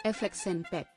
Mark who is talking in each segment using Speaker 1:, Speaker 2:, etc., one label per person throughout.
Speaker 1: Effects and pet.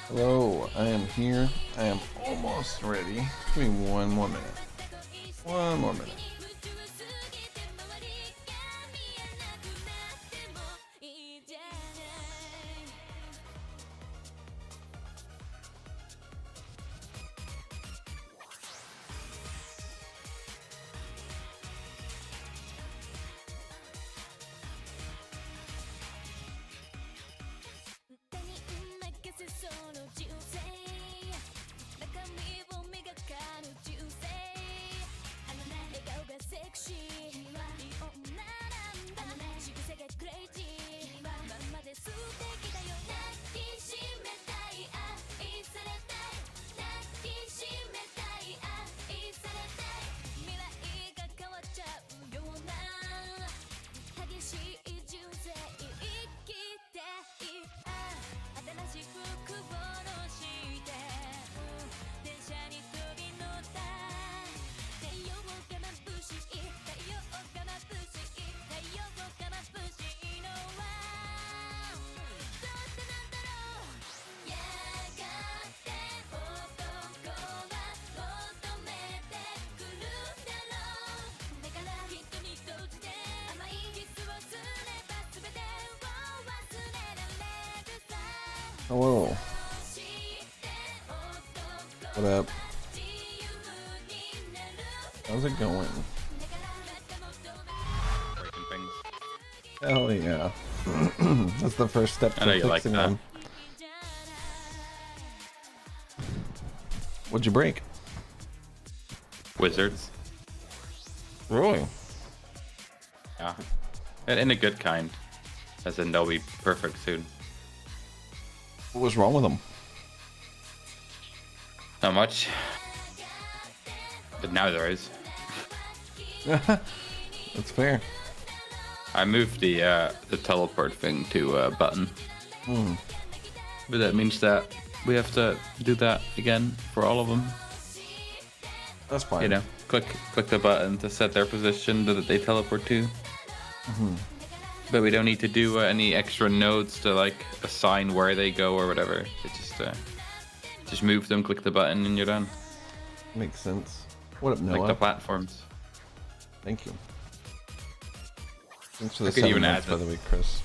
Speaker 2: Hello, I am here. I am almost ready. Give me one more minute. One more minute. Hello. What up? How's it going?
Speaker 1: Breaking things.
Speaker 2: Hell yeah. That's the first step to fixing them. What'd you break?
Speaker 1: Wizards.
Speaker 2: Really?
Speaker 1: Yeah. And a good kind. As in they'll be perfect soon.
Speaker 2: What was wrong with them?
Speaker 1: Not much. But now there is.
Speaker 2: That's fair.
Speaker 1: I moved the teleport thing to button. But that means that we have to do that again for all of them.
Speaker 2: That's fine.
Speaker 1: You know, click the button to set their position that they teleport to. But we don't need to do any extra nodes to like assign where they go or whatever. It just move them, click the button, and you're done.
Speaker 2: Makes sense. What up, Noah?
Speaker 1: Like the platforms.
Speaker 2: Thank you. Thanks for the
Speaker 1: I could
Speaker 2: 7
Speaker 1: even
Speaker 2: months,
Speaker 1: add
Speaker 2: by the way, Chris.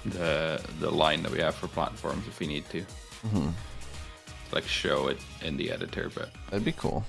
Speaker 1: The line that we have for platforms if we need to. Like show it in the editor, but
Speaker 2: That'd be cool.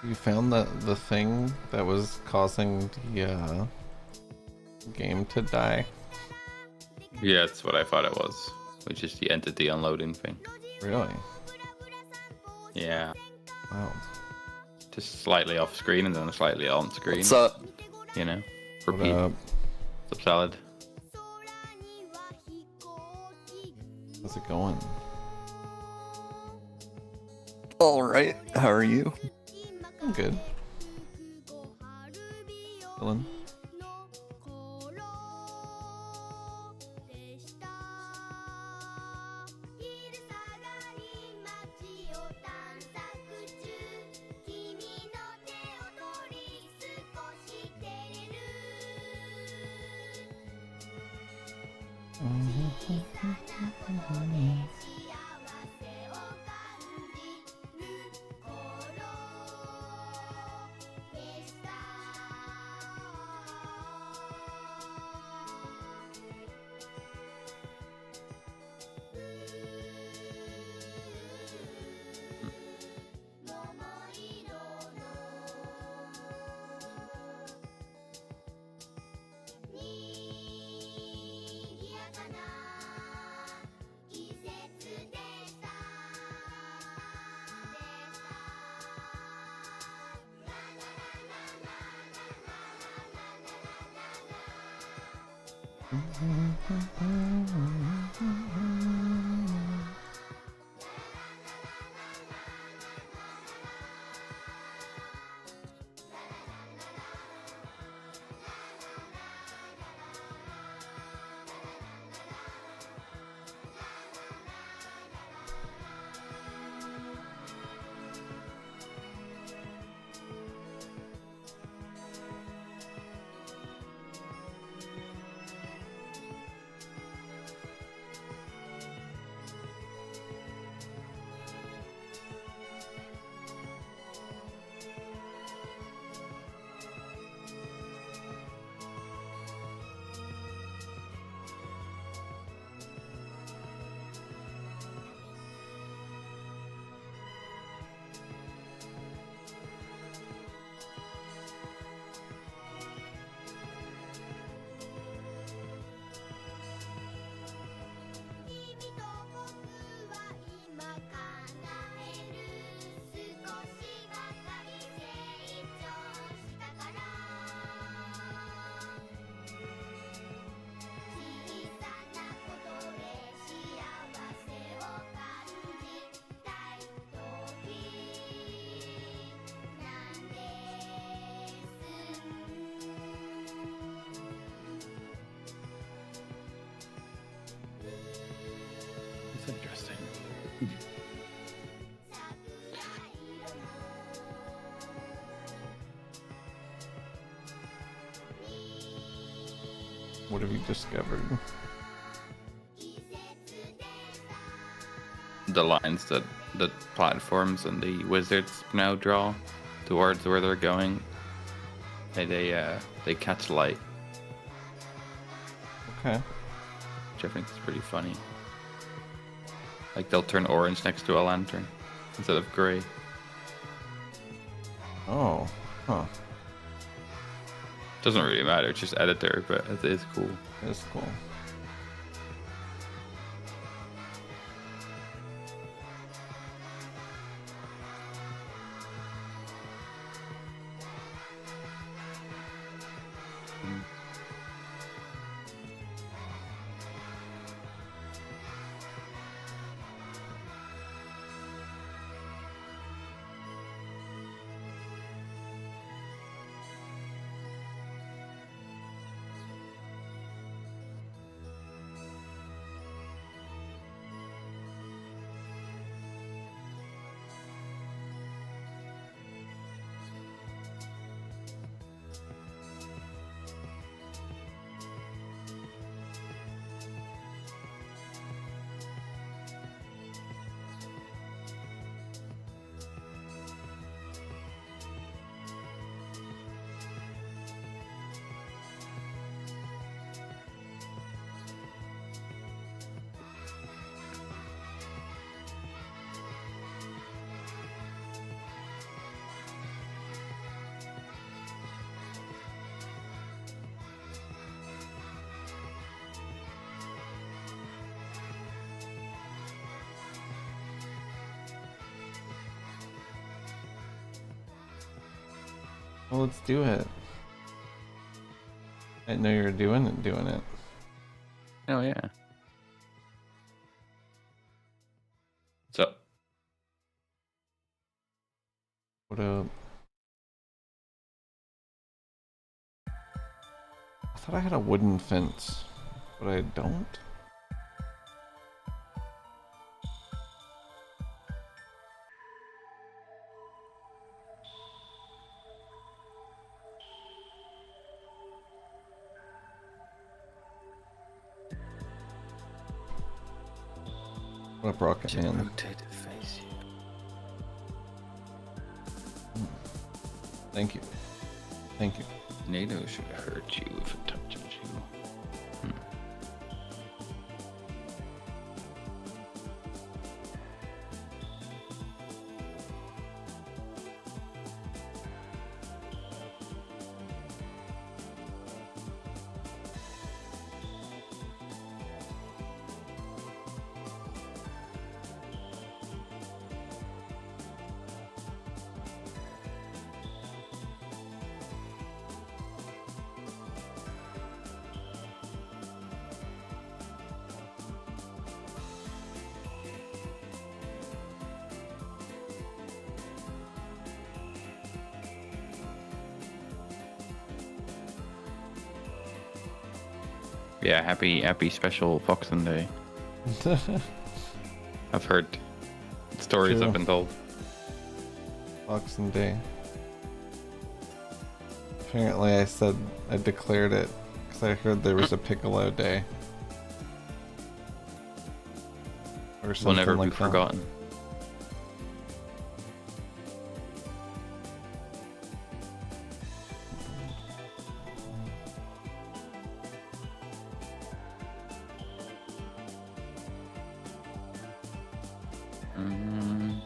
Speaker 2: You found the thing that was causing the game to die?
Speaker 1: yeah, that's what I thought it was, which is the entity unloading thing.
Speaker 2: Really?
Speaker 1: Yeah,
Speaker 2: Wow.
Speaker 1: just slightly off screen and then slightly on screen.
Speaker 3: What's up?
Speaker 1: You know,
Speaker 2: What
Speaker 1: repeat.
Speaker 2: up?
Speaker 1: What's up, salad?
Speaker 2: How's it going?
Speaker 3: All right. How are you?
Speaker 2: I'm good. Chillin'.
Speaker 1: It's interesting.
Speaker 2: What have you discovered?
Speaker 1: The lines that the platforms and the wizards now draw towards where they're going. They catch light,
Speaker 2: Okay.
Speaker 1: which I think is pretty funny. Like they'll turn orange next to a lantern instead of gray.
Speaker 2: Oh. Huh.
Speaker 1: Doesn't really matter, it's just editor, but it is cool.
Speaker 2: That's cool. Well, let's do it. I know you're doing it.
Speaker 1: Oh yeah. What's up?
Speaker 2: What up? I thought I had a wooden fence, but I don't. What up, Rocket Man?
Speaker 1: Rotate to face you.
Speaker 2: Thank you. Thank you.
Speaker 1: NATO should hurt you if it touches you. Yeah, happy special Foxen Day. I've heard stories
Speaker 2: True.
Speaker 1: I've been told.
Speaker 2: Boxing Day. Apparently I declared it because I heard there was a Piccolo Day. Or
Speaker 1: Will
Speaker 2: something
Speaker 1: never
Speaker 2: like
Speaker 1: be
Speaker 2: that.
Speaker 1: forgotten. Mm.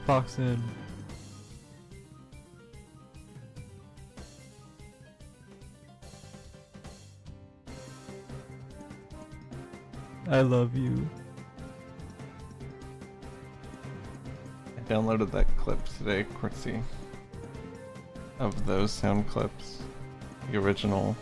Speaker 4: Box in. I love you.
Speaker 2: I downloaded that clip today, courtesy of those sound clips. The original.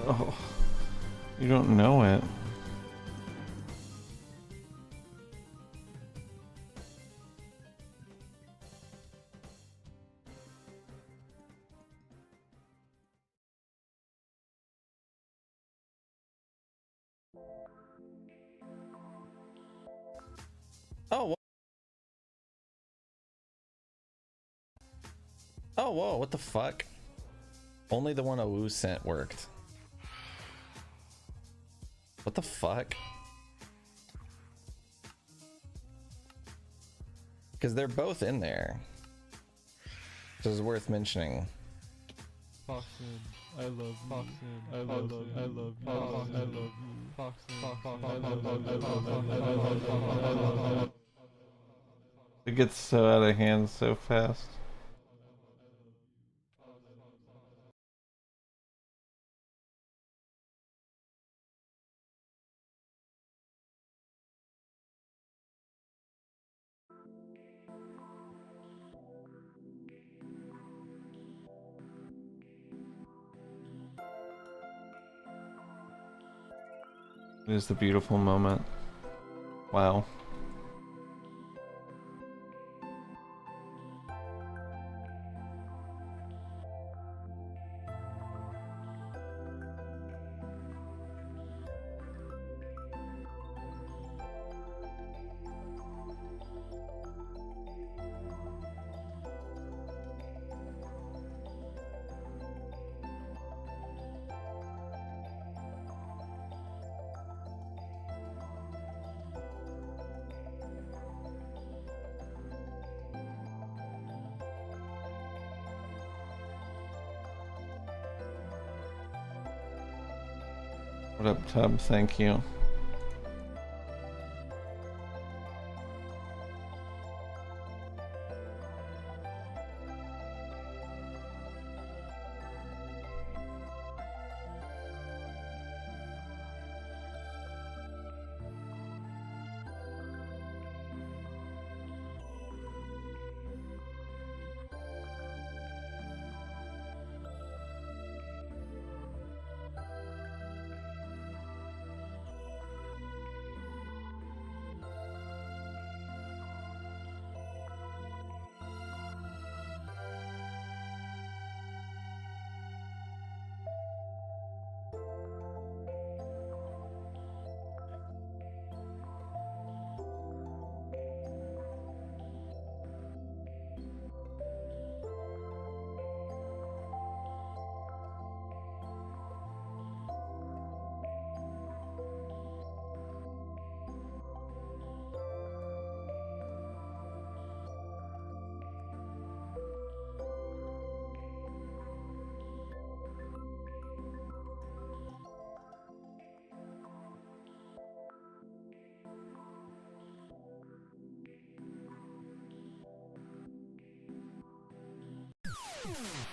Speaker 2: Oh, you don't know it.
Speaker 5: Oh, oh, whoa, what the fuck? Only the one Awu sent worked. What the fuck? Because they're both in there. So it's worth mentioning.
Speaker 4: Foxen, I love you. Foxen, I love you. I love you. Foxen, I love you. Foxen, I love you.
Speaker 2: It gets so out of hand so fast. It is the beautiful moment. Wow. What up, Tub? Thank you.
Speaker 1: Yeah.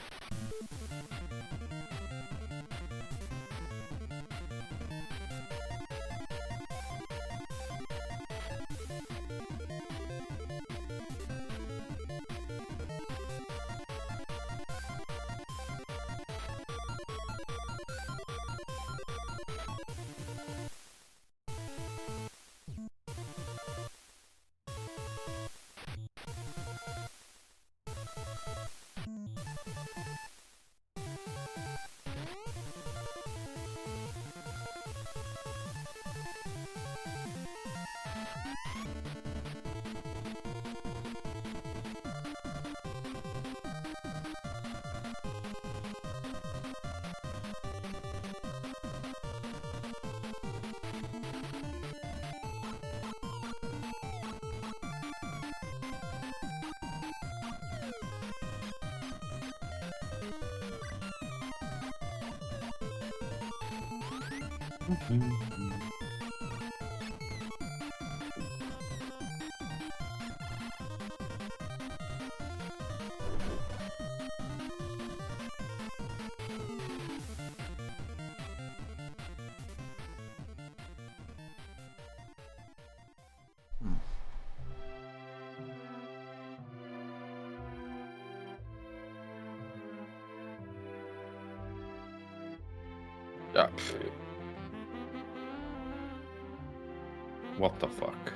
Speaker 1: What the fuck?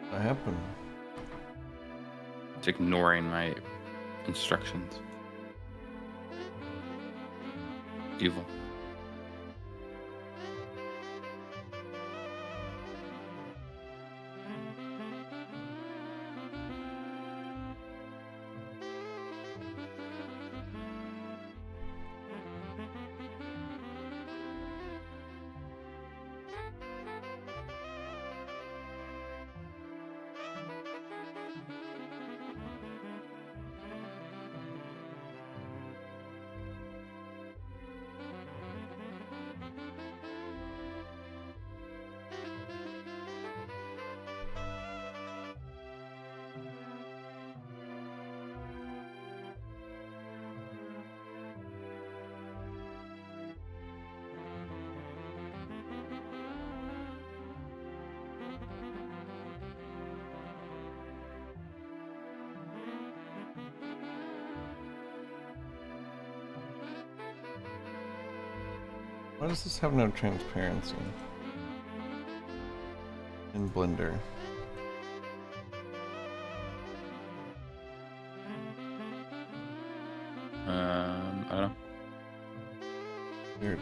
Speaker 2: What happened?
Speaker 1: It's ignoring my instructions. Evil.
Speaker 2: Why does this have no transparency? In Blender.
Speaker 1: I don't know.
Speaker 2: Weird.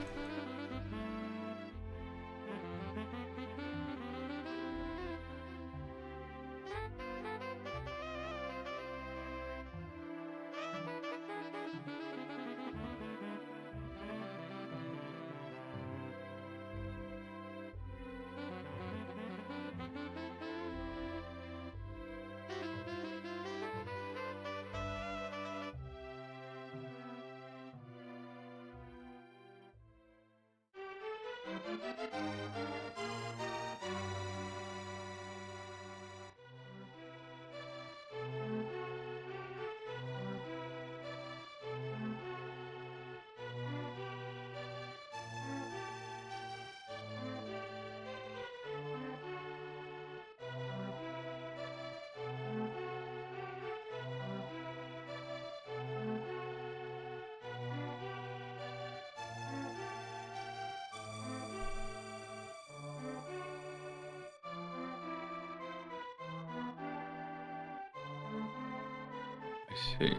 Speaker 1: I see.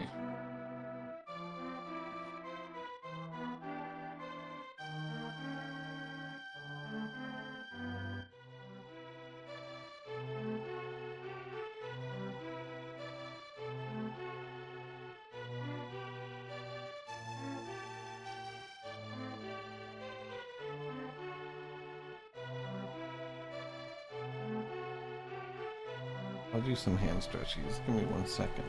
Speaker 2: I'll do some hand stretches. Give me 1 second.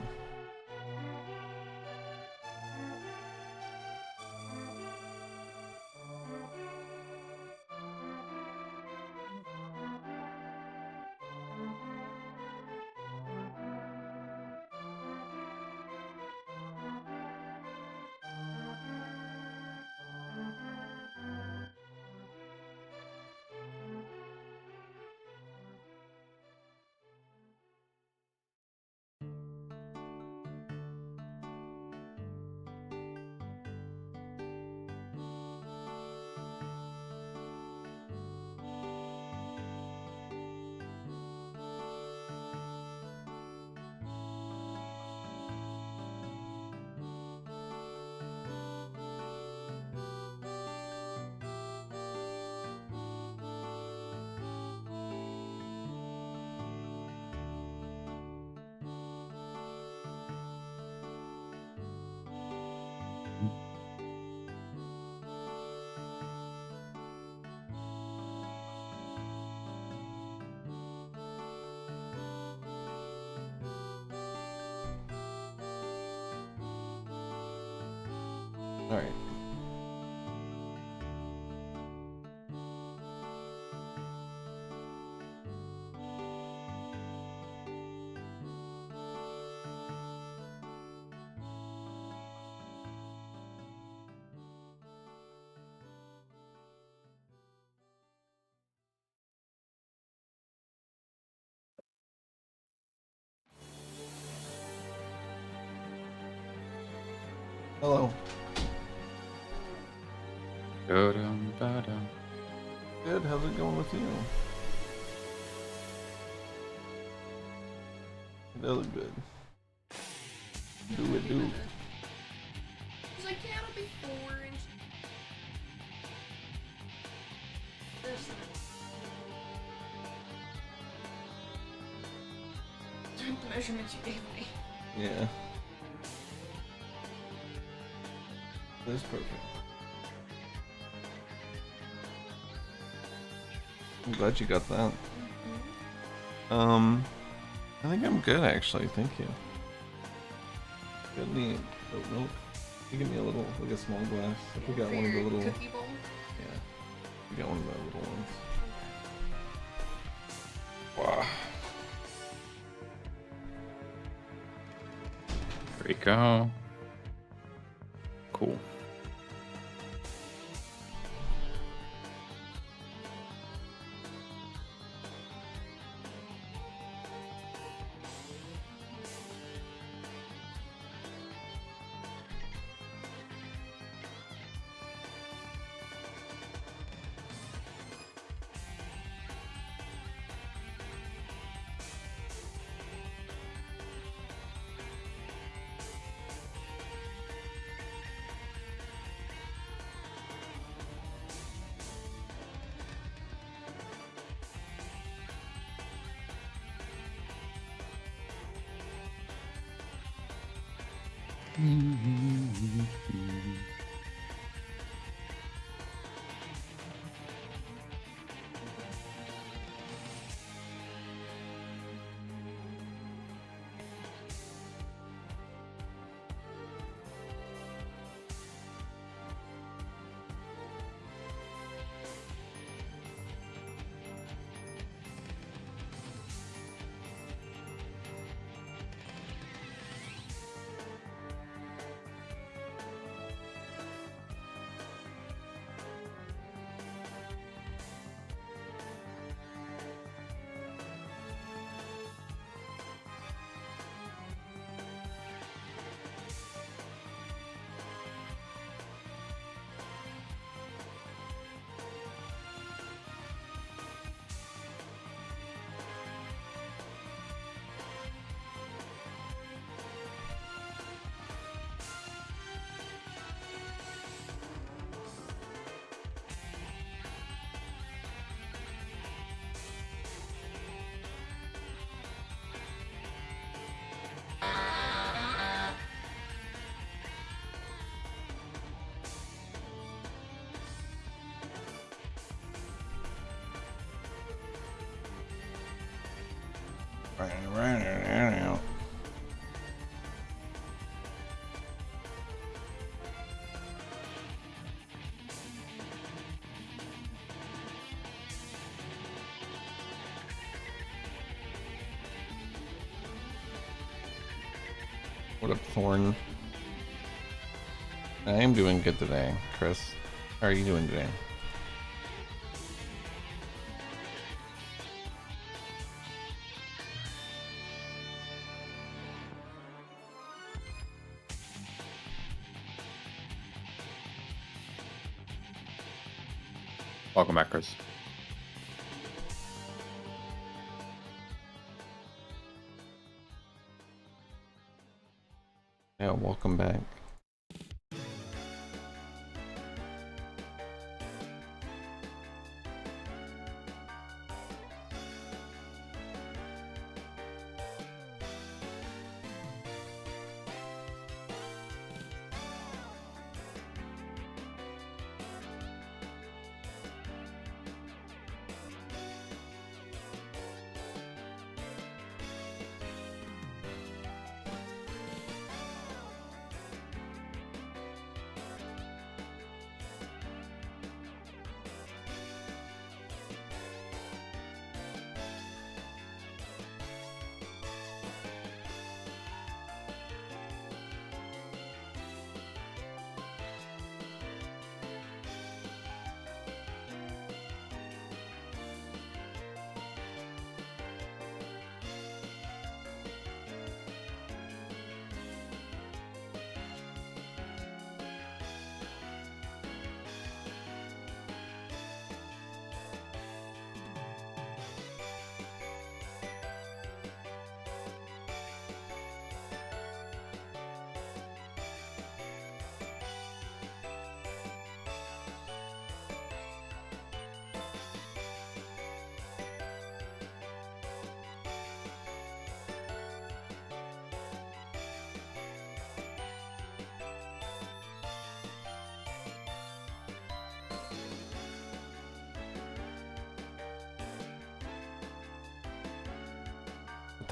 Speaker 2: Alright. Hello.
Speaker 1: Dum-dum-ba-dum.
Speaker 2: Good, how's it going with you? It does look good. Do it, do.
Speaker 6: He's like, yeah, it'll be 4 inches. This the measurements you gave me.
Speaker 2: Yeah. That's perfect. I'm glad you got that. I think I'm good actually, thank you. Got any oat milk? You give me a little, like a small glass. I think I got one of the little.
Speaker 6: Cookie bowl?
Speaker 2: Yeah. You got one of the little ones. Wow.
Speaker 1: There we go. Cool.
Speaker 2: Right. What up, Thorn? I am doing good today, Chris. How are you doing today?
Speaker 1: Welcome back, Chris.
Speaker 2: Yeah, welcome back.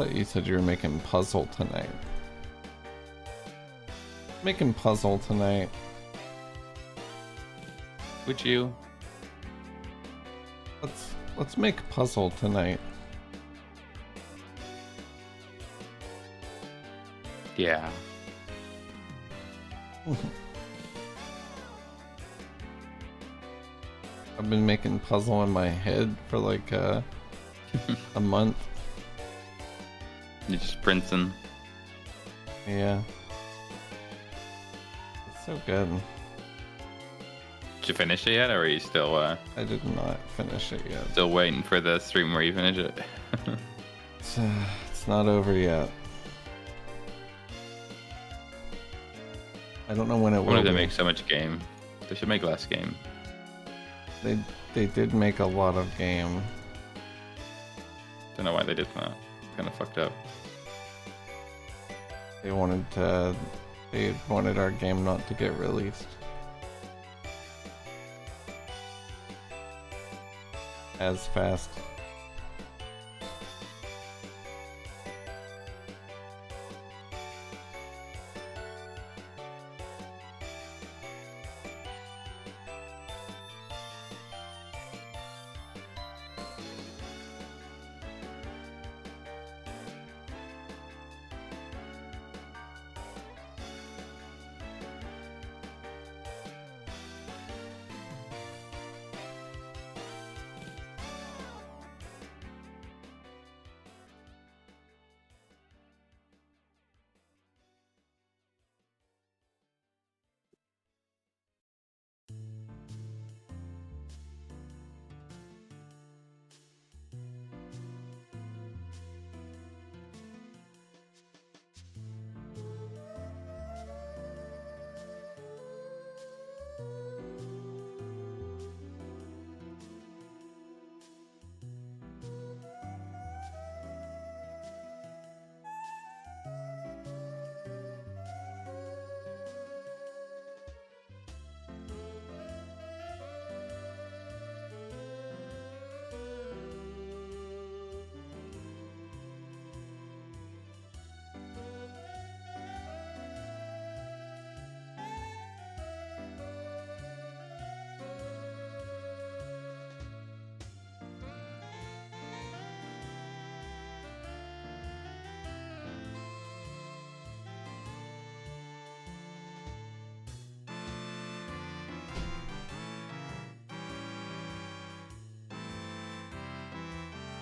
Speaker 2: thought you said you were making puzzle tonight. Making puzzle tonight.
Speaker 1: Would you?
Speaker 2: Let's make puzzle tonight.
Speaker 1: Yeah.
Speaker 2: I've been making puzzle in my head for like a month.
Speaker 1: You're just printing.
Speaker 2: Yeah. It's so good.
Speaker 1: Did you finish it yet, or are you still
Speaker 2: I did not finish it yet.
Speaker 1: still waiting for the stream where you finish it?
Speaker 2: It's not over yet. I don't know when it will.
Speaker 1: Why do they
Speaker 2: be.
Speaker 1: make so much game? They should make less game.
Speaker 2: They did make a lot of game.
Speaker 1: Don't know why they did that. Kind of fucked up.
Speaker 2: They wanted our game not to get released as fast.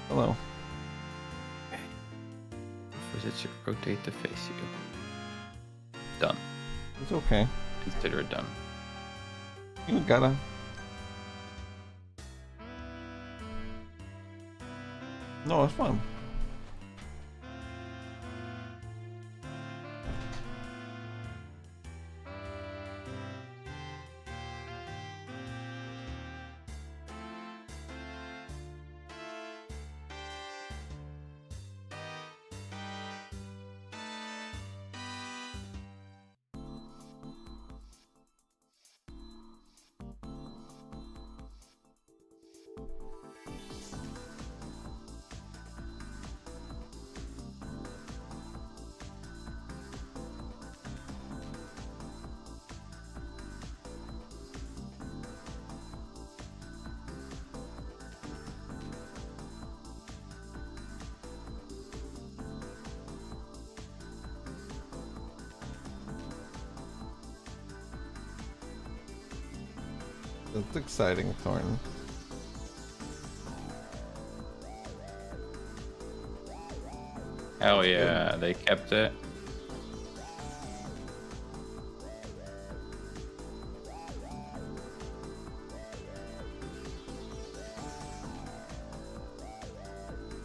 Speaker 2: Hello.
Speaker 1: Visit should rotate to face you. Done.
Speaker 2: It's okay.
Speaker 1: Consider it done.
Speaker 2: You gotta. No, it's fun. That's exciting, Thorn.
Speaker 1: Hell yeah, they kept it.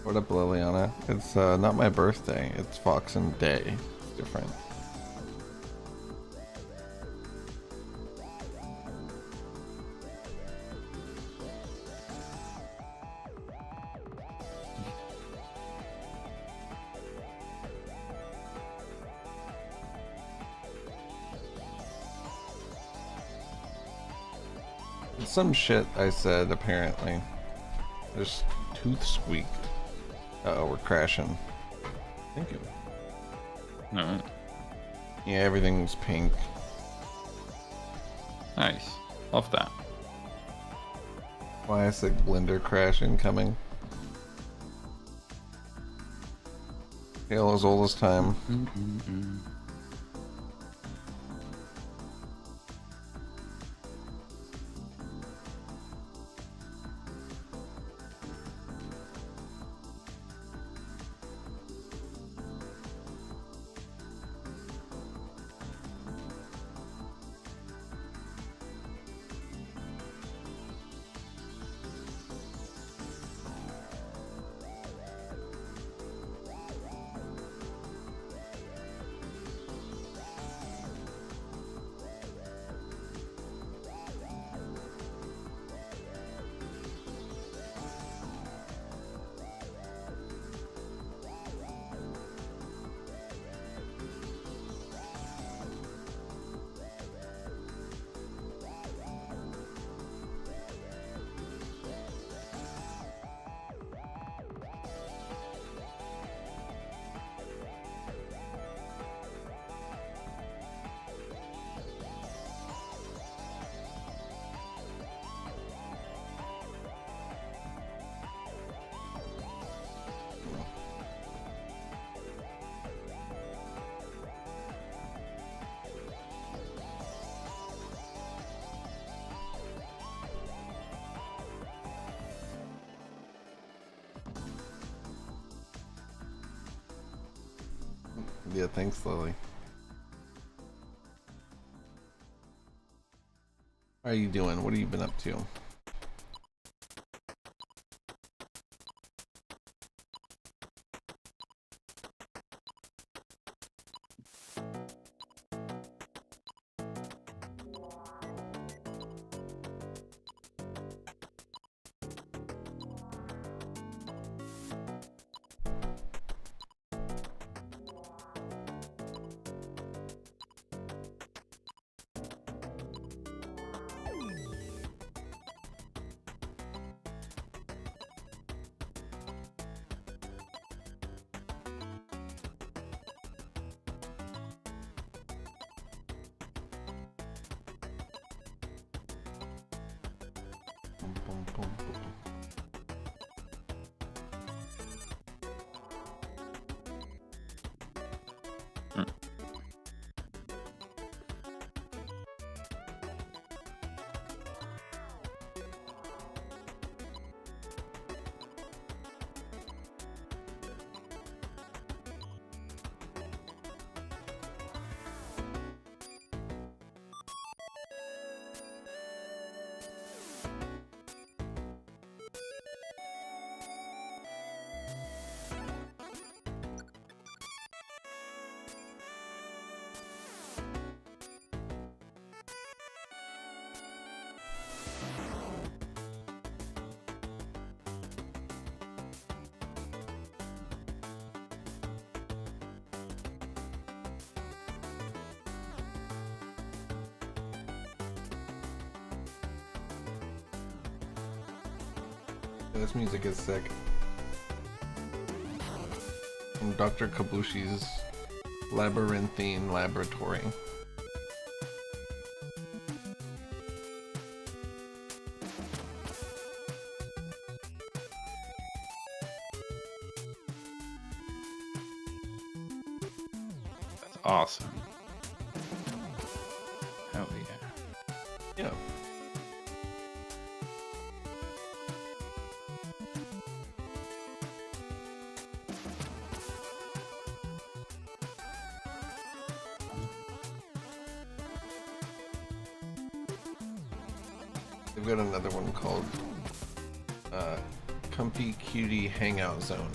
Speaker 2: What up, Liliana? It's not my birthday. It's Foxen Day. It's different. Some shit I said, apparently. Just tooth squeaked. Uh-oh, we're crashing. Thank you.
Speaker 1: No.
Speaker 2: Yeah, everything's pink.
Speaker 1: Nice. Love that.
Speaker 2: Classic blender crash incoming. Tale as old as time. Yeah, thanks, Lily. How are you doing? What have you been up to? This music is sick. From Dr. Kabushi's Labyrinthine Laboratory.
Speaker 1: That's awesome. Hell yeah.
Speaker 2: Yeah. They've got another one called Comfy Cutie Hangout Zone.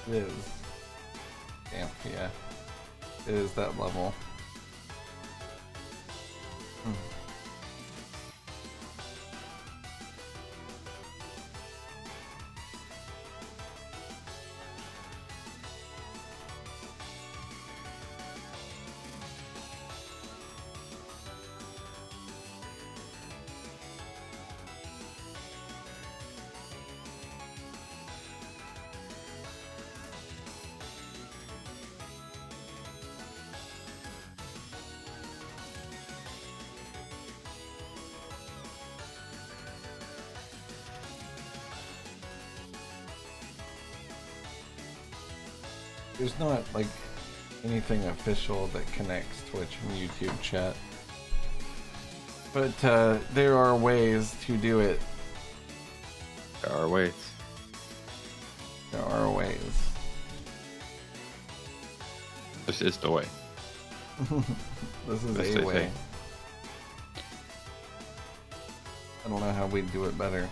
Speaker 2: It is. Damn, yeah. It is that level. There's not like anything official that connects Twitch and YouTube chat, but there are ways to do it.
Speaker 1: There are ways.
Speaker 2: There are ways.
Speaker 1: This is the way.
Speaker 2: This is
Speaker 1: As
Speaker 2: a
Speaker 1: they
Speaker 2: way.
Speaker 1: say.
Speaker 2: I don't know how we'd do it better.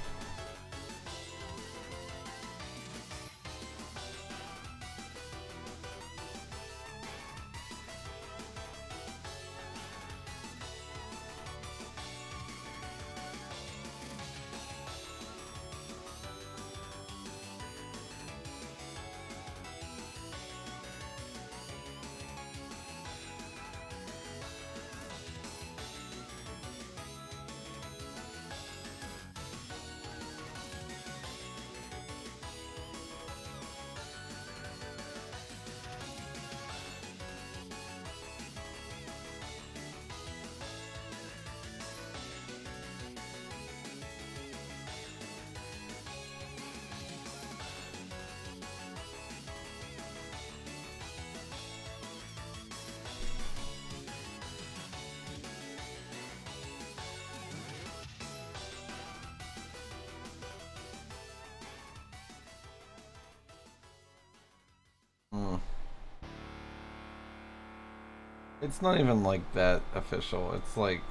Speaker 2: It's not even like that official. It's like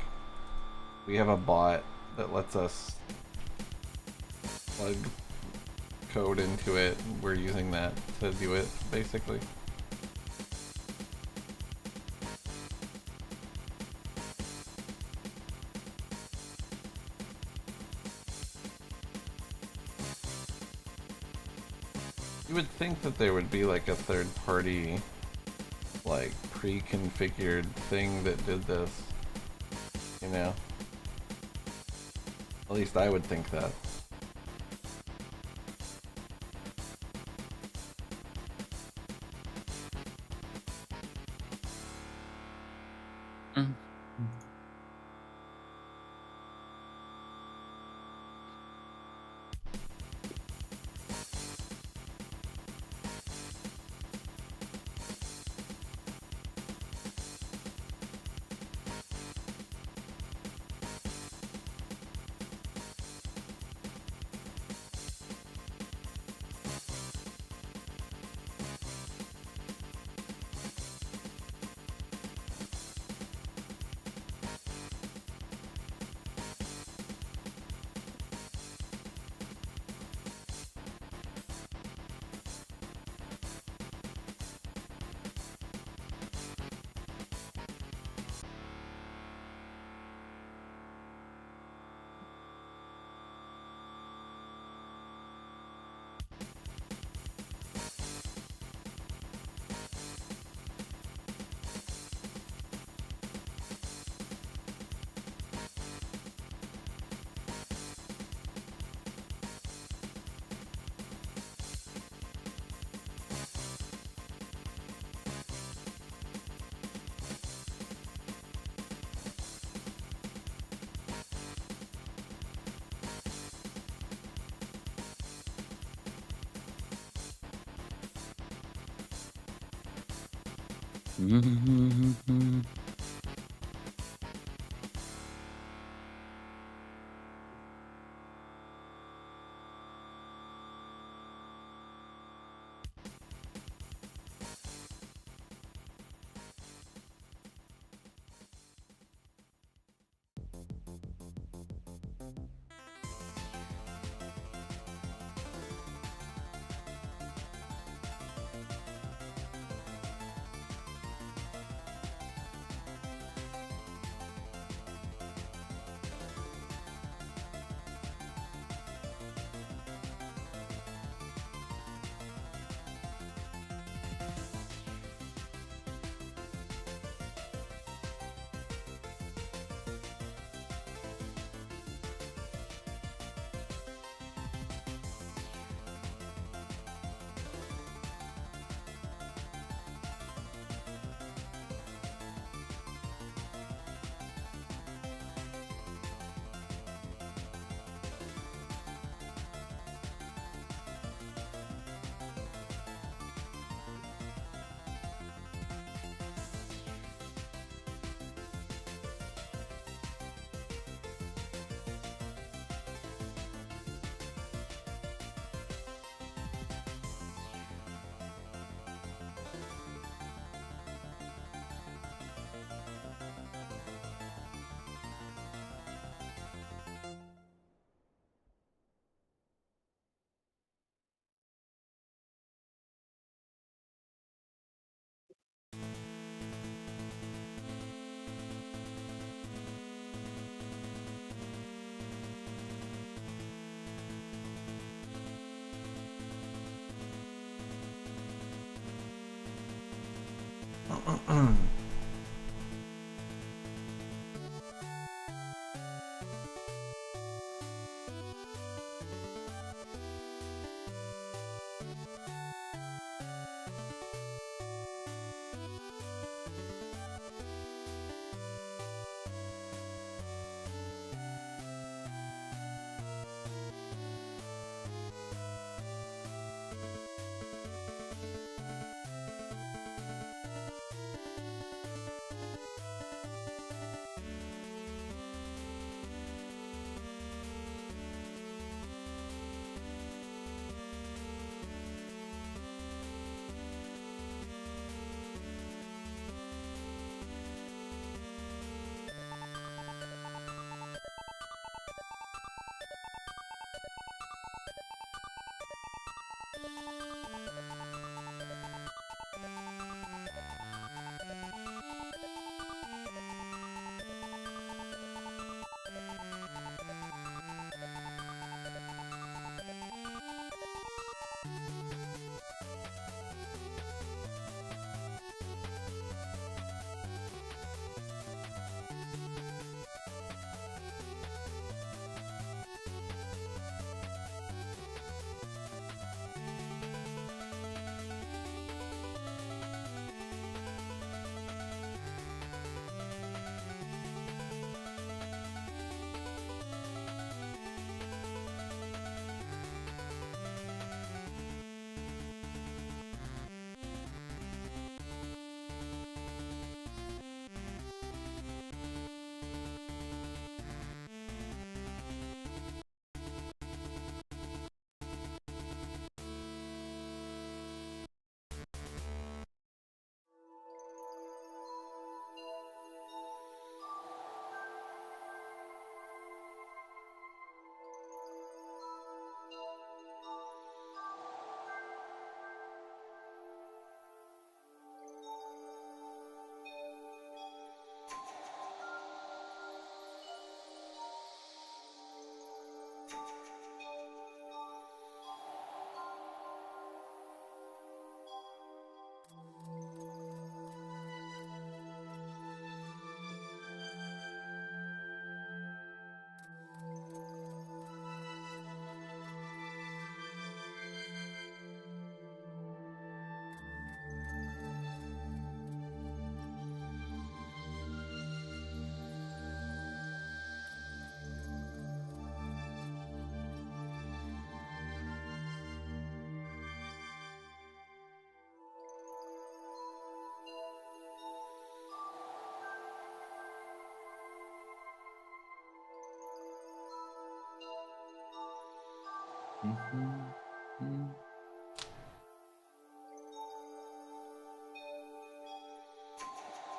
Speaker 2: we have a bot that lets us plug code into it. We're using that to do it, basically. You would think that there would be like a third party, like pre-configured thing that did this, you know? At least I would think that.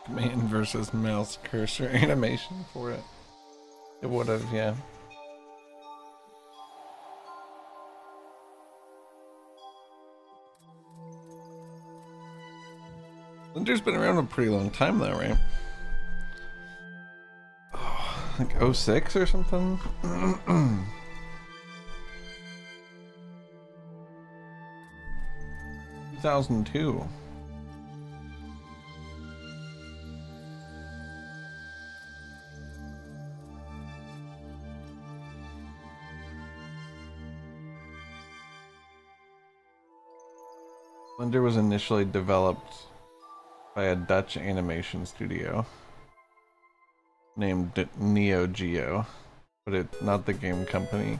Speaker 2: Command versus mouse cursor animation for it. It would have, yeah. Blender's been around a pretty long time though, right? Oh, like 06 or something? 2002. Blender was initially developed by a Dutch animation studio named Neo Geo, but it's not the game company.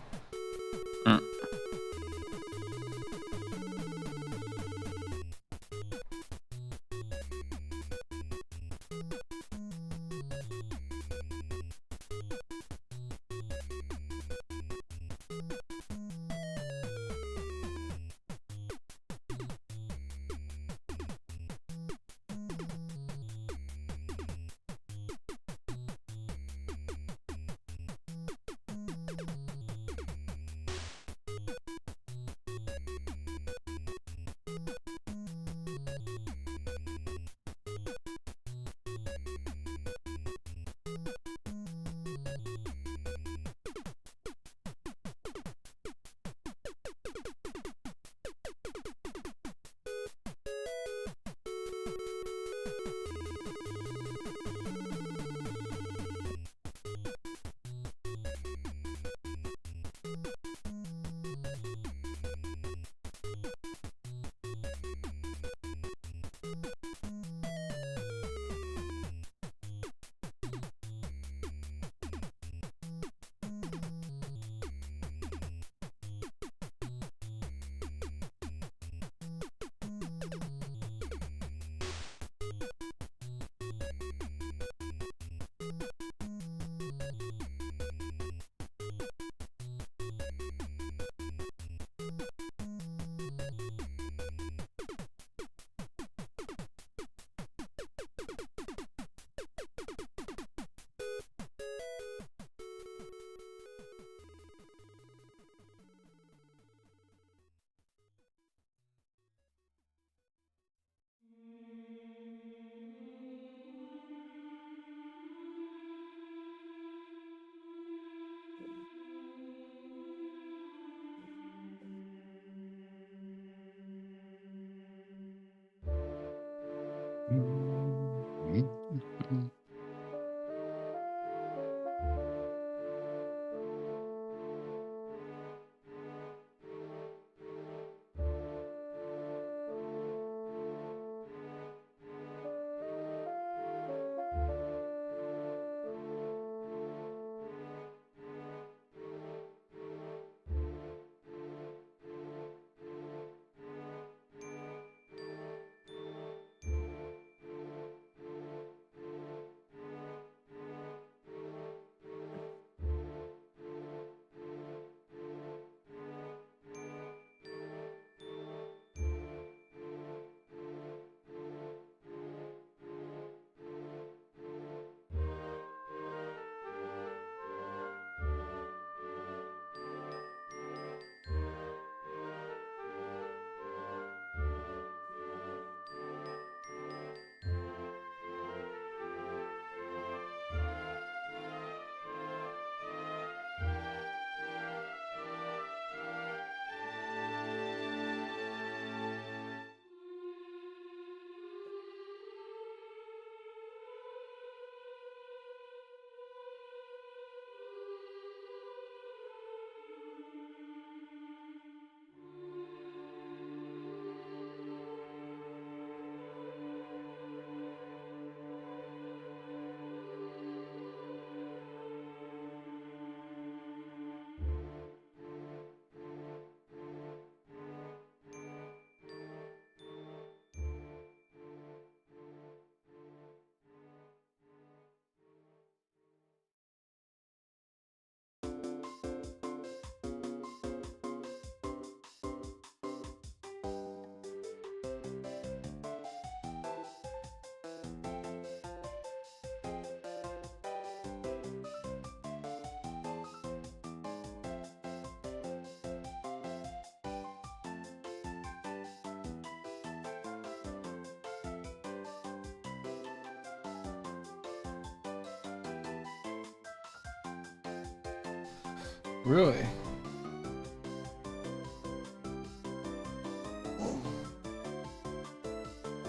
Speaker 2: Really?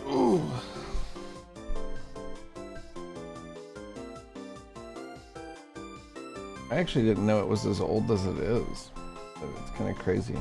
Speaker 2: Ooh. I actually didn't know it was as old as it is. It's kind of crazy.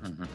Speaker 1: Mhm.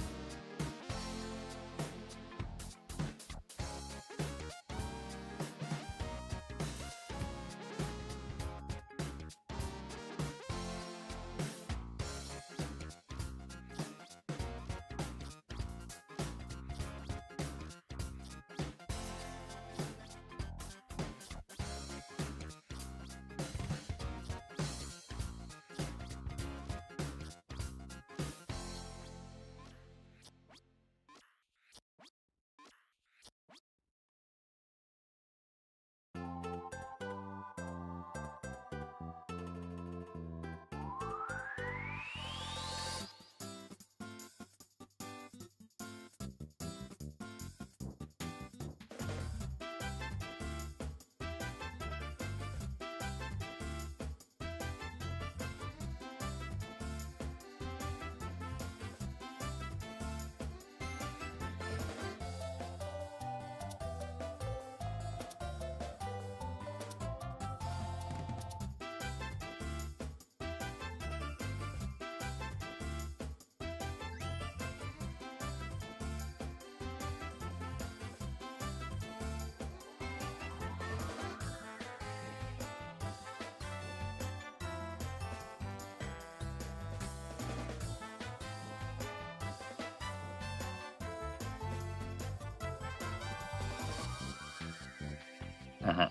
Speaker 1: Uh-huh.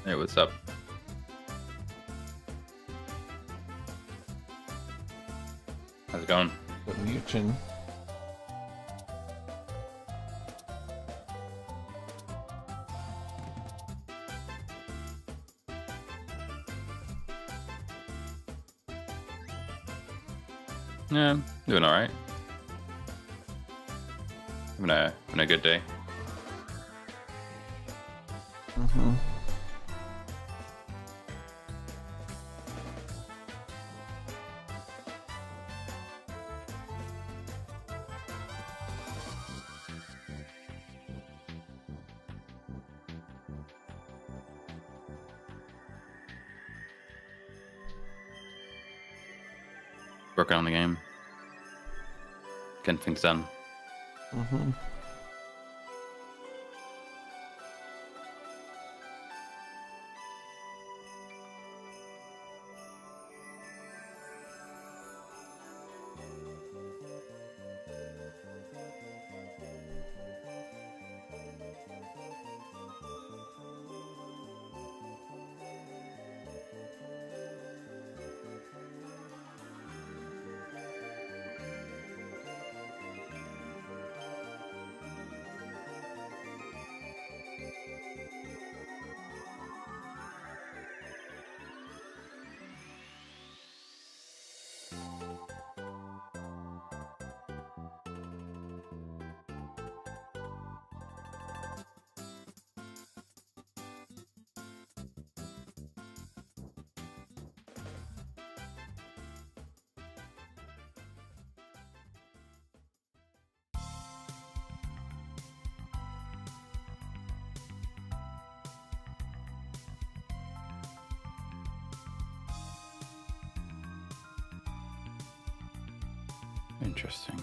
Speaker 1: Hey, what's up? How's it going?
Speaker 2: But Muchin.
Speaker 1: Yeah, doing all right. Having a good day.
Speaker 2: Mm-hmm.
Speaker 1: Working on the game. Getting things done.
Speaker 2: Mm-hmm.
Speaker 1: Interesting.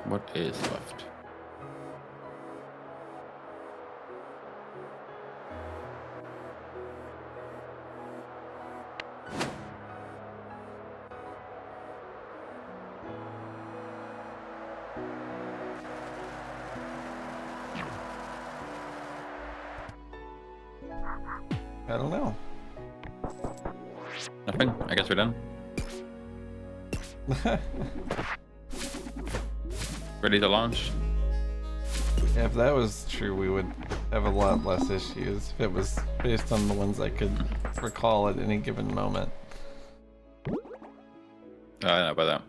Speaker 1: What is left?
Speaker 2: I don't know.
Speaker 1: Nothing. I guess we're done. Ready to launch?
Speaker 2: Yeah, if that was true, we would have a lot less issues if it was based on the ones I could recall at any given moment.
Speaker 1: I don't know about that.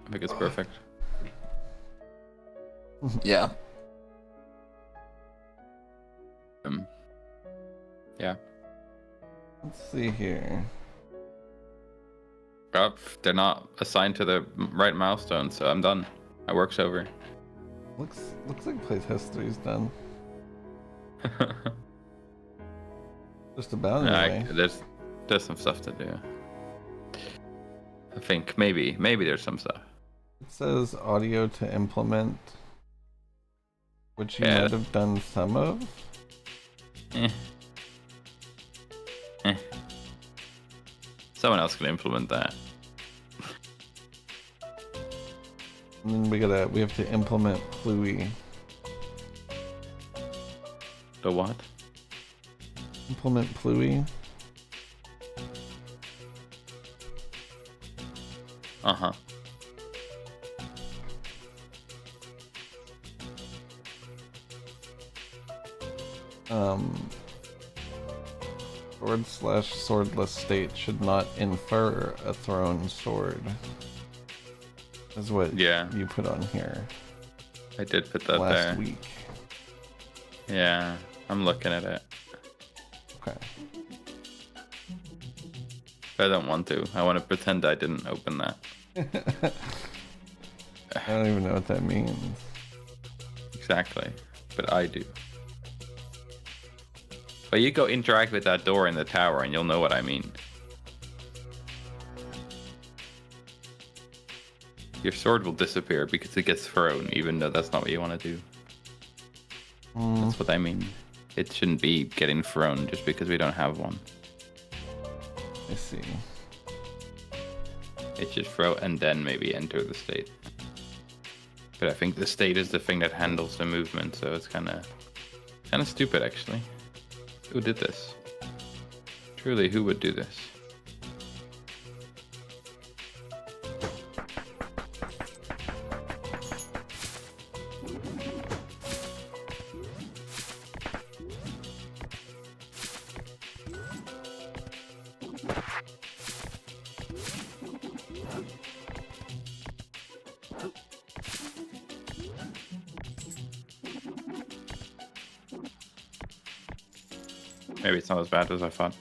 Speaker 1: I think it's perfect.
Speaker 3: Yeah.
Speaker 1: Yeah.
Speaker 2: Let's see here.
Speaker 1: Oh, they're not assigned to the right milestone, so I'm done. My work's over.
Speaker 2: Looks like playtest 3's done. Just about anyway.
Speaker 1: There's some stuff to do. I think maybe there's some stuff.
Speaker 2: It says audio to implement, which you
Speaker 1: Yeah.
Speaker 2: might have done some of.
Speaker 1: Someone else can implement that.
Speaker 2: And then we have to implement Pluie.
Speaker 1: The what?
Speaker 2: Implement Pluie.
Speaker 1: Uh-huh.
Speaker 2: Sword/swordless state should not infer a thrown sword. Is what you put on here
Speaker 1: I did put that
Speaker 2: last
Speaker 1: there.
Speaker 2: week.
Speaker 1: Yeah, I'm looking at it.
Speaker 2: Okay.
Speaker 1: I don't want to. I want to pretend I didn't open that.
Speaker 2: I don't even know what that means.
Speaker 1: Exactly. But I do. But you go interact with that door in the tower and you'll know what I mean. Your sword will disappear because it gets thrown, even though that's not what you want to do. That's what I mean. It shouldn't be getting thrown just because we don't have one.
Speaker 2: I see.
Speaker 1: It should throw and then maybe enter the state. But I think the state is the thing that handles the movement, so it's kind of stupid actually. Who did this? Truly, who would do this? Maybe it's not as bad as I thought.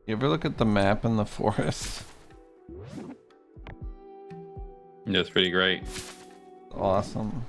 Speaker 2: You ever look at the map in the forest?
Speaker 1: Yeah, it's pretty great.
Speaker 2: Awesome.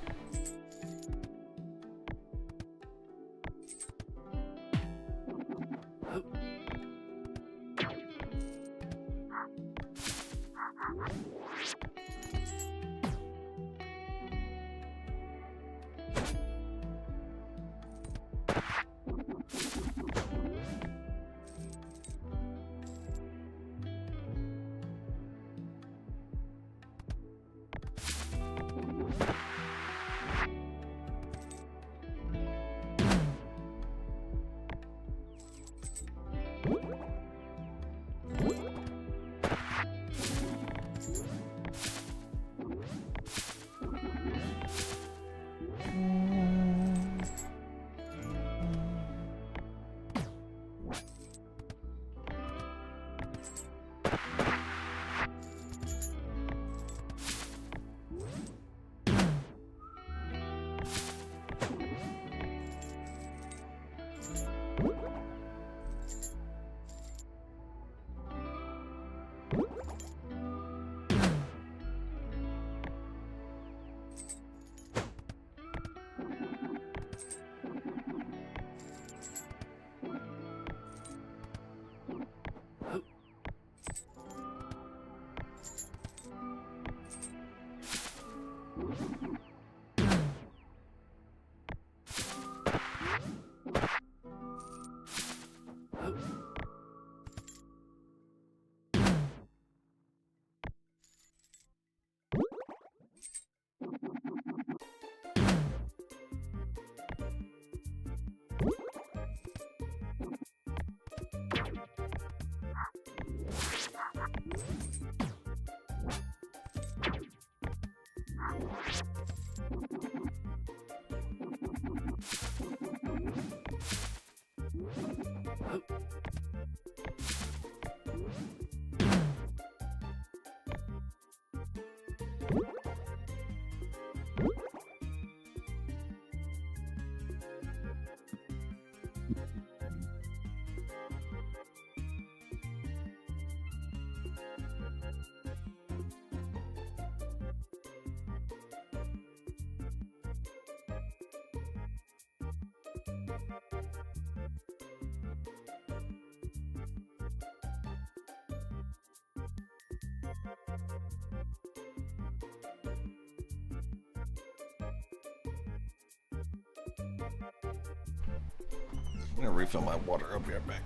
Speaker 2: I'm gonna refill my water. I'll be right back.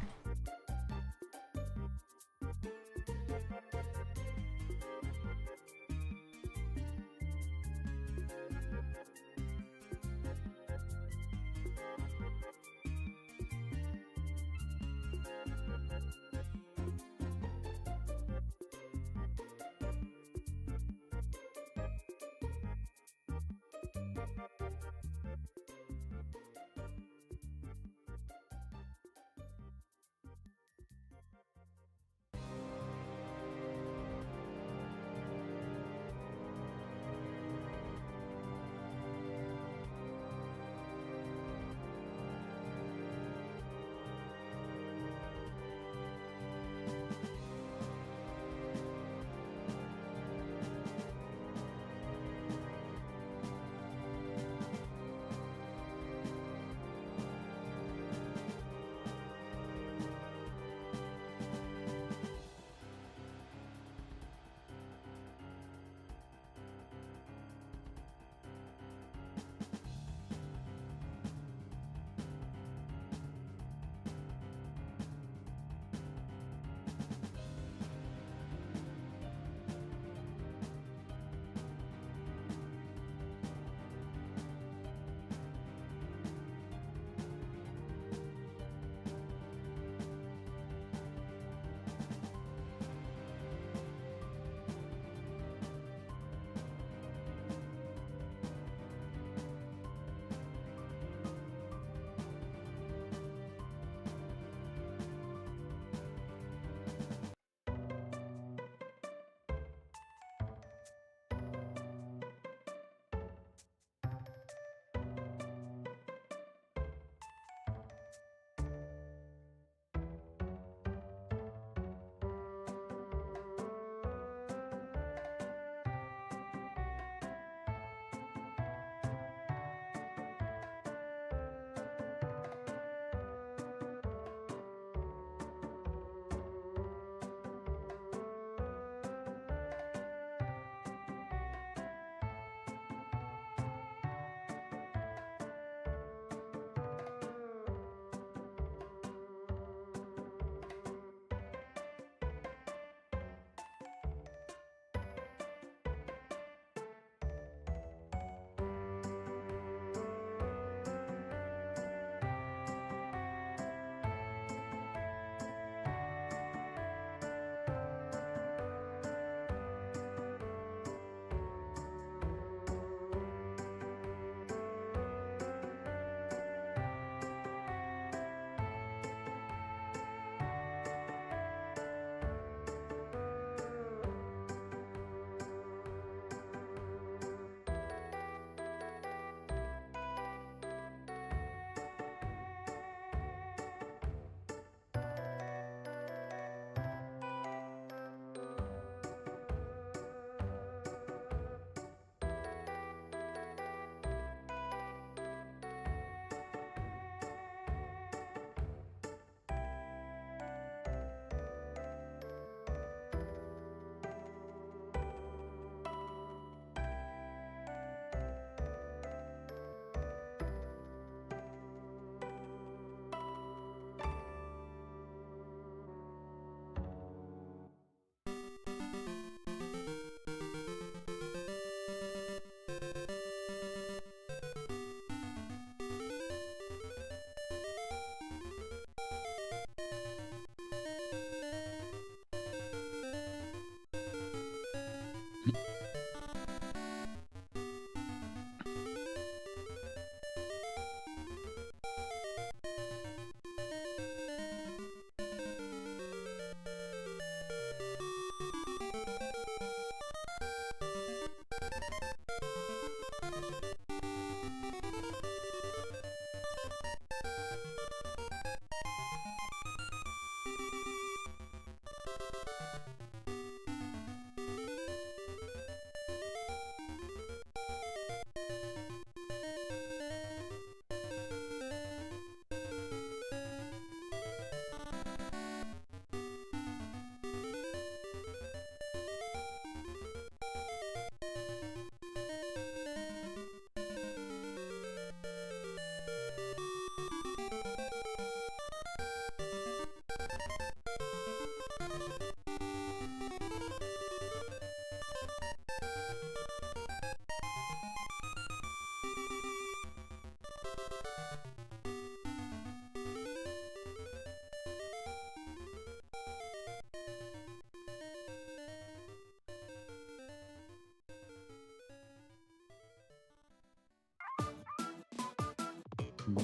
Speaker 1: Wow,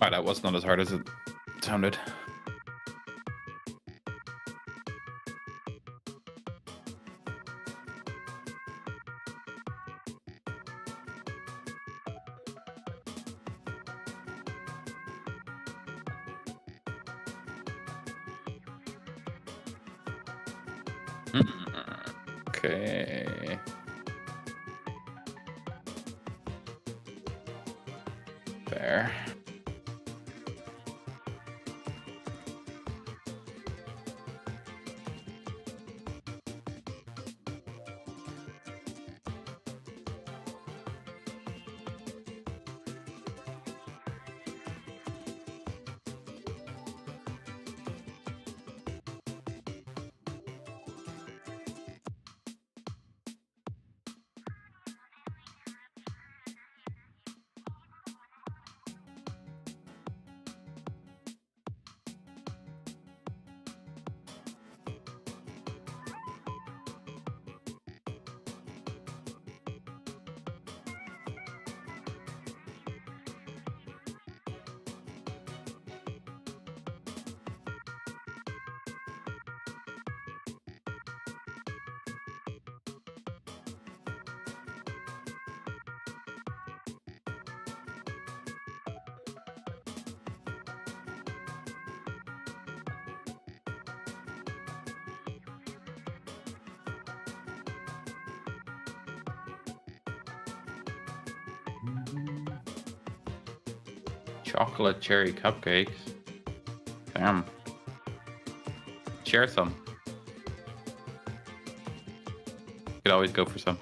Speaker 1: that was not as hard as it sounded. Okay. There. Chocolate cherry cupcakes. Damn. Share some. Could always go for some.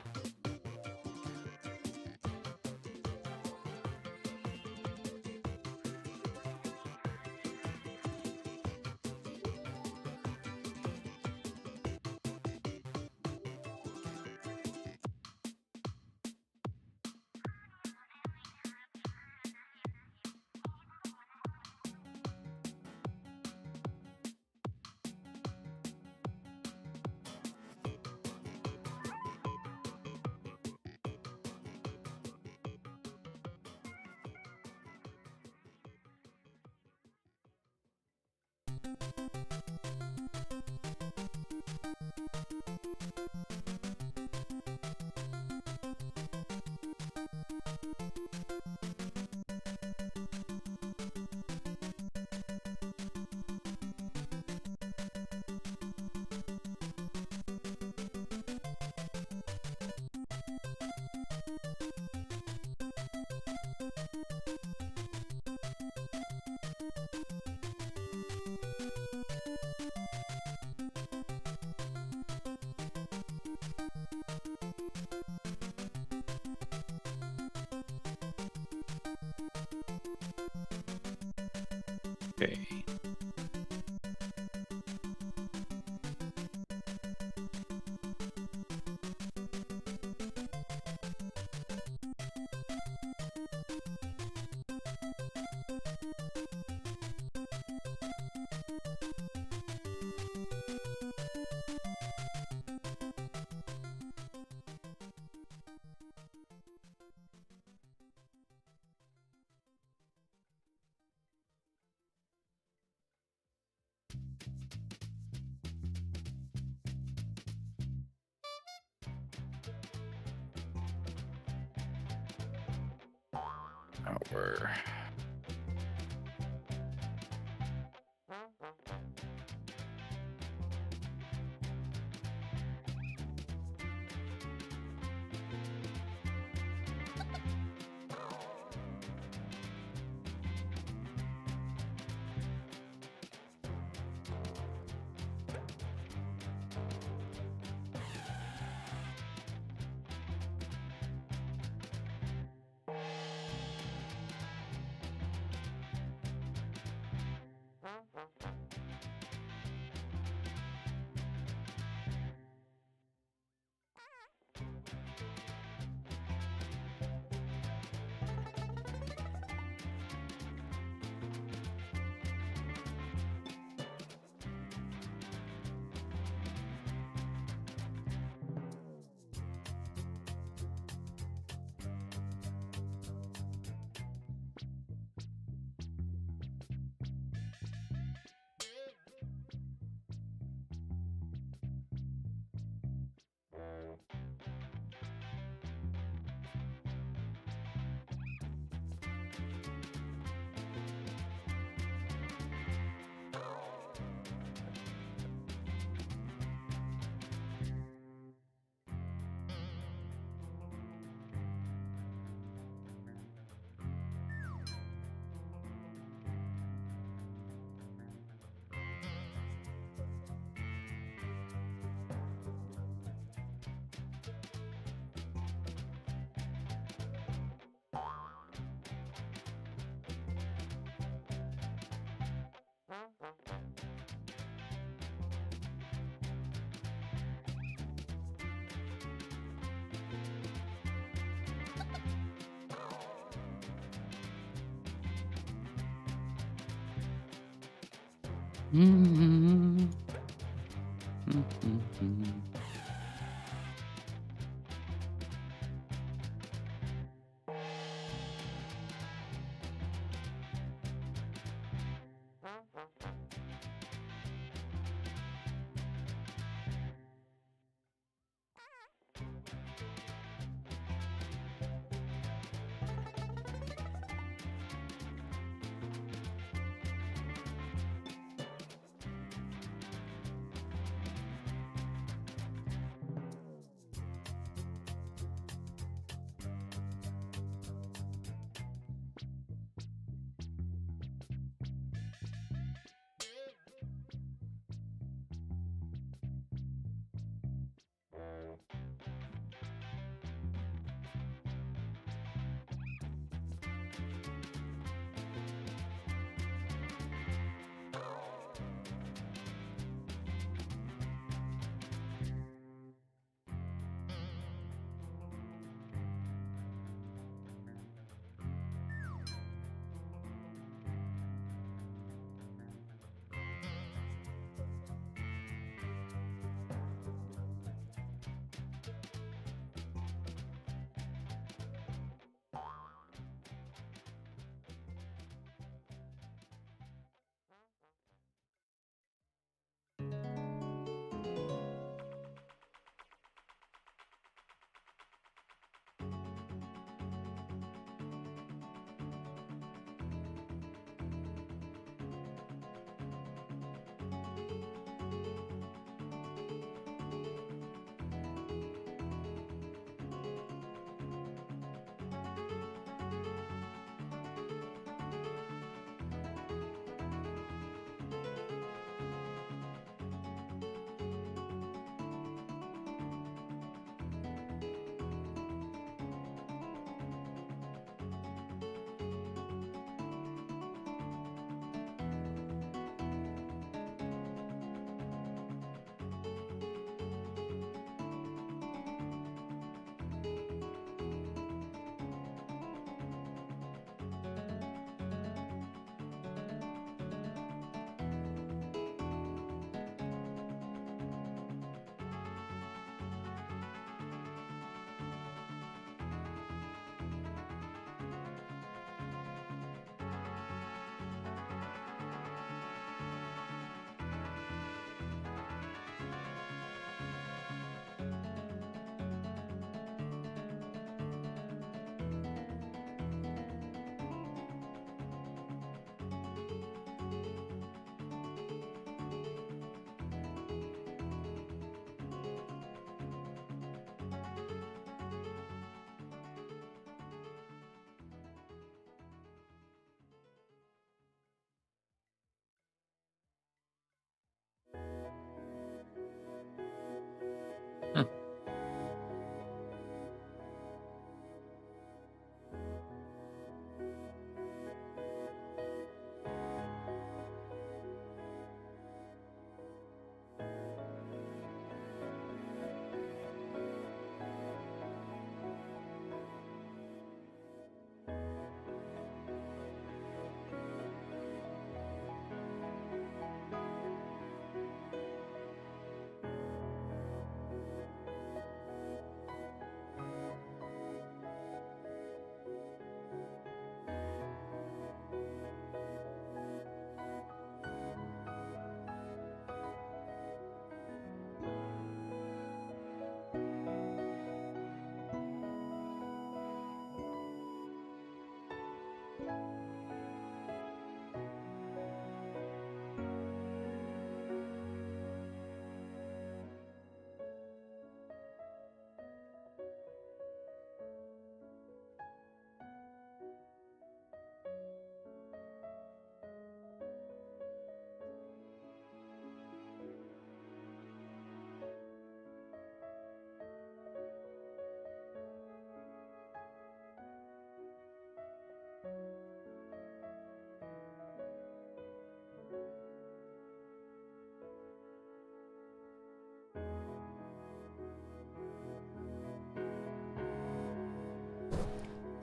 Speaker 1: Okay. Hour. Mm-hmm.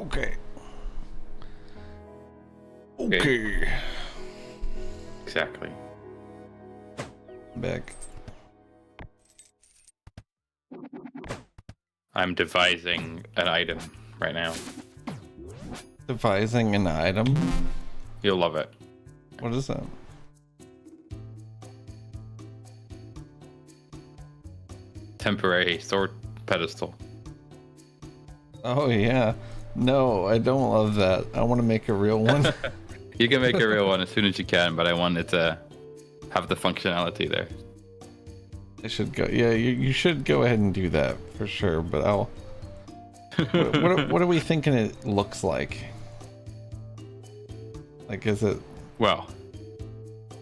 Speaker 2: Okay. Okay.
Speaker 1: Exactly.
Speaker 2: Back.
Speaker 1: I'm devising an item right now.
Speaker 2: Devising an item?
Speaker 1: You'll love it.
Speaker 2: What is that?
Speaker 1: Temporary sword pedestal.
Speaker 2: Oh yeah. No, I don't love that. I want to make a real one.
Speaker 1: You can make a real one as soon as you can, but I want it to have the functionality there.
Speaker 2: I should go. Yeah, you should go ahead and do that for sure. But I'll. What are we thinking it looks like? Like, is it?
Speaker 1: Well,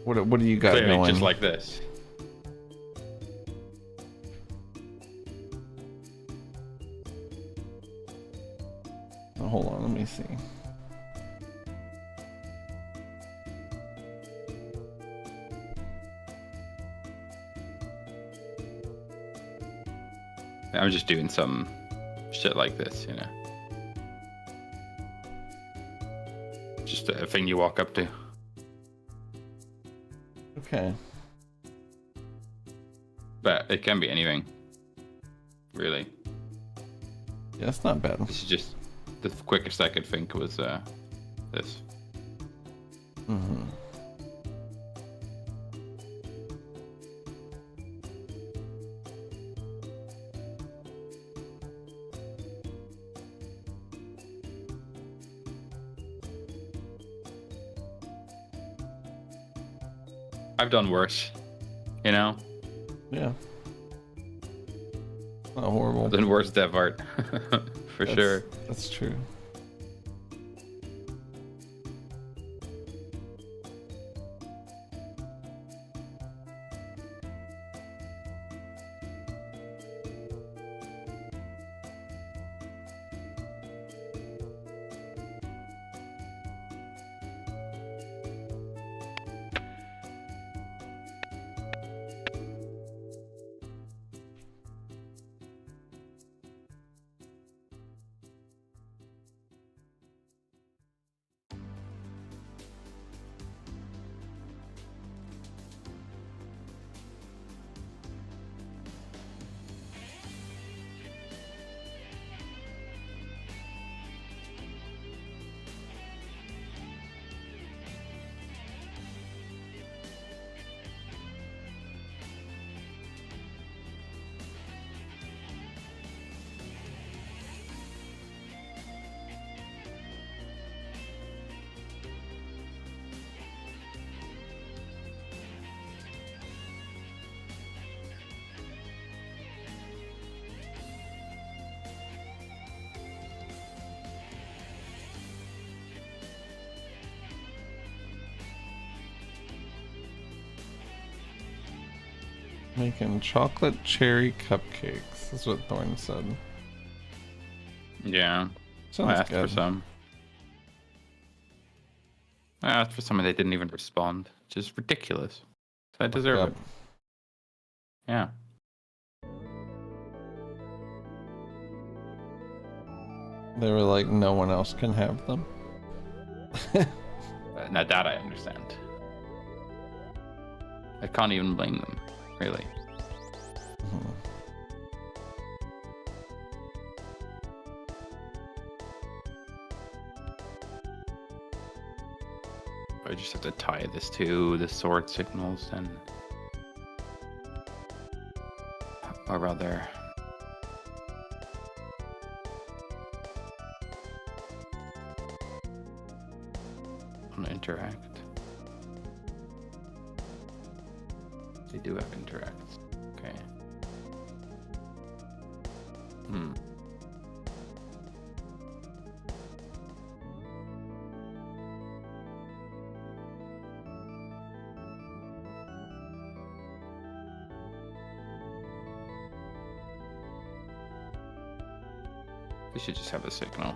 Speaker 2: What do you got
Speaker 1: clearly
Speaker 2: going?
Speaker 1: just like this.
Speaker 2: Oh, hold on, let me see.
Speaker 1: I'm just doing some shit like this, you know. Just a thing you walk up to.
Speaker 2: Okay.
Speaker 1: But it can be anything. Really.
Speaker 2: Yeah, that's not bad.
Speaker 1: This is just the quickest I could think was this.
Speaker 2: Mm-hmm.
Speaker 1: I've done worse, you know?
Speaker 2: Yeah. Not horrible.
Speaker 1: I've done worse dev art. For sure.
Speaker 2: That's true. Making chocolate cherry cupcakes. That's what Thorn said.
Speaker 1: Yeah.
Speaker 2: Sounds
Speaker 1: I asked
Speaker 2: good.
Speaker 1: for some. I asked for some and they didn't even respond. Which is ridiculous. So I deserve
Speaker 2: Yep.
Speaker 1: it. Yeah.
Speaker 2: They were like, no one else can have them.
Speaker 1: Now that I understand. I can't even blame them, really.
Speaker 2: Mhm.
Speaker 1: I just have to tie this to the sword signals and... Or rather... on interact. They do have interacts. Okay. Hmm. We should just have a signal.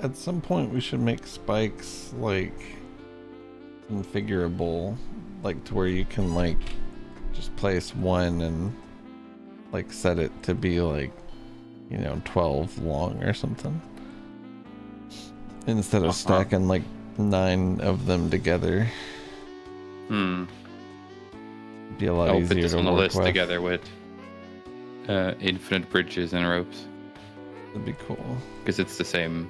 Speaker 2: At some point we should make spikes like configurable, like to where you can like just place one and like set it to be like, you know, 12 long or something. Instead of stacking like 9 of them together. Be a lot
Speaker 1: I'll
Speaker 2: easier
Speaker 1: put this
Speaker 2: to
Speaker 1: on the
Speaker 2: work
Speaker 1: list
Speaker 2: with.
Speaker 1: together with infinite bridges and ropes.
Speaker 2: That'd be cool.
Speaker 1: Because it's the same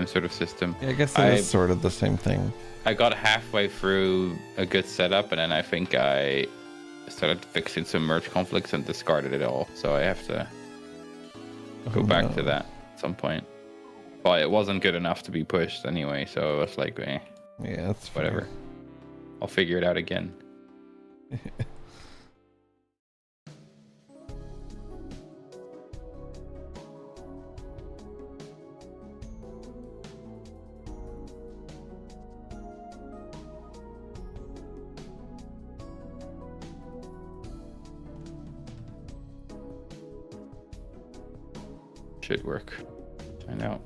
Speaker 1: sort of system.
Speaker 2: Yeah, I guess it is sort of the same thing.
Speaker 1: I got halfway through a good setup, and then I think I started fixing some merge conflicts and discarded it all. So I have to go back to that at some point. But it wasn't good enough to be pushed anyway, so it was like,
Speaker 2: Yeah, that's
Speaker 1: whatever.
Speaker 2: fair.
Speaker 1: I'll figure it out again. Should work. Find out.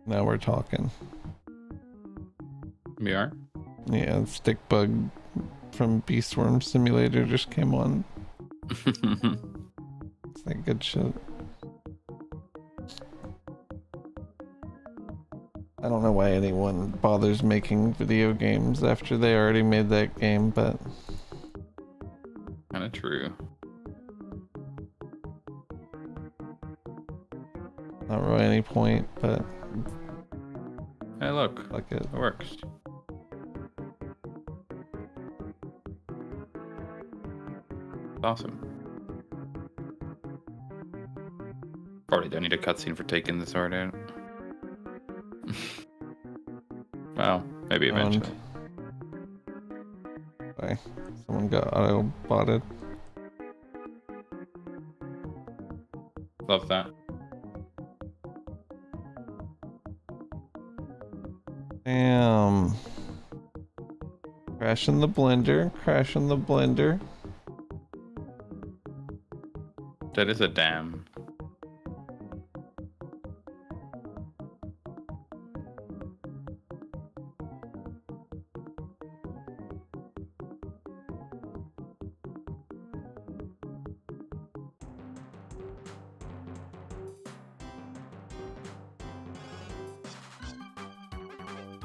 Speaker 2: Now we're talking.
Speaker 1: We are?
Speaker 2: Yeah, stick bug from Beastworm Simulator just came on. It's like good shit. I don't know why anyone bothers making video games after they already made that game, but
Speaker 1: Kind of true.
Speaker 2: not really any point, but
Speaker 1: Hey, look.
Speaker 2: fuck it.
Speaker 1: It works. Awesome. Probably don't need a cutscene for taking the sword out. Well, maybe eventually.
Speaker 2: Sorry, someone got auto-botted.
Speaker 1: Love that.
Speaker 2: Damn. Crashing the blender, crashing the blender.
Speaker 1: That is a dam.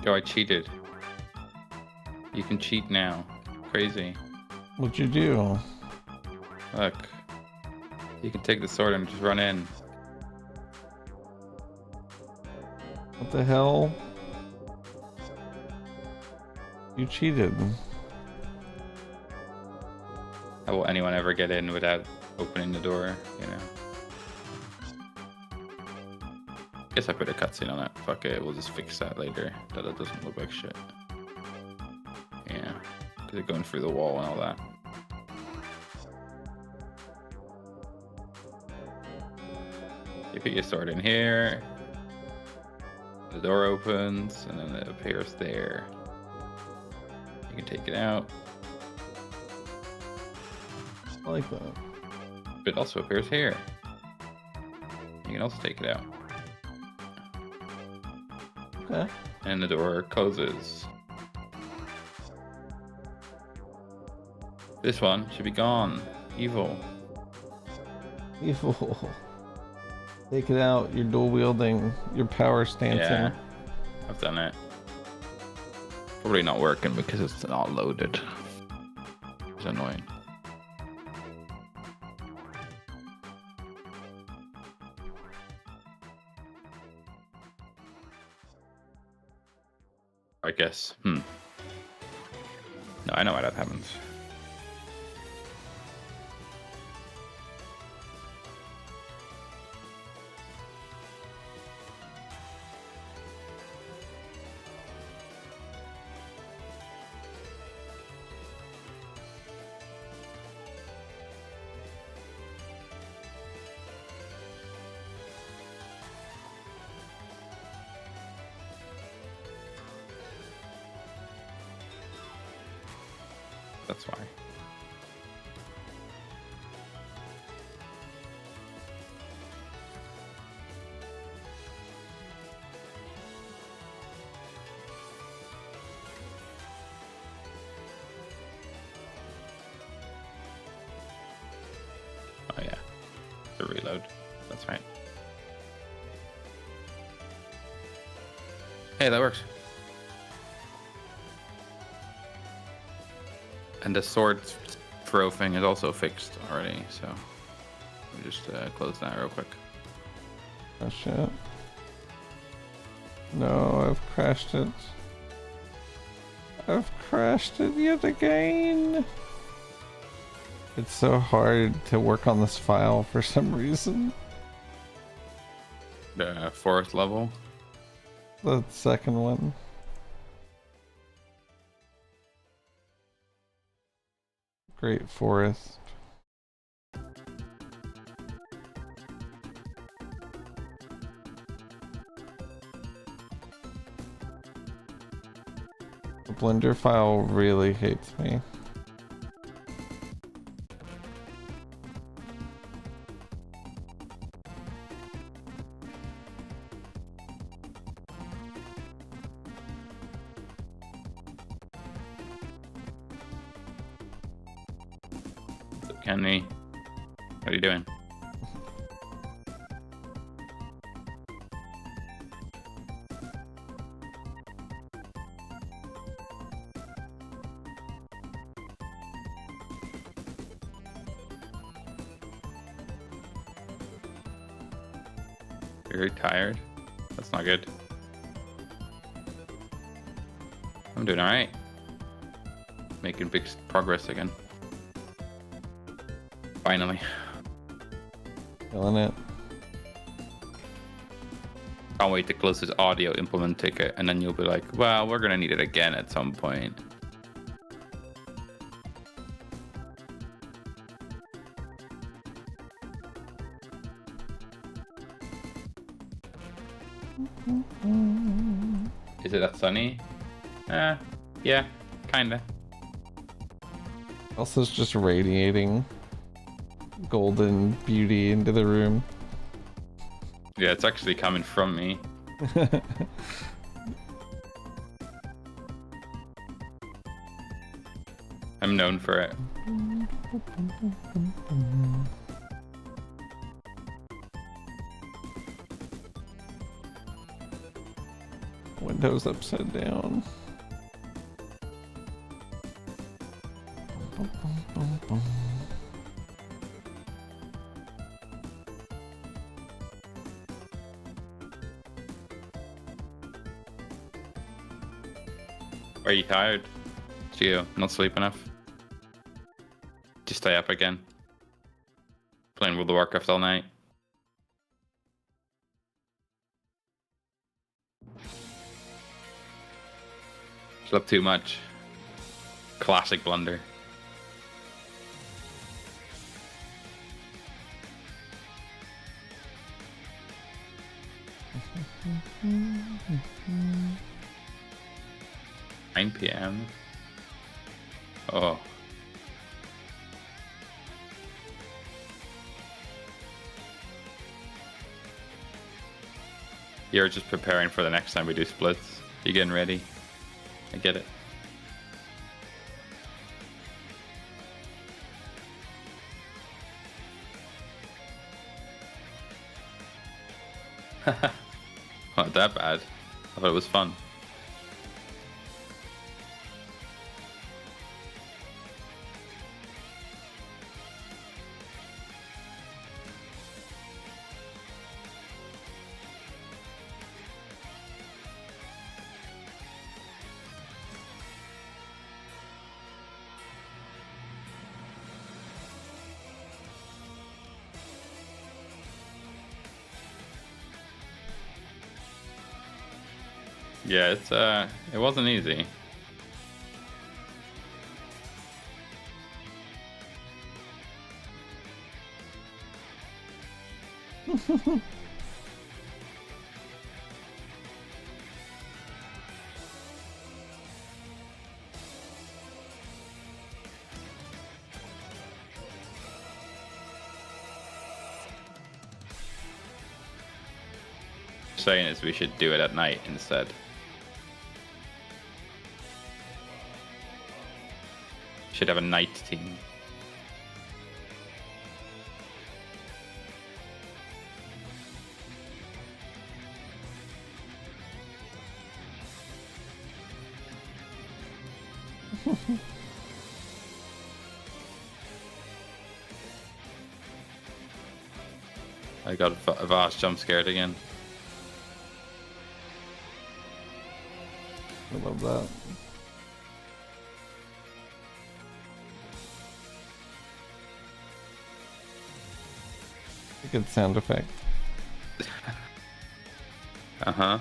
Speaker 1: Yo, I cheated. You can cheat now. Crazy.
Speaker 2: What'd you do?
Speaker 1: Look. You can take the sword and just run in.
Speaker 2: What the hell? You cheated.
Speaker 1: How will anyone ever get in without opening the door, you know? Guess I put a cutscene on it. Fuck it, we'll just fix that later. That it doesn't look like shit. Yeah, because it's going through the wall and all that. You put your sword in here. The door opens, and then it appears there. You can take it out.
Speaker 2: I like that.
Speaker 1: It also appears here. You can also take it out.
Speaker 2: Okay.
Speaker 1: And the door closes. This one should be gone. Evil.
Speaker 2: Evil. Take it out. You're dual wielding. Your power stancing.
Speaker 1: Yeah, I've done it. Probably not working because it's not loaded. It's annoying. I guess. No, I know why that happens. That's why. Oh yeah, the reload. That's right. Hey, that works. And the sword throw thing is also fixed already, so let me just close that real quick.
Speaker 2: Oh shit. No, I've crashed it. I've crashed it yet again. It's so hard to work on this file for some reason.
Speaker 1: The fourth level.
Speaker 2: The second one. Great Forest. The Blender file really hates me.
Speaker 1: Kenny, what are you doing? You're very tired? That's not good. I'm doing alright. Making big progress again. Finally.
Speaker 2: Killing it.
Speaker 1: Can't wait to close this audio implement ticket, and then you'll be like, well, we're gonna need it again at some point. Is it that sunny? Yeah, kinda.
Speaker 2: Also, it's just radiating golden beauty into the room.
Speaker 1: Yeah, it's actually coming from me. I'm known for it.
Speaker 2: Windows upside down. Bum, bum, bum, bum.
Speaker 1: Are you tired? Gio, not sleep enough? Just stay up again. Playing World of Warcraft all night. Slept too much. Classic blunder. Nine PM. Oh. You're just preparing for the next time we do splits. You're getting ready. I get it. Not that bad. I thought it was fun. Yeah, it wasn't easy. Saying is we should do it at night instead. Should have a night team. I got a vast jump scared again.
Speaker 2: I love that. A good sound effect.
Speaker 1: Uh-huh.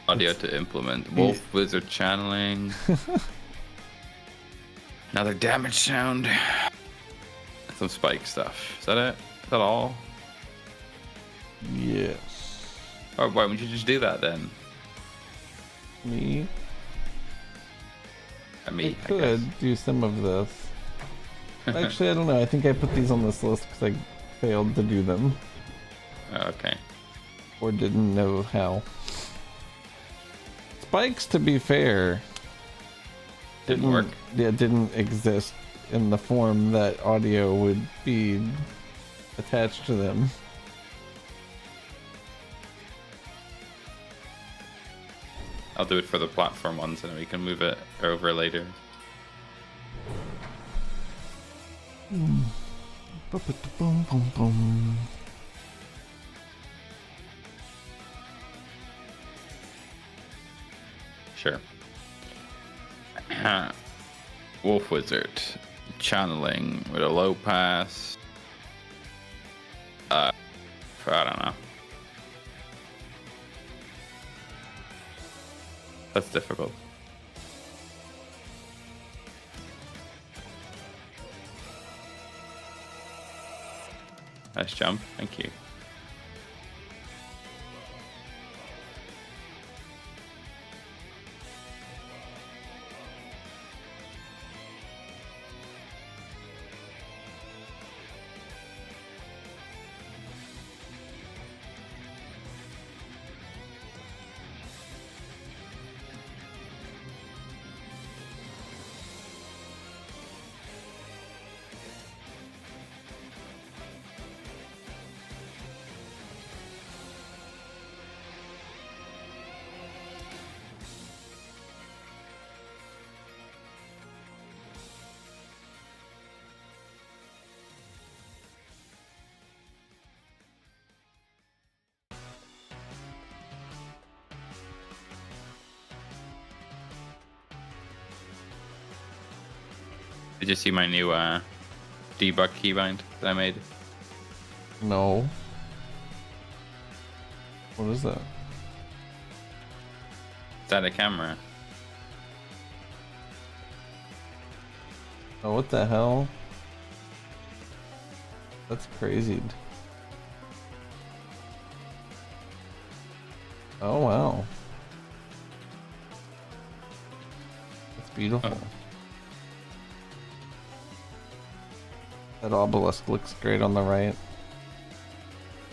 Speaker 1: Audio to implement. Wolf Wizard channeling. Another damage sound. Some spike stuff. Is that it? Is that all?
Speaker 2: Yes.
Speaker 1: Or why wouldn't you just do that then?
Speaker 2: Me?
Speaker 1: Me,
Speaker 2: I could do some of this. Actually, I don't know. I think I put these on this list because I failed to do them.
Speaker 1: Oh, okay.
Speaker 2: Or didn't know how. Spikes, to be fair,
Speaker 1: Didn't work.
Speaker 2: Yeah, didn't exist in the form that audio would be attached to them.
Speaker 1: I'll do it for the platform ones and then we can move it over later.
Speaker 2: Bum, bum, bum.
Speaker 1: Sure. Wolf Wizard. Channeling with a low pass. I don't know. That's difficult. Nice jump, thank you. Did you see my new debug keybind that I made?
Speaker 2: No. What is that?
Speaker 1: Is that a camera?
Speaker 2: Oh, what the hell? That's crazy. Oh, wow. That's beautiful.
Speaker 1: Oh.
Speaker 2: That obelisk looks great on the right.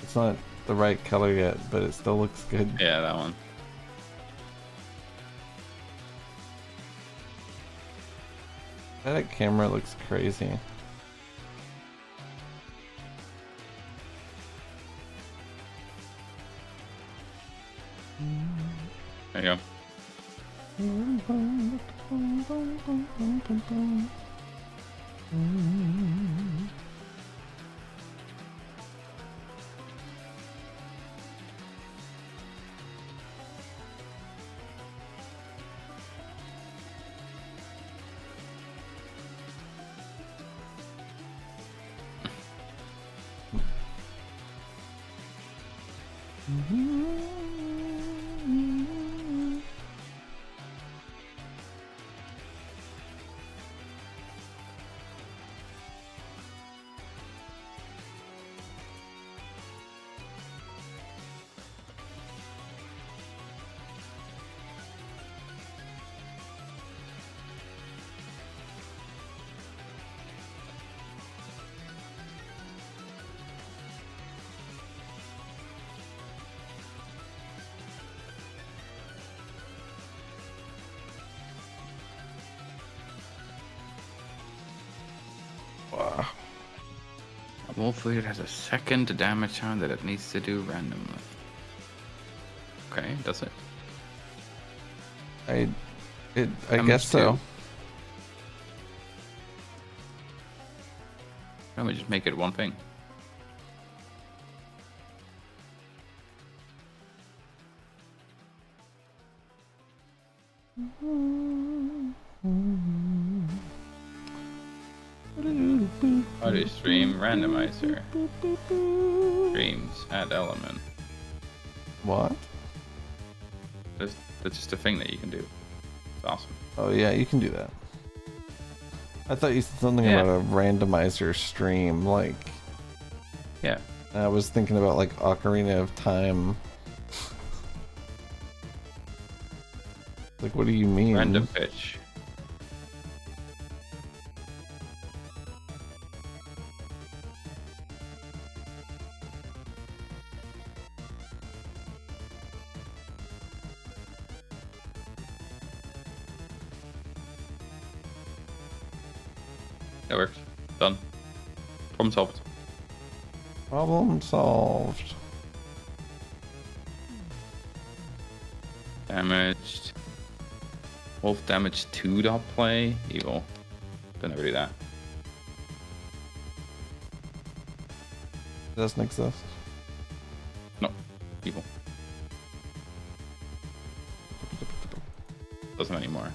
Speaker 2: It's not the right color yet, but it still looks good.
Speaker 1: Yeah, that one.
Speaker 2: That camera looks crazy.
Speaker 1: There you go.
Speaker 2: Wow.
Speaker 1: Hopefully it has a second damage on that it needs to do randomly. Okay, does it?
Speaker 2: I
Speaker 1: How
Speaker 2: guess
Speaker 1: much
Speaker 2: so.
Speaker 1: do- Why don't we just make it one thing? Audio stream randomizer. Streams add element.
Speaker 2: What?
Speaker 1: That's just a thing that you can do. It's awesome.
Speaker 2: Oh yeah, you can do that. I thought you said something
Speaker 1: Yeah.
Speaker 2: about a randomizer stream, like
Speaker 1: Yeah.
Speaker 2: I was thinking about like Ocarina of Time. Like, what do you mean?
Speaker 1: Random pitch. That works. Done. Problem solved.
Speaker 2: Problem solved.
Speaker 1: Damaged. Wolf damage 2 dot play. Evil. Don't ever do that.
Speaker 2: Doesn't exist.
Speaker 1: No. Evil. Doesn't anymore.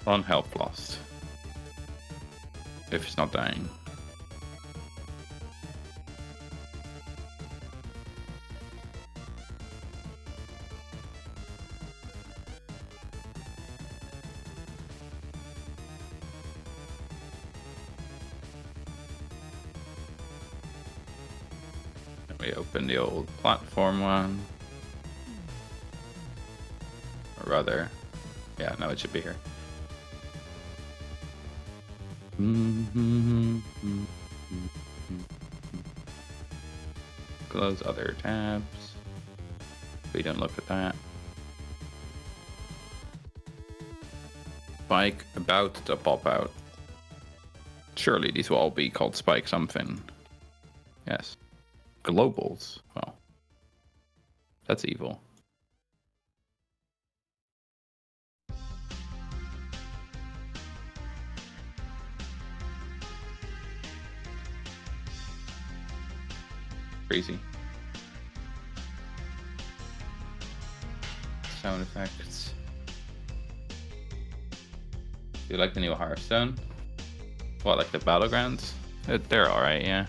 Speaker 1: On health lost. If it's not dying. We open the old platform one. Or rather, yeah, no, it should be here. Close other tabs. We don't look at that. Spike about to pop out. Surely these will all be called Spike something. Yes. Globals. Well, that's evil. crazy. Sound effects. Do you like the new Hearthstone? What, like the battlegrounds? They're alright, yeah.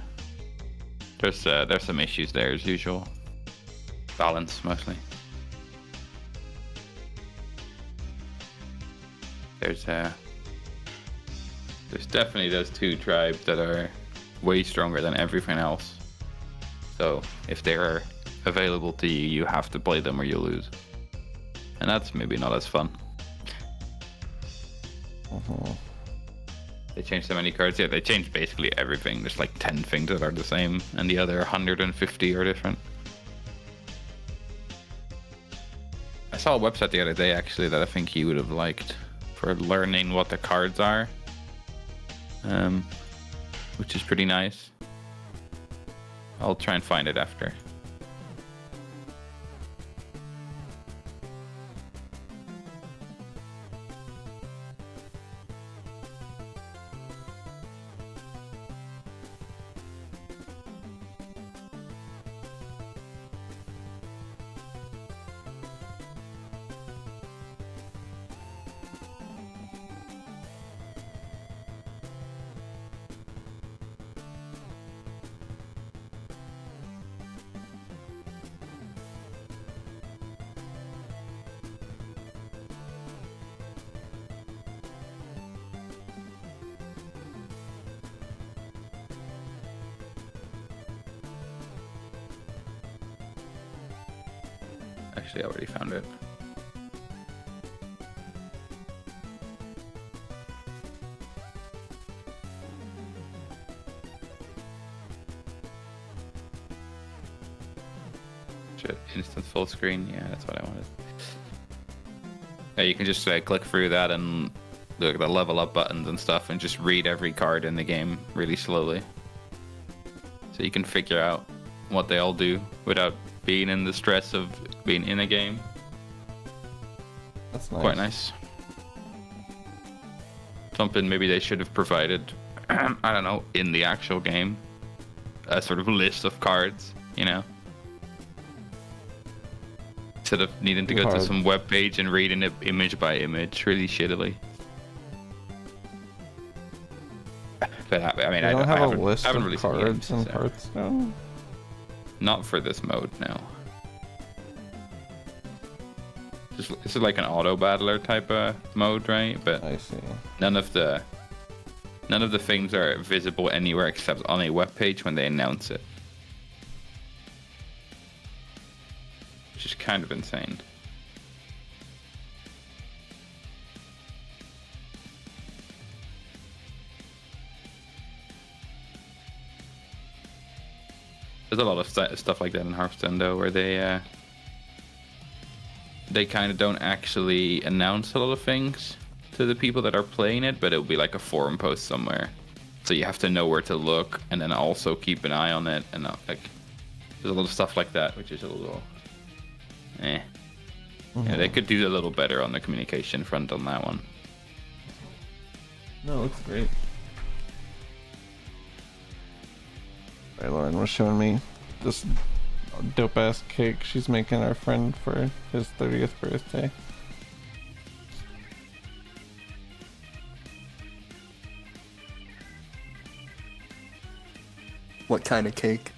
Speaker 1: There's some issues there as usual. Balance mostly. There's definitely those two tribes that are way stronger than everything else. So if they're available to you, you have to play them or you'll lose. And that's maybe not as fun. They changed so many cards. Yeah, they changed basically everything. There's like 10 things that are the same, and the other 150 are different. I saw a website the other day actually that I think you would have liked for learning what the cards are, which is pretty nice. I'll try and find it after. Actually, I already found it. Shit, instant full screen. Yeah, that's what I wanted. Yeah, you can just click through that and the level up buttons and stuff and just read every card in the game really slowly. So you can figure out what they all do without being in the stress of being in a game.
Speaker 2: That's nice.
Speaker 1: Quite nice. Something maybe they should have provided, I don't know, in the actual game. A sort of list of cards, you know? Instead of needing to go to some web page and reading it image by image really shittily. But I mean, I
Speaker 2: have a list
Speaker 1: haven't
Speaker 2: of
Speaker 1: really seen
Speaker 2: cards
Speaker 1: games,
Speaker 2: in
Speaker 1: so.
Speaker 2: Hearthstone.
Speaker 1: Not for this mode, no. Just this is like an auto battler type of mode, right? But
Speaker 2: I see.
Speaker 1: none of the things are visible anywhere except on a web page when they announce it, which is kind of insane. There's a lot of stuff like that in Hearthstone, though, where they kind of don't actually announce a lot of things to the people that are playing it, but it'll be like a forum post somewhere. So you have to know where to look, and then also keep an eye on it, and there's a lot of stuff like that, which is a little, Yeah, they could do a little better on the communication front on that one.
Speaker 2: No, it looks great. Right, Lauren was showing me this dope ass cake she's making our friend for his 30th birthday.
Speaker 3: What kind of cake?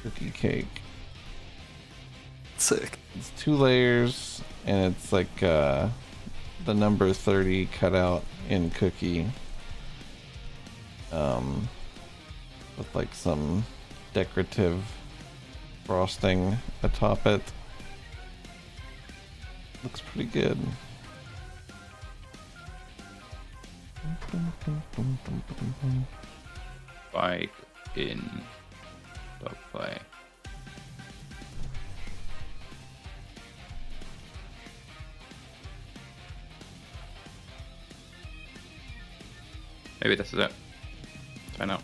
Speaker 2: Cookie cake.
Speaker 3: Sick.
Speaker 2: It's 2 layers, and it's like the number 30 cut out in cookie. With like some decorative frosting atop it. Looks pretty good.
Speaker 1: Bike in the play. Maybe this is it. Let's find out.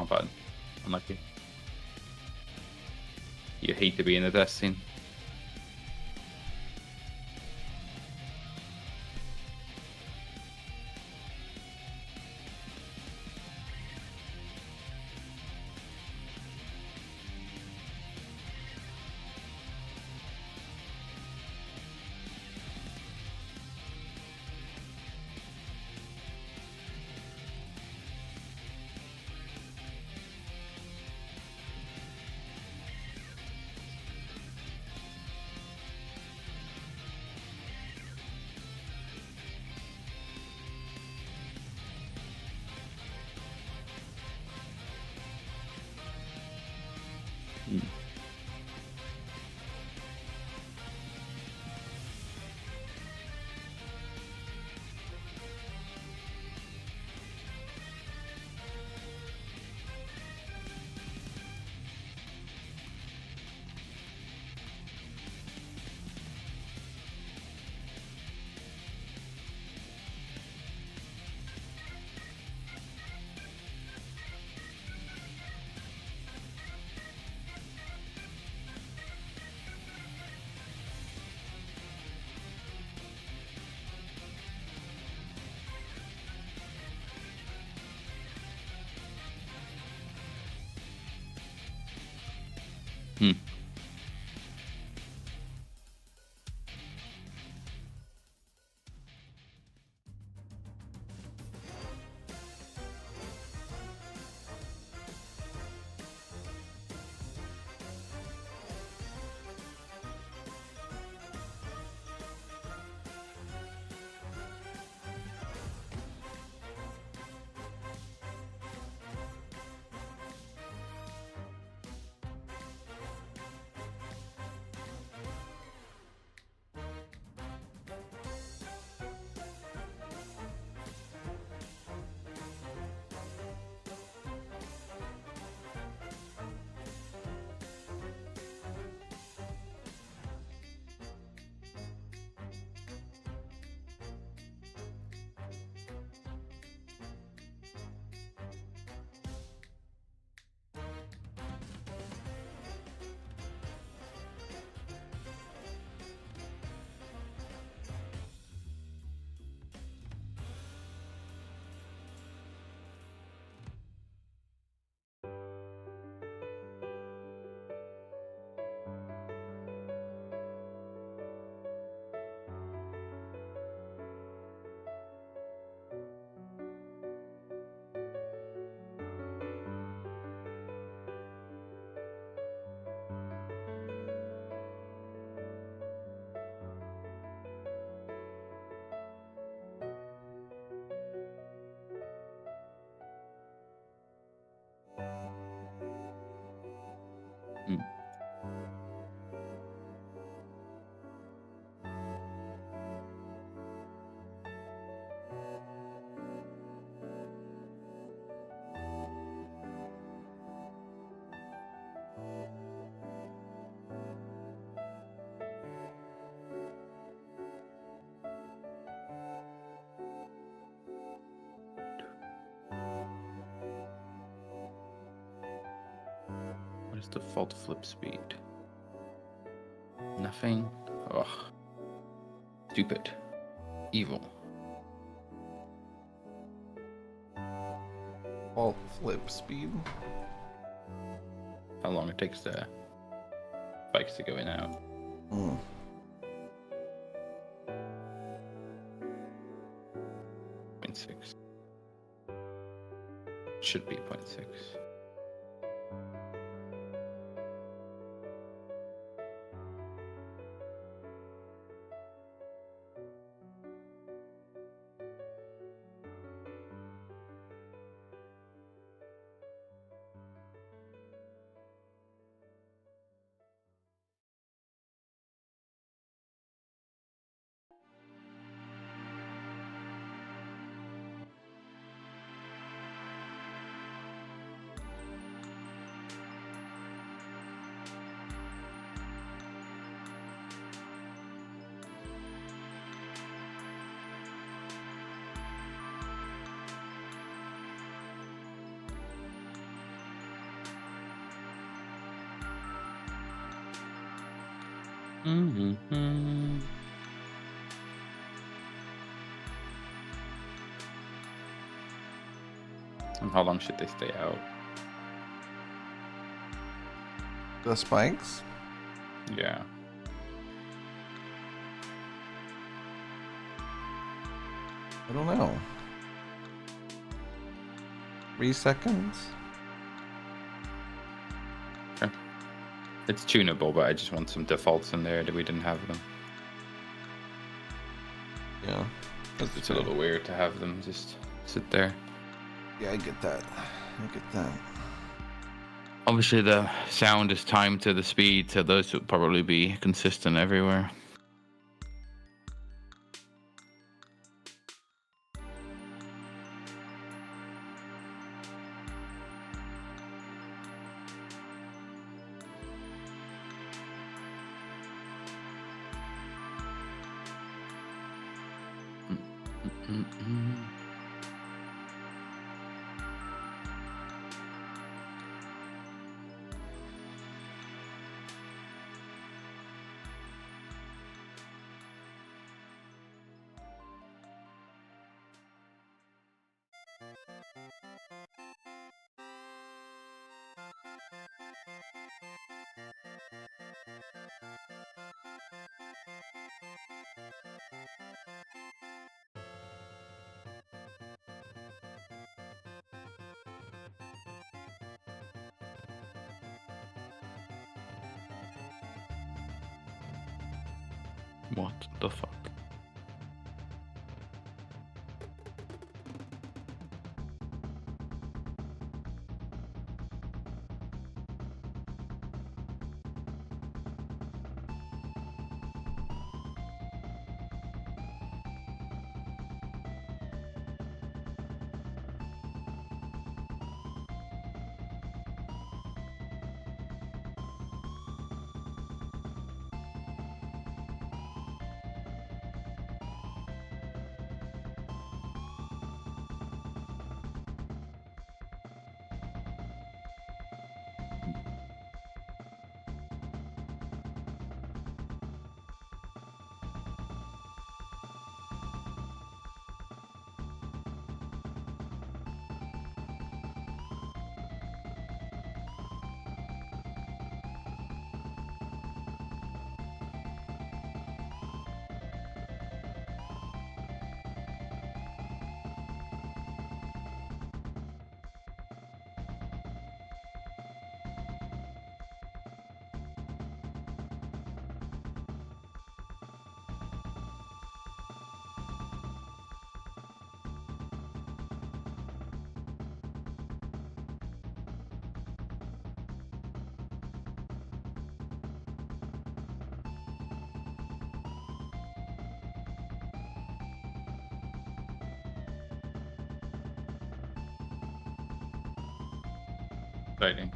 Speaker 1: button. Unlucky. You hate to be in the test scene. Hmm. Hmm. What is default flip speed? Nothing. Ugh. Stupid. Evil.
Speaker 2: Alt flip speed.
Speaker 1: How long it takes the bikes to go in and out.
Speaker 2: Hmm.
Speaker 1: 0.6. Should be 0.6. Mm-hmm. And how long should they stay out?
Speaker 2: The spikes?
Speaker 1: Yeah.
Speaker 2: I don't know. 3 seconds?
Speaker 1: Okay. It's tunable, but I just want some defaults in there that we didn't have them.
Speaker 2: Yeah.
Speaker 1: It's a little weird to have them just sit there.
Speaker 2: Yeah, I get that. I get that.
Speaker 1: Obviously, the sound is timed to the speed, so those would probably be consistent everywhere. What the fuck? Exciting.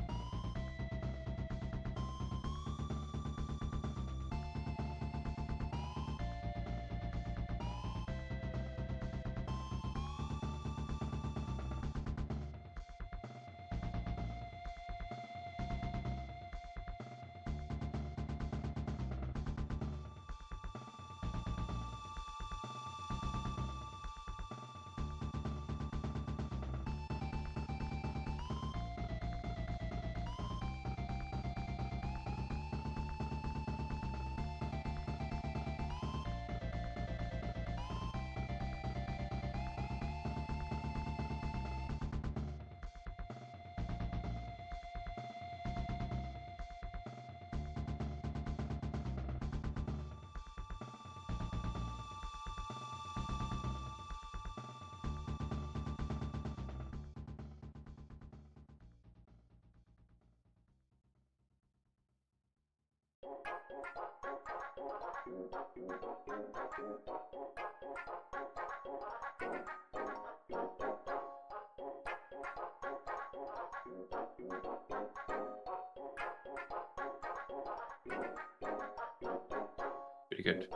Speaker 1: Pretty good.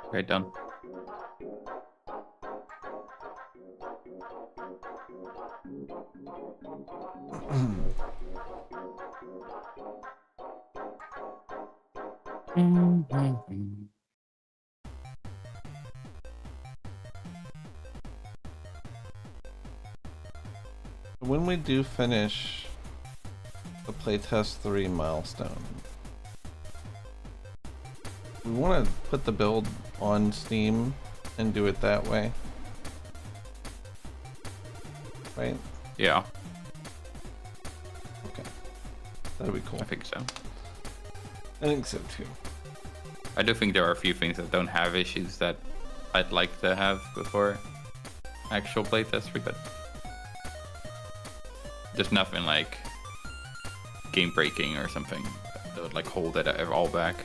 Speaker 1: Okay, done.
Speaker 2: When we do finish the playtest 3 milestone, we want to put the build on Steam and do it that way, right?
Speaker 1: Yeah,
Speaker 2: Okay, that'd be cool.
Speaker 1: I think so.
Speaker 2: I think so too.
Speaker 1: I do think there are a few things that don't have issues that I'd like to have before actual playtest, but there's nothing like game breaking or something that would like hold it all back.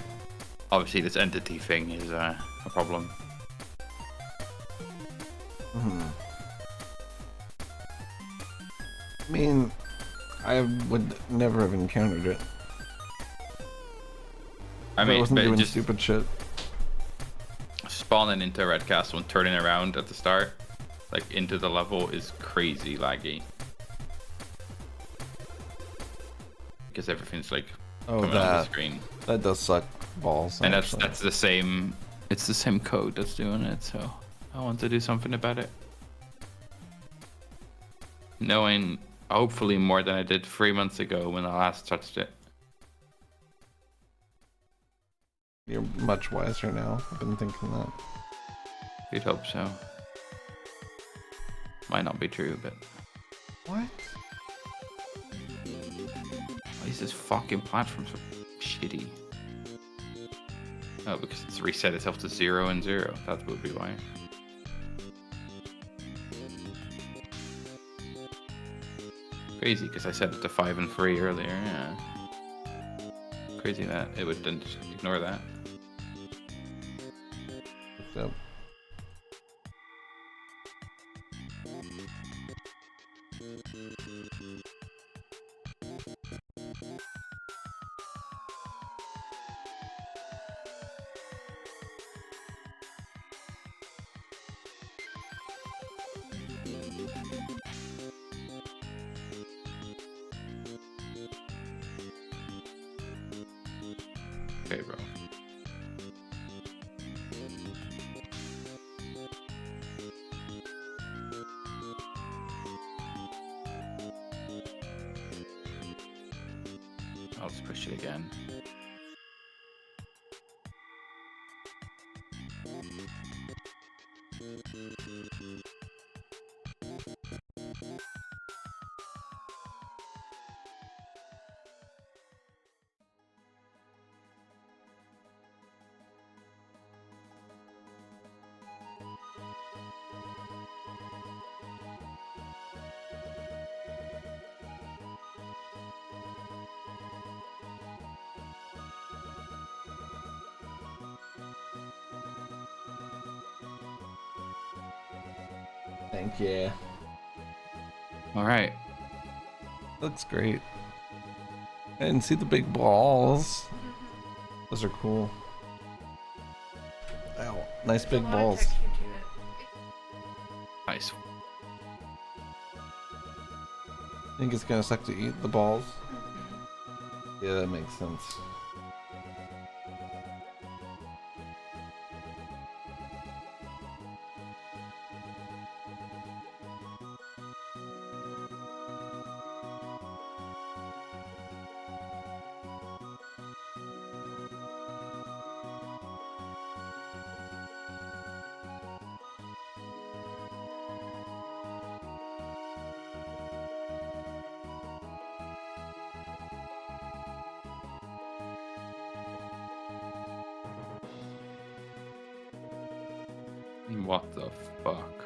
Speaker 1: Obviously, this entity thing is a problem.
Speaker 2: I mean, I would never have encountered it.
Speaker 1: I
Speaker 2: I
Speaker 1: mean,
Speaker 2: wasn't
Speaker 1: but
Speaker 2: doing
Speaker 1: just
Speaker 2: stupid shit.
Speaker 1: spawning into Red Castle and turning around at the start, like into the level, is crazy laggy. Because everything's like coming on the screen.
Speaker 2: That does suck balls.
Speaker 1: And
Speaker 2: actually.
Speaker 1: that's the same. It's the same code that's doing it. So I want to do something about it. Knowing hopefully more than I did 3 months ago when I last touched it.
Speaker 2: You're much wiser now. I've been thinking that.
Speaker 1: You'd hope so. Might not be true, but
Speaker 2: What?
Speaker 1: why is this fucking platform so shitty? Oh, because it's reset itself to 0 and 0. That would be why. Crazy, because I set it to 5 and 3 earlier. Yeah. Crazy that it would then just ignore that.
Speaker 2: Yep.
Speaker 1: Okay, bro. I'll just push it again.
Speaker 2: Thank you.
Speaker 1: All right.
Speaker 2: Looks great. I didn't see the big balls. Those are cool. Ow. Nice big
Speaker 6: There's a lot of
Speaker 2: balls.
Speaker 6: texture to it.
Speaker 1: Nice.
Speaker 2: Think it's gonna suck to eat the balls? Yeah, that makes sense.
Speaker 1: What the fuck?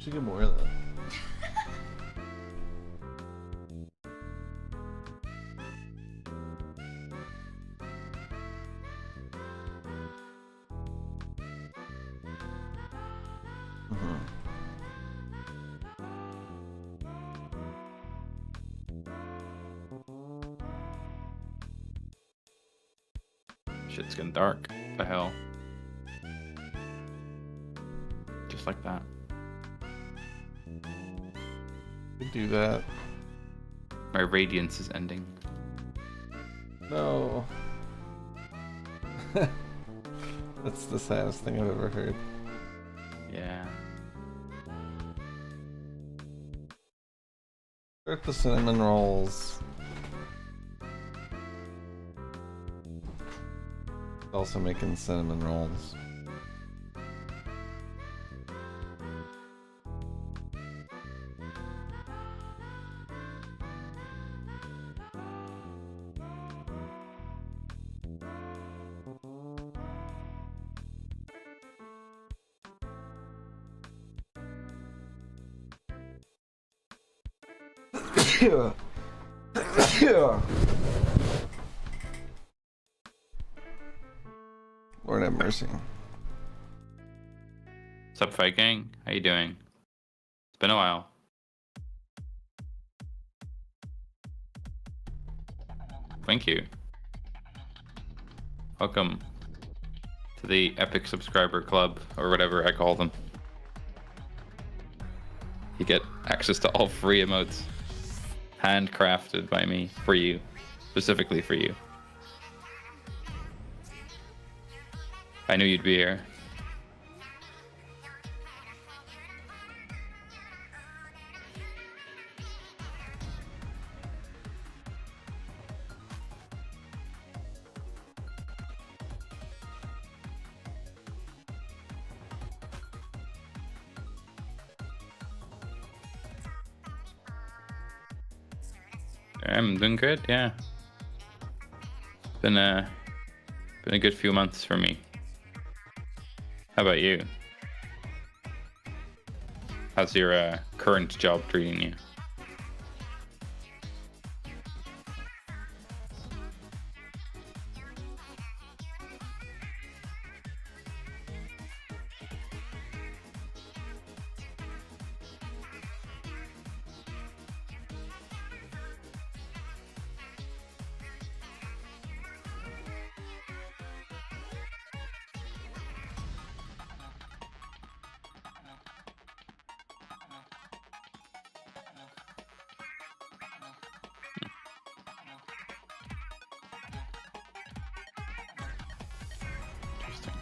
Speaker 2: Should get more of that.
Speaker 1: Shit's getting dark. The hell. Just like that.
Speaker 2: Could do that.
Speaker 1: My radiance is ending.
Speaker 2: No. That's the saddest thing I've ever heard.
Speaker 1: Yeah.
Speaker 2: Start the cinnamon rolls. Also making cinnamon rolls. Lord have mercy.
Speaker 1: What's up, Fight Gang? How you doing? It's been a while. Thank you. Welcome to the Epic Subscriber Club, or whatever I call them. You get access to all free emotes. Handcrafted by me, for you. Specifically for you. I knew you'd be here. I'm doing good, yeah. Been a good few months for me. How about you? How's your current job treating you? Interesting.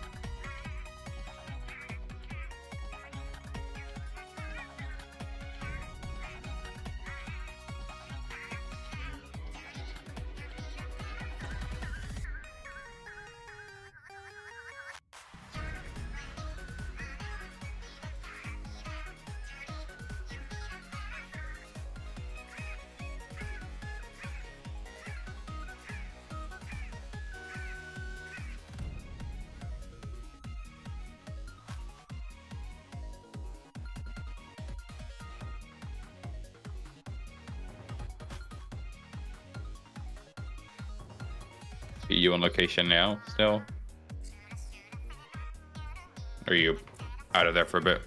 Speaker 1: Are you on location now, still? Or are you out of there for a bit?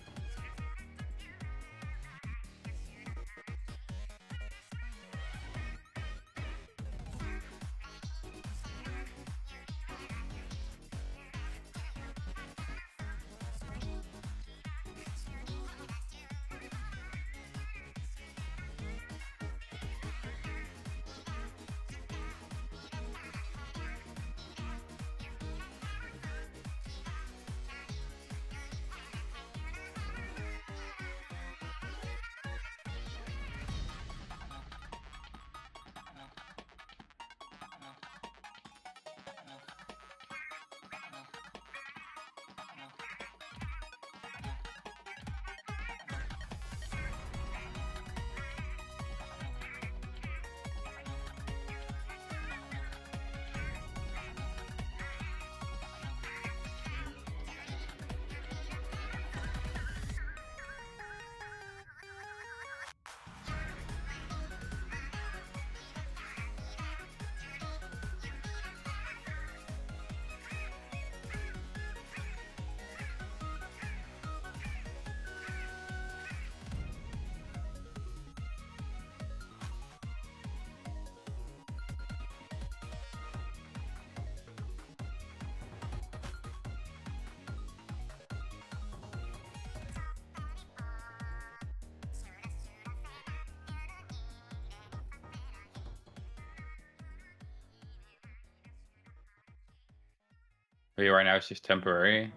Speaker 1: But right now it's just temporary.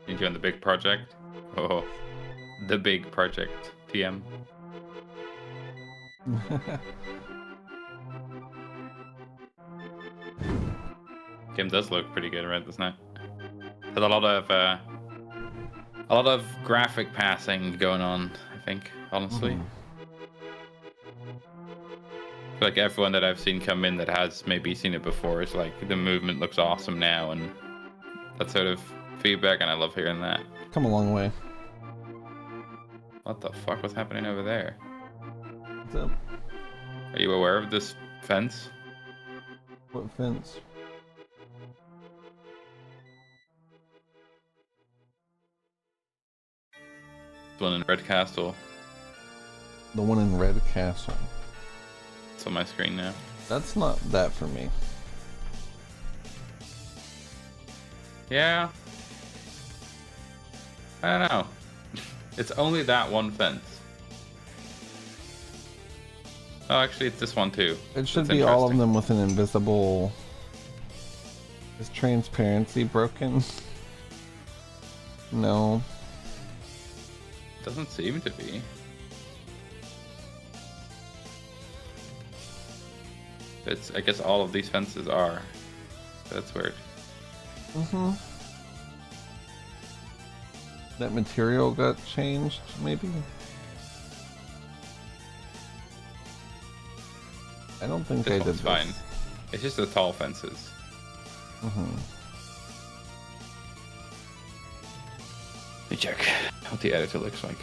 Speaker 1: You join the big project. Oh, the big project. TM. Game does look pretty good, right? Doesn't it? There's a lot of graphic passing going on. I think, honestly. I feel like everyone that I've seen come in that has maybe seen it before is like, the movement looks awesome now, and that sort of feedback, and I love hearing that.
Speaker 2: Come a long way.
Speaker 1: What the fuck was happening over there?
Speaker 2: What's up?
Speaker 1: Are you aware of this fence?
Speaker 2: What fence?
Speaker 1: This one in Red Castle.
Speaker 2: The one in Red Castle.
Speaker 1: It's on my screen now.
Speaker 2: That's not that for me.
Speaker 1: Yeah. I don't know. It's only that one fence. Oh, actually, it's this one too.
Speaker 2: It should
Speaker 1: That's
Speaker 2: be all of
Speaker 1: interesting.
Speaker 2: them with an invisible... Is transparency broken? No.
Speaker 1: Doesn't seem to be. It's, I guess all of these fences are. That's weird.
Speaker 2: That material got changed, maybe? I don't think
Speaker 1: This
Speaker 2: I did
Speaker 1: one's
Speaker 2: this.
Speaker 1: fine. It's just the tall fences. Let me check what the editor looks like.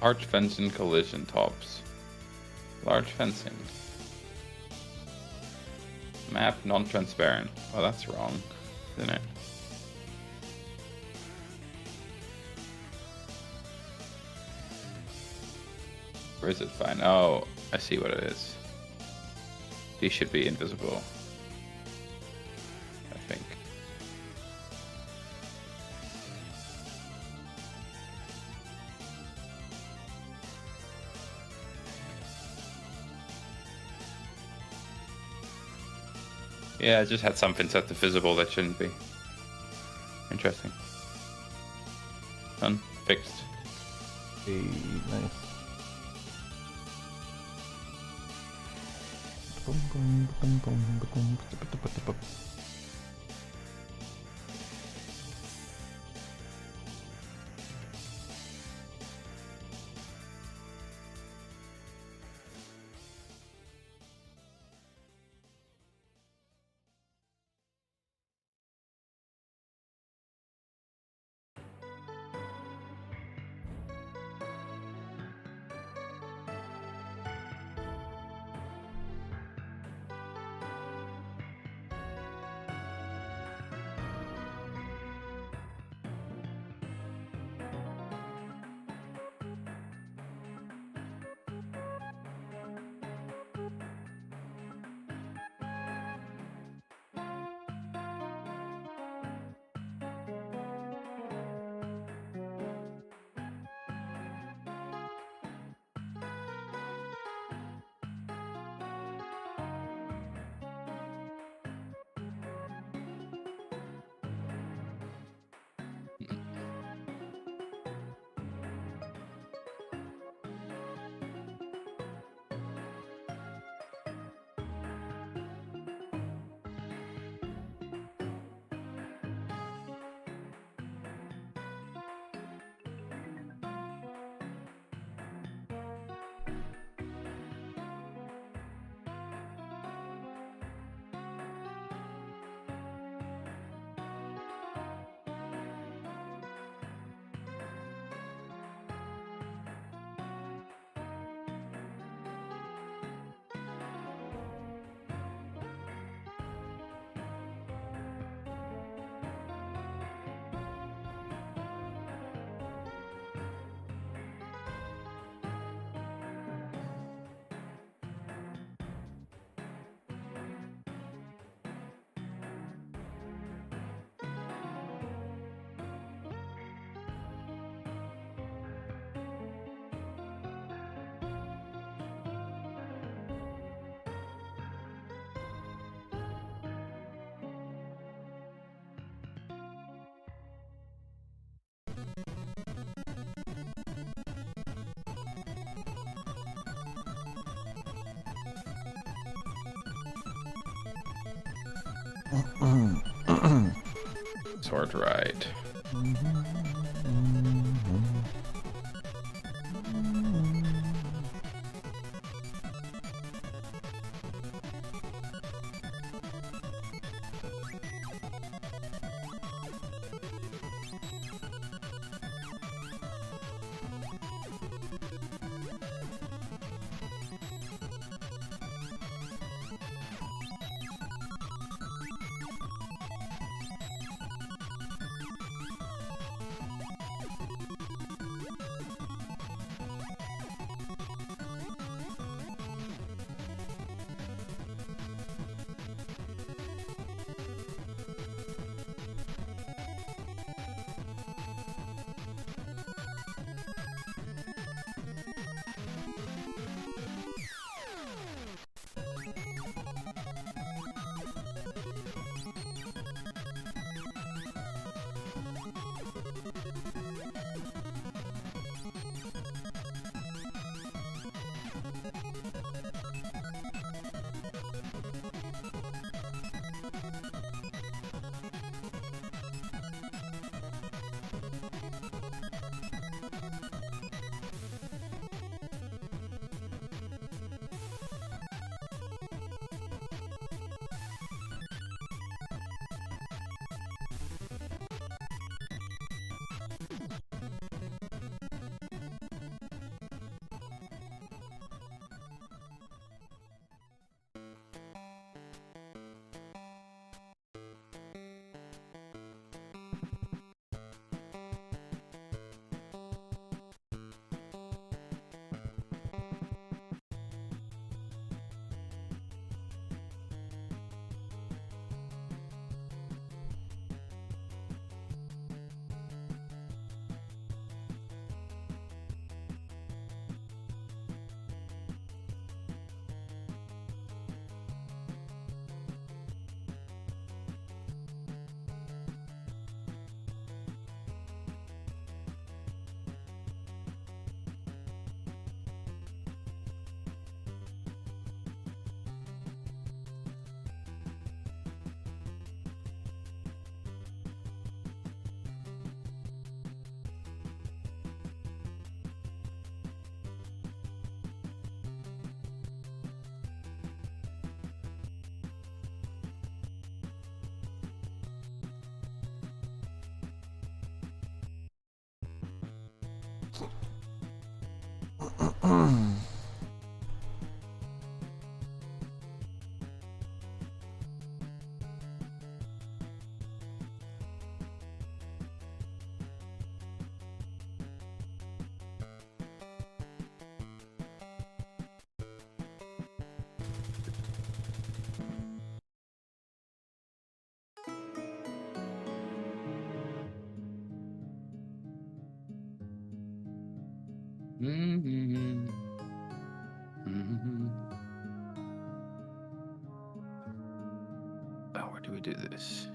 Speaker 1: Large fencing collision tops. Large fencing. Map non-transparent. Oh, that's wrong, isn't it? Where is it fine? Oh, I see what it is. These should be invisible, I think. Yeah, it just had something set to visible that shouldn't be. Interesting. Done. Fixed.
Speaker 2: Hey, nice.
Speaker 1: Sword right. Mm-hmm. Mm-hmm. Oh, where do we do this?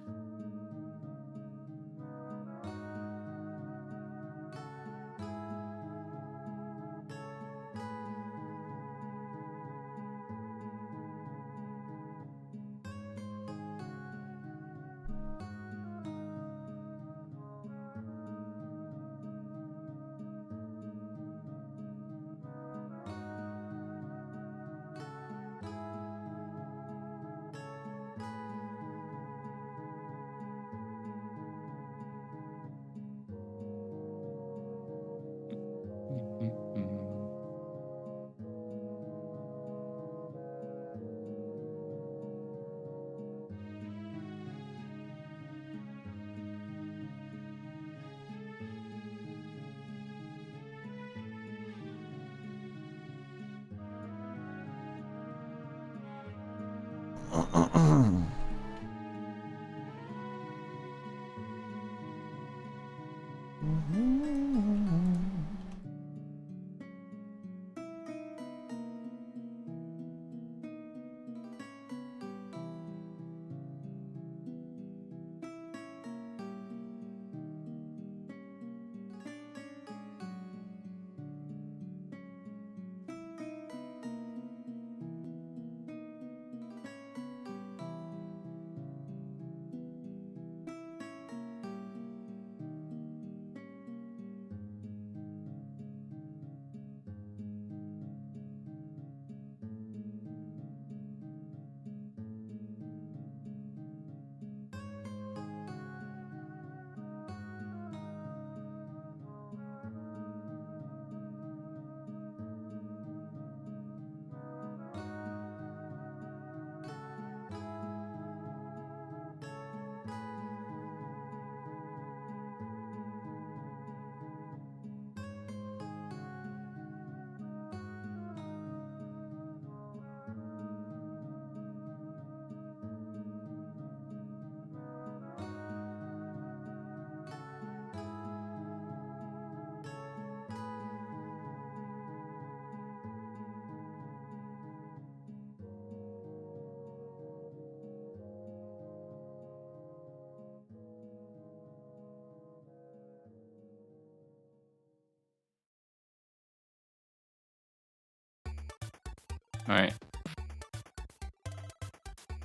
Speaker 1: Alright.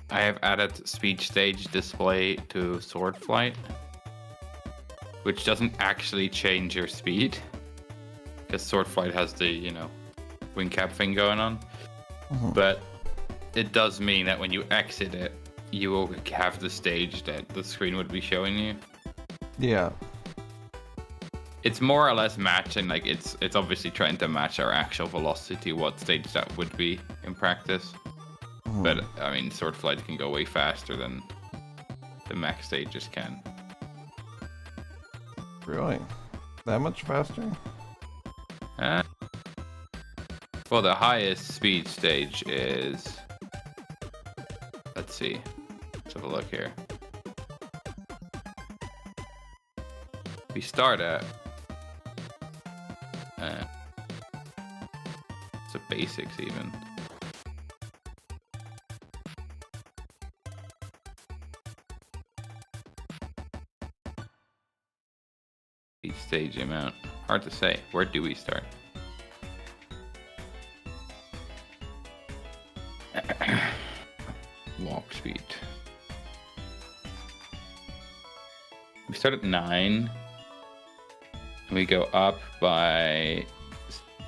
Speaker 1: I have added speech stage display to sword flight, which doesn't actually change your speed, because sword flight has the, you know, wing cap thing going on. But it does mean that when you exit it, you will have the stage that the screen would be showing you.
Speaker 2: Yeah.
Speaker 1: It's more or less matching, like it's obviously trying to match our actual velocity, what stage that would be in practice. But I mean, sword flight can go way faster than the max stages can.
Speaker 2: Really? That much faster?
Speaker 1: Well, the highest speed stage is... Let's see. Let's have a look here. We start at... it's the basics even. Each stage amount. Hard to say. Where do we start? Walk speed. We start at 9. And we go up by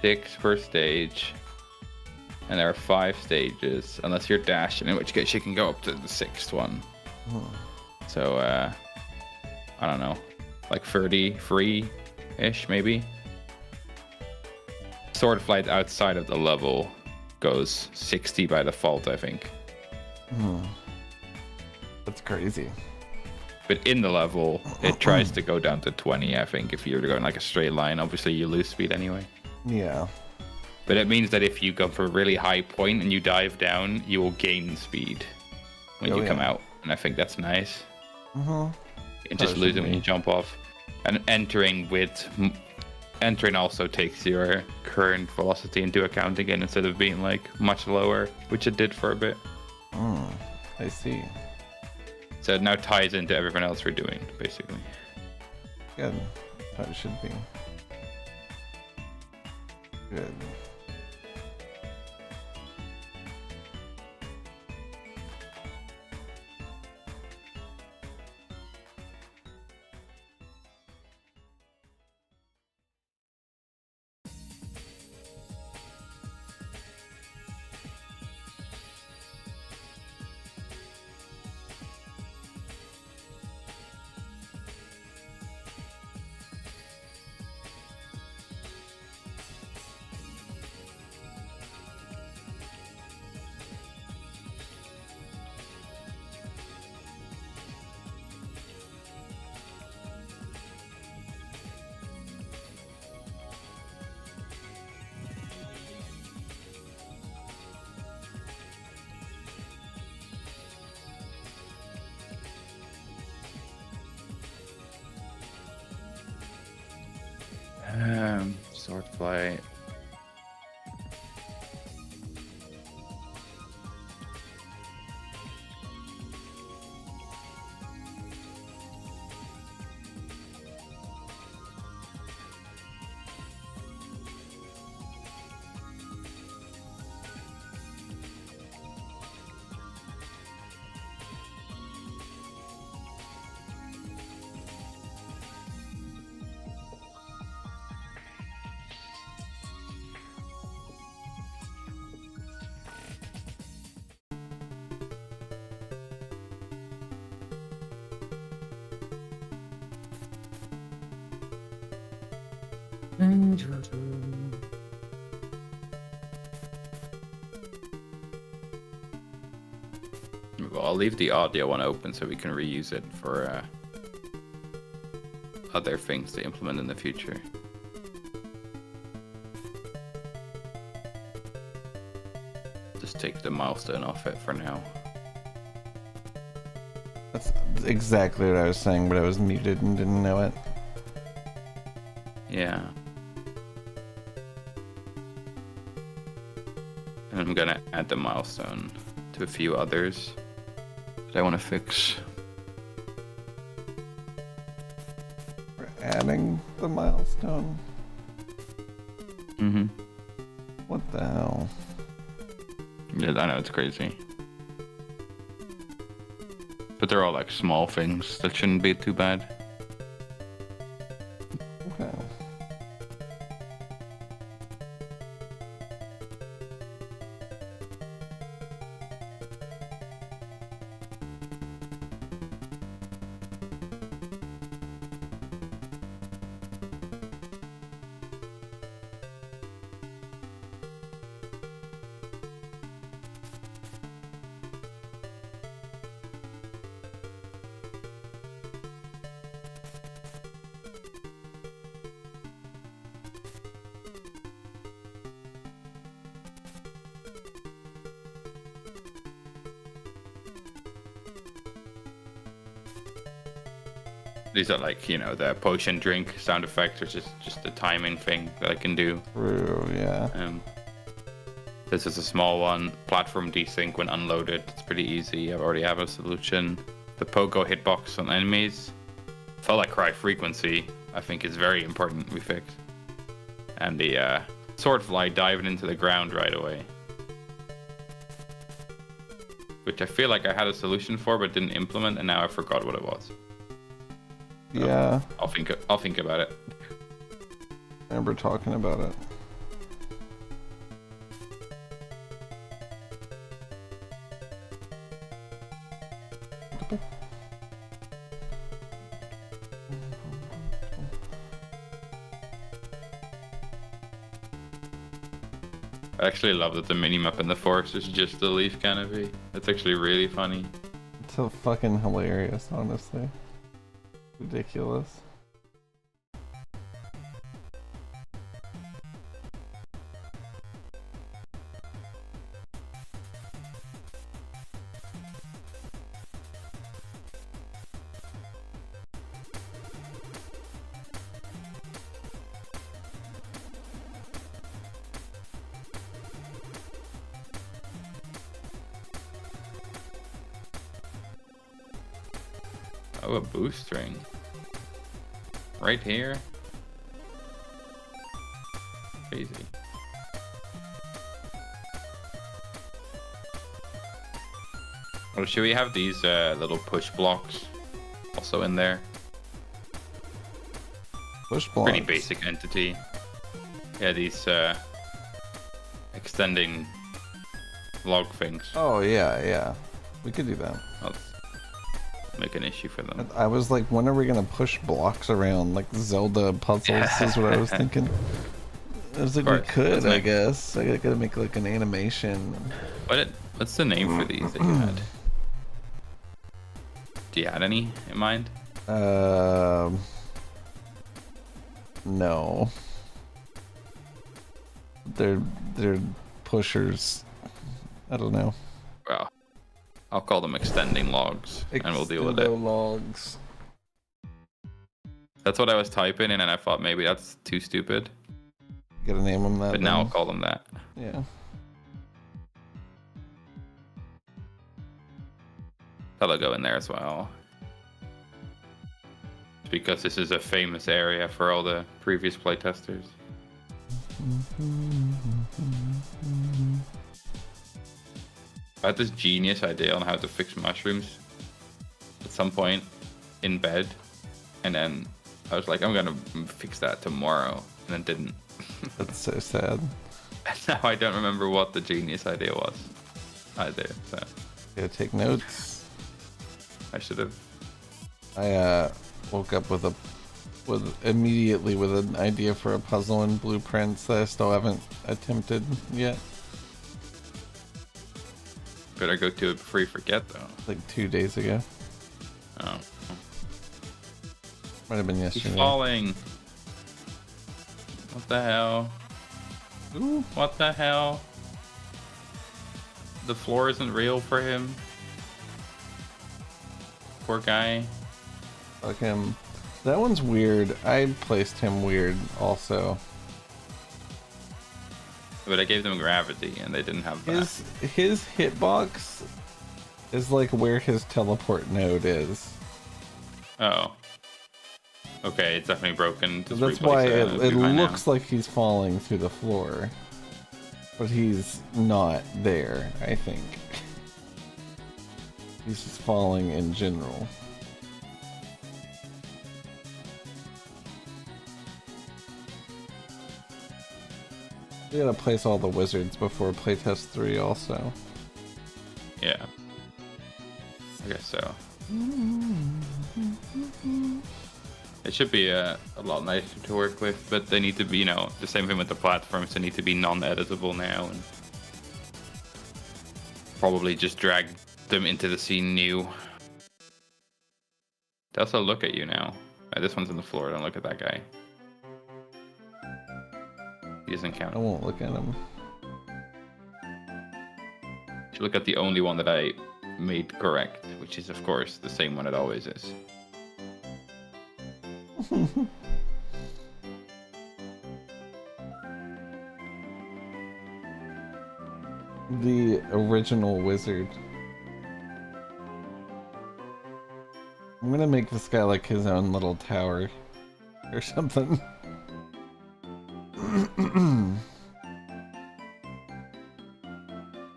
Speaker 1: 6 per stage. And there are 5 stages. Unless you're dashing, in which case you can go up to the 6th one. So, I don't know. Like 33-ish, maybe? Sword flight outside of the level goes 60 by default, I think.
Speaker 2: That's crazy.
Speaker 1: But in the level, it tries to go down to 20, I think. If you're going like a straight line, obviously you lose speed anyway.
Speaker 2: Yeah.
Speaker 1: But it means that if you go for a really high point and you dive down, you will gain speed when you come out. And I think that's nice. And just lose it when you jump off. And entering also takes your current velocity into account again instead of being like much lower, which it did for a bit.
Speaker 2: I see.
Speaker 1: So it now ties into everything else we're doing, basically.
Speaker 2: Good. How it should be. Good.
Speaker 1: Sword flight. Well, I'll leave the audio one open so we can reuse it for other things to implement in the future. Just take the milestone off it for now.
Speaker 2: That's exactly what I was saying, but I was muted and didn't know it.
Speaker 1: Yeah. And I'm gonna add the milestone to a few others that I want to fix.
Speaker 2: We're adding the milestone?
Speaker 1: Mm-hmm.
Speaker 2: What the hell?
Speaker 1: Yeah, I know, it's crazy. But they're all like small things that shouldn't be too bad.
Speaker 2: Okay.
Speaker 1: These are like, you know, the potion drink sound effects, which is just a timing thing that I can do.
Speaker 2: True, yeah.
Speaker 1: This is a small one. Platform desync when unloaded. It's pretty easy. I already have a solution. The pogo hitbox on enemies. Felt like cry frequency, I think is very important we fix. And the swordfly diving into the ground right away. Which I feel like I had a solution for but didn't implement, and now I forgot what it was.
Speaker 2: Yeah.
Speaker 1: I'll think about it.
Speaker 2: I remember talking about it.
Speaker 1: I actually love that the minimap in the forest is just the leaf canopy. It's actually really funny.
Speaker 2: It's so fucking hilarious, honestly. Ridiculous.
Speaker 1: Oh, a boost ring. Right here? Crazy. Oh, should we have these little push blocks also in there?
Speaker 2: Push blocks.
Speaker 1: Pretty basic entity. Yeah, these extending log things.
Speaker 2: Oh, yeah. We could do that.
Speaker 1: Let's make an issue for them.
Speaker 2: I was like, when are we gonna push blocks around like Zelda puzzles? Is what I was thinking. I was like, we could, I guess. I gotta make like an animation.
Speaker 1: What's the name for these that you had? Do you had any in mind?
Speaker 2: No. They're pushers. I don't know.
Speaker 1: Well, I'll call them extending logs, and we'll deal with it.
Speaker 2: Logs.
Speaker 1: That's what I was typing, and then I thought maybe that's too stupid.
Speaker 2: You gotta name them that.
Speaker 1: But now I'll call them that.
Speaker 2: Yeah.
Speaker 1: That'll go in there as well. It's because this is a famous area for all the previous playtesters. I had this genius idea on how to fix mushrooms at some point in bed, and then I was like, I'm gonna fix that tomorrow, and then didn't.
Speaker 2: That's so sad.
Speaker 1: And now I don't remember what the genius idea was either, so
Speaker 2: Gotta take notes.
Speaker 1: I should have.
Speaker 2: I woke up immediately with an idea for a puzzle in blueprints that I still haven't attempted yet.
Speaker 1: Better go to it before you forget, though.
Speaker 2: Like 2 days ago.
Speaker 1: Oh.
Speaker 2: Might have been
Speaker 1: He's
Speaker 2: yesterday.
Speaker 1: falling. What the hell?
Speaker 2: Ooh.
Speaker 1: What the hell? The floor isn't real for him. Poor guy.
Speaker 2: Fuck him. That one's weird. I placed him weird also.
Speaker 1: But I gave them gravity, and they didn't have that.
Speaker 2: His hitbox is like where his teleport node is.
Speaker 1: Oh. Okay, it's definitely broken.
Speaker 2: So that's why it looks like he's falling through the floor. But he's not there, I think. He's just falling in general. We gotta place all the wizards before playtest 3 also.
Speaker 1: Yeah. I guess so. It should be a lot nicer to work with, but they need to be, the same thing with the platforms. They need to be non-editable now, and probably just drag them into the scene new. They also look at you now. This one's on the floor. Don't look at that guy. He doesn't count.
Speaker 2: I won't look at him.
Speaker 1: You should look at the only one that I made correct, which is, of course, the same one it always is.
Speaker 2: The original wizard. I'm gonna make this guy like his own little tower or something.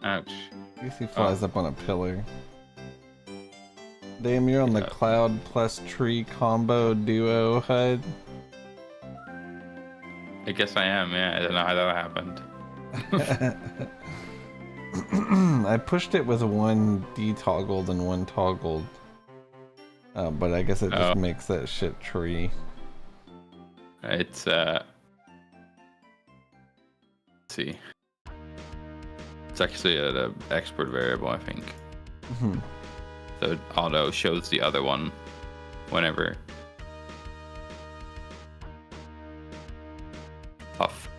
Speaker 1: Ouch.
Speaker 2: At least he flies up on a pillar. Damn, you're on the cloud plus tree combo duo HUD.
Speaker 1: I guess I am, yeah. I don't know how that happened.
Speaker 2: I pushed it with one detoggled and one toggled. But I guess it just makes that shit tree.
Speaker 1: It's, let's see. It's actually an export variable, I think. So it auto shows the other one whenever. Puff.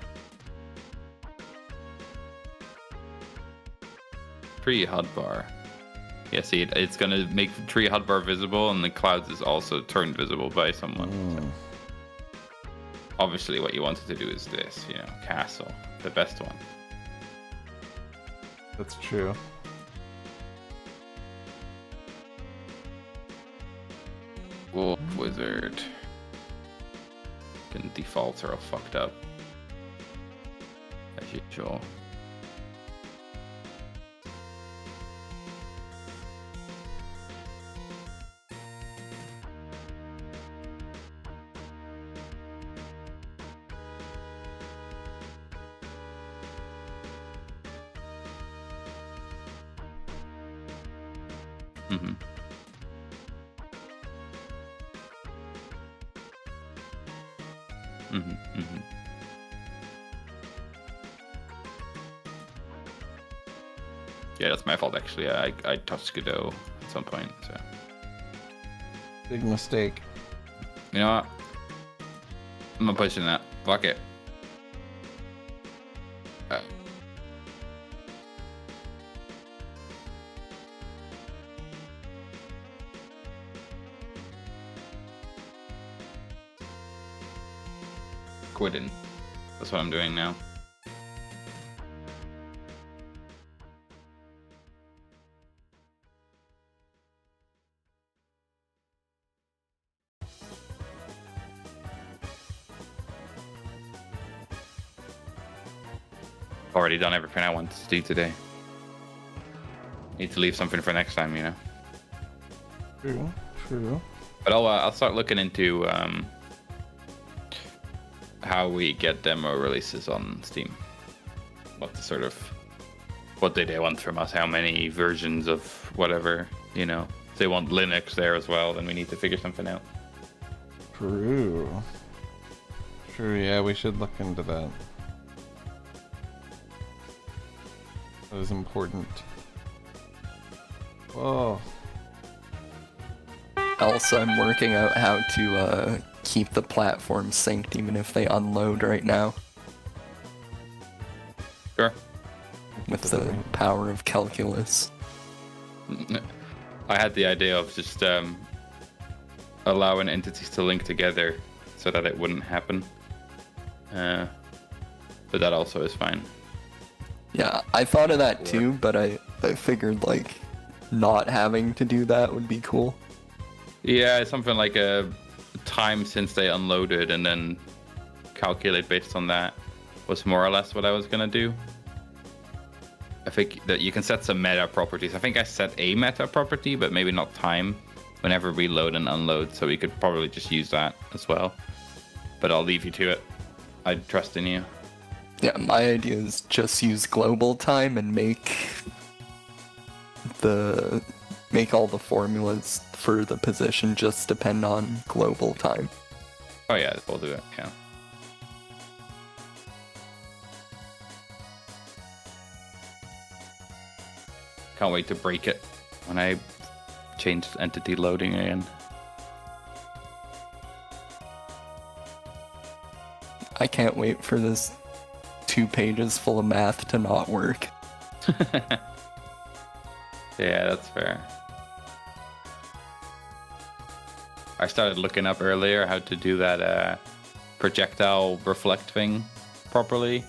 Speaker 1: Tree HUD bar. Yeah, see, it's gonna make the tree HUD bar visible, and the clouds is also turned visible by someone. So. Obviously, what you wanted to do is this, castle, the best one.
Speaker 2: That's true.
Speaker 1: Wolf wizard. And defaults are all fucked up. As usual. Mm-hmm. Mm-hmm. Mm-hmm. Yeah, that's my fault actually. I touched Godot at some point, so.
Speaker 2: Big mistake.
Speaker 1: You know what? I'm not pushing that. Fuck it. Quitting. That's what I'm doing now. Already done everything I wanted to do today. Need to leave something for next time,
Speaker 2: True, true.
Speaker 1: But I'll start looking into how we get demo releases on Steam. What do they want from us? How many versions of whatever, If they want Linux there as well, then we need to figure something out.
Speaker 2: True. True, yeah, we should look into that. That is important. Whoa.
Speaker 3: Also, I'm working out how to keep the platform synced even if they unload right now.
Speaker 1: Sure.
Speaker 3: With the power of calculus.
Speaker 1: I had the idea of just allowing entities to link together so that it wouldn't happen. But that also is fine.
Speaker 3: Yeah, I thought of that too, but I figured not having to do that would be cool.
Speaker 1: Yeah, it's something like a time since they unloaded and then calculate based on that was more or less what I was gonna do. I think that you can set some meta properties. I think I set a meta property, but maybe not time. Whenever we load and unload, so we could probably just use that as well. But I'll leave you to it. I trust in you.
Speaker 3: Yeah, my idea is just use global time and make all the formulas for the position just depend on global time.
Speaker 1: Oh yeah, we'll do it, yeah. Can't wait to break it when I change entity loading again.
Speaker 3: I can't wait for this 2 pages full of math to not work.
Speaker 1: Yeah, that's fair. I started looking up earlier how to do that projectile reflect thing properly.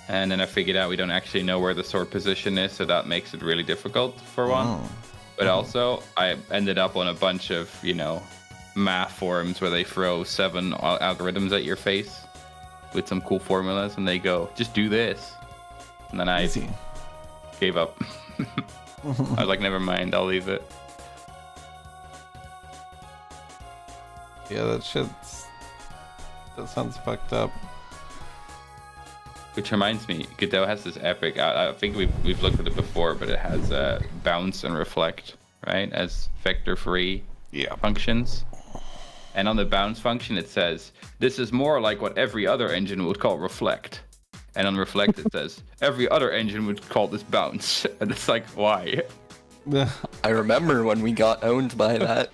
Speaker 1: And then I figured out we don't actually know where the sword position is, so that makes it really difficult for one. But also, I ended up on a bunch of, math forums where they throw 7 algorithms at your face with some cool formulas, and they go, just do this. And then I gave up. I was like, never mind, I'll leave it.
Speaker 2: Yeah, that sounds fucked up.
Speaker 1: Which reminds me, Godot has this epic. I think we've looked at it before, but it has bounce and reflect, right, as vector-free functions. And on the bounce function, it says this is more like what every other engine would call reflect. And on reflect, it says every other engine would call this bounce. And it's like, why?
Speaker 3: I remember when we got owned by that.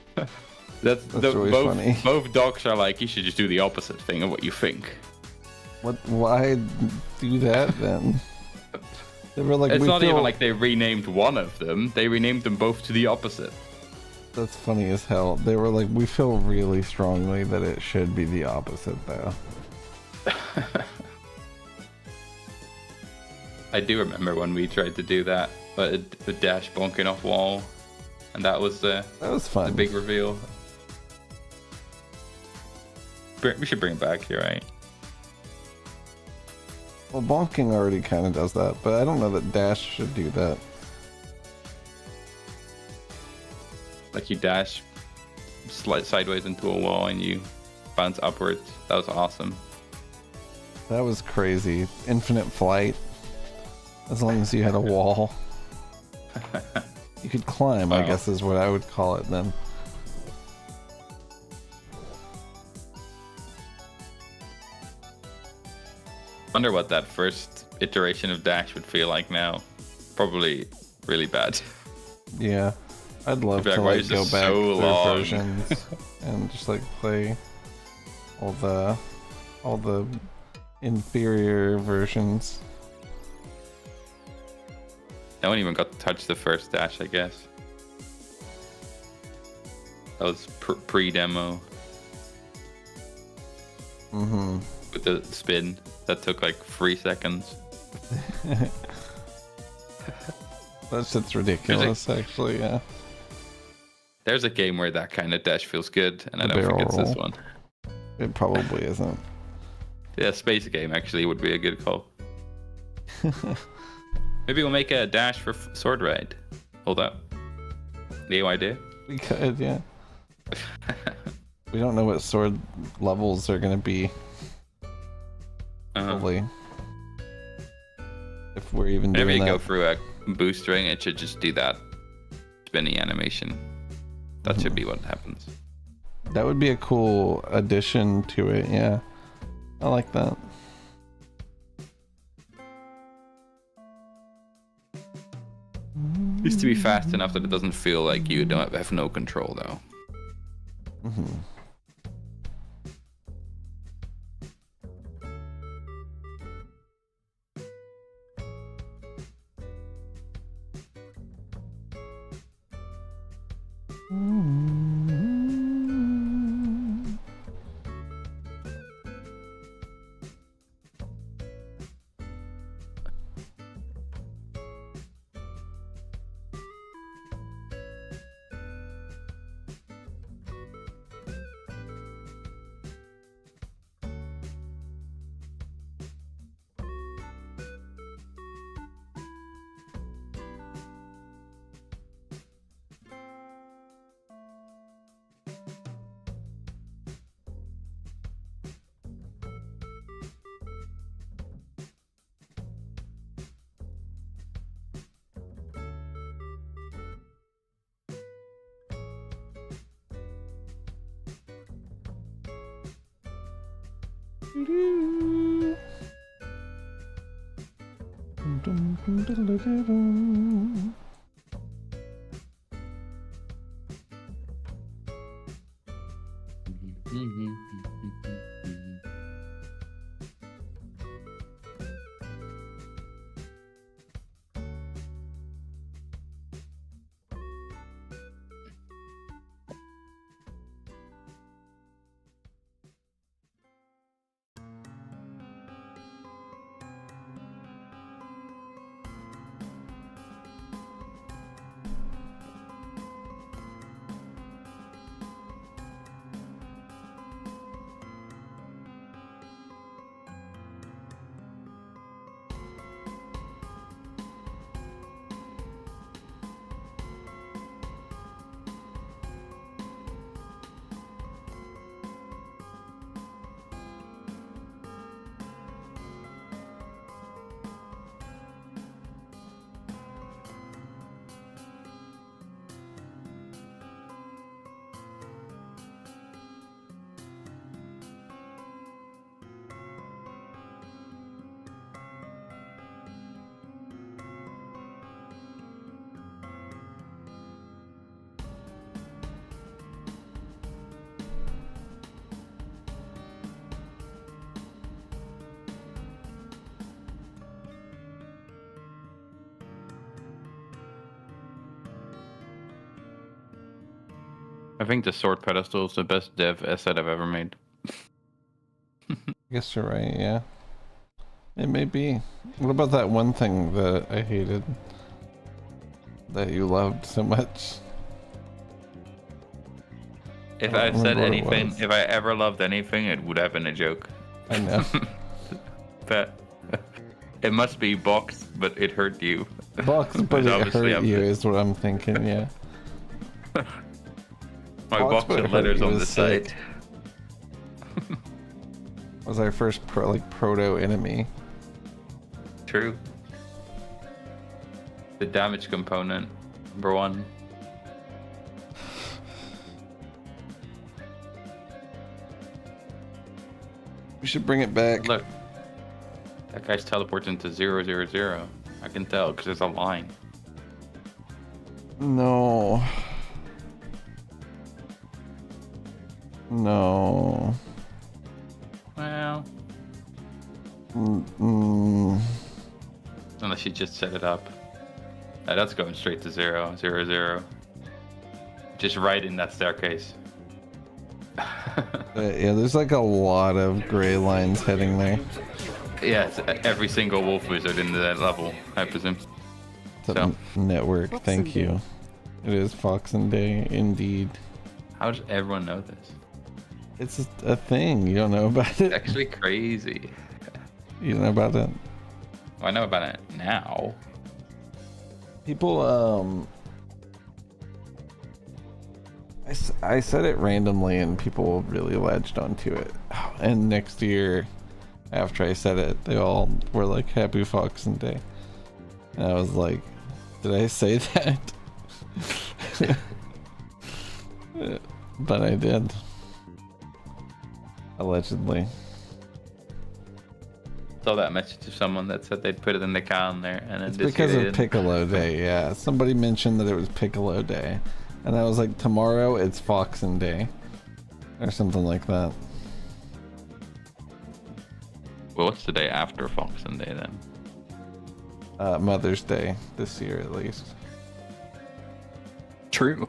Speaker 2: That's really funny.
Speaker 1: Both docs are like, you should just do the opposite thing of what you think.
Speaker 2: Why do that then? They were like,
Speaker 1: it's not even like they renamed one of them. They renamed them both to the opposite.
Speaker 2: That's funny as hell. They were like, we feel really strongly that it should be the opposite, though.
Speaker 1: I do remember when we tried to do that, but the dash bonking off wall, and that was
Speaker 2: fun.
Speaker 1: The big reveal. We should bring it back here, right?
Speaker 2: Well, bonking already kind of does that, but I don't know that dash should do that.
Speaker 1: Like you dash slide sideways into a wall and you bounce upwards. That was awesome.
Speaker 2: That was crazy. Infinite flight. As long as you had a wall. You could climb, I guess is what I would call it then.
Speaker 1: Wonder what that first iteration of Dash would feel like now. Probably really bad.
Speaker 2: Yeah. I'd love to like go back through versions and just like play all the inferior versions.
Speaker 1: No one even got to touch the first Dash, I guess. That was pre-demo.
Speaker 2: Mm-hmm.
Speaker 1: With the spin. That took like 3 seconds.
Speaker 2: That shit's ridiculous, actually, yeah.
Speaker 1: There's a game where that kind of dash feels good, and I don't think it's this one.
Speaker 2: It probably isn't.
Speaker 1: Yeah, space game actually would be a good call. Maybe we'll make a dash for Sword Ride. Hold up. New idea?
Speaker 2: We could, yeah. We don't know what sword levels are gonna be. Probably. If we're even doing that.
Speaker 1: Whenever you go through a boost ring, it should just do that spinny animation. That should be what happens.
Speaker 2: That would be a cool addition to it, yeah. I like that.
Speaker 1: Needs to be fast enough that it doesn't feel like you don't have no control, though.
Speaker 2: Mm-hmm.
Speaker 1: I think the sword pedestal is the best dev asset I've ever made.
Speaker 2: I guess you're right, yeah. It may be. What about that one thing that I hated? That you loved so much?
Speaker 1: If
Speaker 2: I
Speaker 1: I
Speaker 2: don't
Speaker 1: said
Speaker 2: remember what it
Speaker 1: anything,
Speaker 2: was.
Speaker 1: if I ever loved anything, it would have been a joke.
Speaker 2: I know.
Speaker 1: But it must be boxed, but it hurt you.
Speaker 2: Box, but
Speaker 1: Which
Speaker 2: it
Speaker 1: obviously
Speaker 2: hurt you is what I'm thinking, yeah.
Speaker 1: My
Speaker 2: Box,
Speaker 1: box
Speaker 2: but it
Speaker 1: and
Speaker 2: hurt
Speaker 1: letters
Speaker 2: you
Speaker 1: on
Speaker 2: was
Speaker 1: the
Speaker 2: sick.
Speaker 1: side.
Speaker 2: Was our first proto enemy.
Speaker 1: True. The damage component, number one.
Speaker 2: We should bring it back.
Speaker 1: Look, that guy's teleports into 000. I can tell because there's a line.
Speaker 2: No. No.
Speaker 1: Well,
Speaker 2: Mm-mm.
Speaker 1: unless you just set it up. That's going straight to 000. Just right in that staircase.
Speaker 2: Yeah, there's like a lot of gray lines heading there.
Speaker 1: Yeah, it's every single wolf wizard in that level, I presume.
Speaker 2: The
Speaker 1: So.
Speaker 2: network,
Speaker 4: Fox
Speaker 2: thank
Speaker 4: and
Speaker 2: you.
Speaker 4: Day.
Speaker 2: It is Fox and Day, indeed.
Speaker 1: How does everyone know this?
Speaker 2: It's a thing. You don't know about
Speaker 1: It's
Speaker 2: it?
Speaker 1: actually crazy.
Speaker 2: You don't know about it?
Speaker 1: Well, I know about it now.
Speaker 2: People, I said it randomly and people really latched onto it. And next year, after I said it, they all were like, Happy Fox and Day. And I was like, did I say that? But I did. Allegedly.
Speaker 1: Saw that message to someone that said they'd put it in the calendar, and then
Speaker 2: It's
Speaker 1: this
Speaker 2: because
Speaker 1: year
Speaker 2: of
Speaker 1: they didn't.
Speaker 2: Piccolo Day, yeah. Somebody mentioned that it was Piccolo Day. And I was like, tomorrow it's Foxen Day. Or something like that.
Speaker 1: Well, what's the day after Foxen Day then?
Speaker 2: Mother's Day, this year at least.
Speaker 3: True.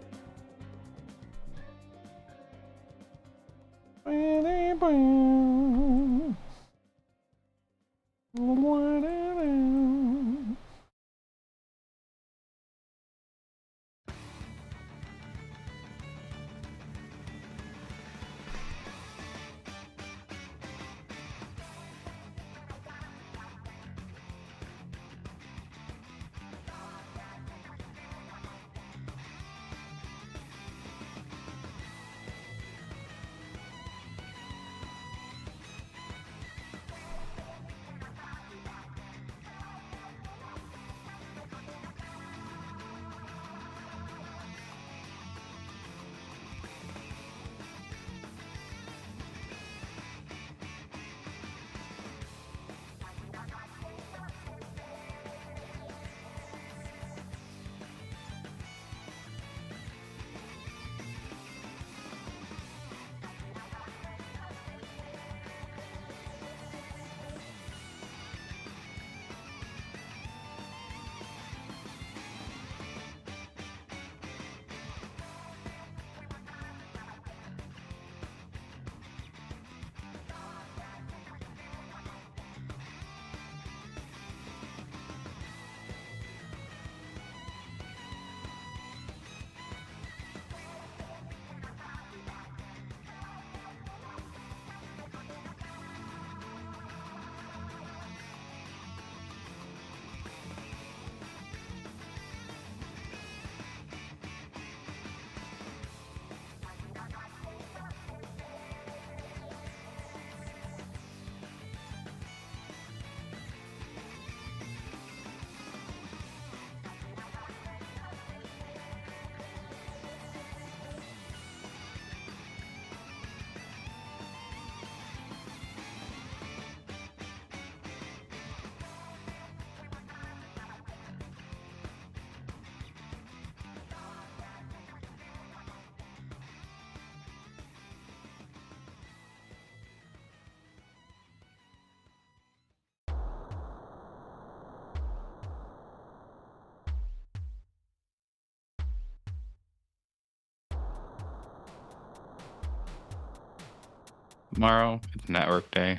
Speaker 1: Tomorrow, it's network day.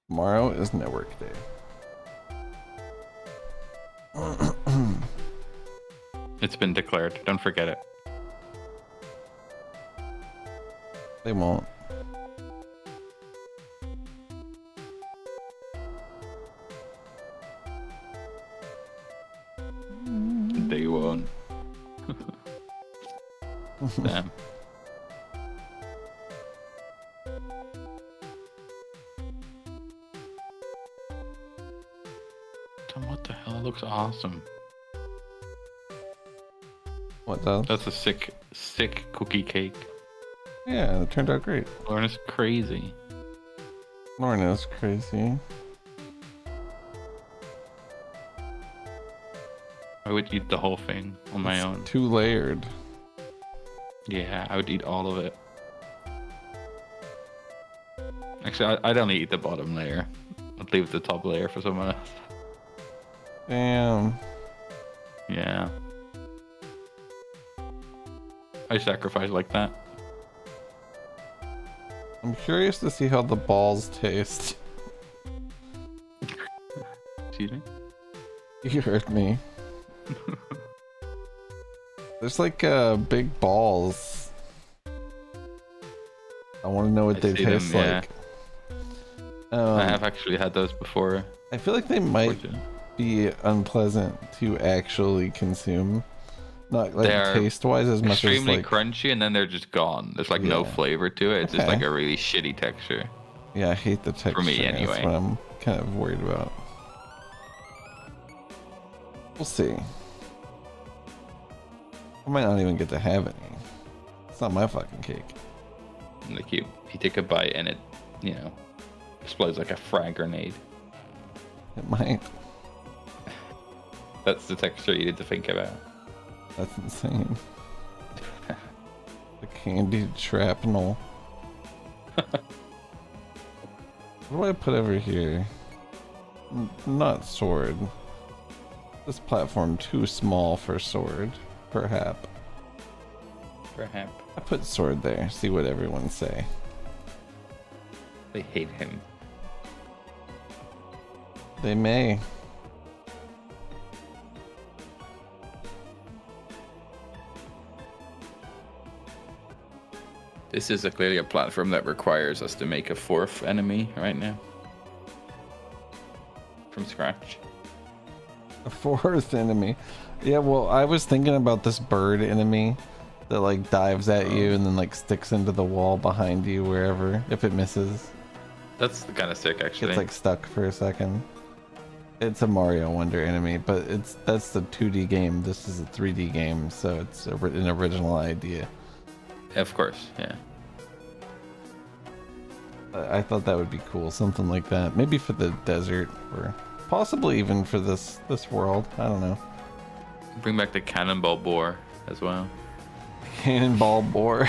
Speaker 2: Tomorrow is network day.
Speaker 1: It's been declared. Don't forget it.
Speaker 2: They won't.
Speaker 1: They won't. Damn. Tom, what the hell? It looks awesome.
Speaker 2: What does?
Speaker 1: That's a sick cookie cake.
Speaker 2: Yeah, it turned out great.
Speaker 1: Lauren is crazy.
Speaker 2: Lauren is crazy.
Speaker 1: I would eat the whole thing on my own.
Speaker 2: 2 layered.
Speaker 1: Yeah, I would eat all of it. Actually, I'd only eat the bottom layer. I'd leave the top layer for someone else.
Speaker 2: Damn.
Speaker 1: Yeah. I sacrifice like that.
Speaker 2: I'm curious to see how the balls taste.
Speaker 1: Excuse me?
Speaker 2: You heard me. There's like big balls. I want to know what they
Speaker 1: see them,
Speaker 2: taste
Speaker 1: yeah.
Speaker 2: like.
Speaker 1: I have actually had those before.
Speaker 2: I feel like they might be unpleasant to actually consume. Not like
Speaker 1: They are
Speaker 2: taste wise as much as
Speaker 1: extremely
Speaker 2: like
Speaker 1: crunchy, and then they're just gone. There's like no
Speaker 2: Yeah.
Speaker 1: flavor to it. It's just
Speaker 2: Okay.
Speaker 1: like a really shitty texture.
Speaker 2: yeah, I hate the texture.
Speaker 1: me,
Speaker 2: That's
Speaker 1: anyway.
Speaker 2: what I'm kind of worried about. We'll see. I might not even get to have any. It's not my fucking cake.
Speaker 1: Like you take a bite and it, explodes like a frag grenade.
Speaker 2: It might.
Speaker 1: That's the texture you need to think about.
Speaker 2: That's insane. The candied shrapnel. What do I put over here? Not sword. This platform too small for sword, perhaps.
Speaker 1: Perhaps.
Speaker 2: I put sword there, see what everyone say.
Speaker 1: They hate him.
Speaker 2: They may.
Speaker 1: This is clearly a platform that requires us to make a 4th enemy right now. From scratch.
Speaker 2: A 4th enemy. Yeah, well, I was thinking about this bird enemy that like dives at you and then like sticks into the wall behind you wherever if it misses.
Speaker 1: That's kind of sick, actually.
Speaker 2: It's like stuck for a second. It's a Mario Wonder enemy, but that's the 2D game. This is a 3D game, so it's an original idea.
Speaker 1: Of course, yeah.
Speaker 2: I thought that would be cool, something like that. Maybe for the desert, or possibly even for this world. I don't know.
Speaker 1: Bring back the cannonball boar as well.
Speaker 2: Cannonball boar.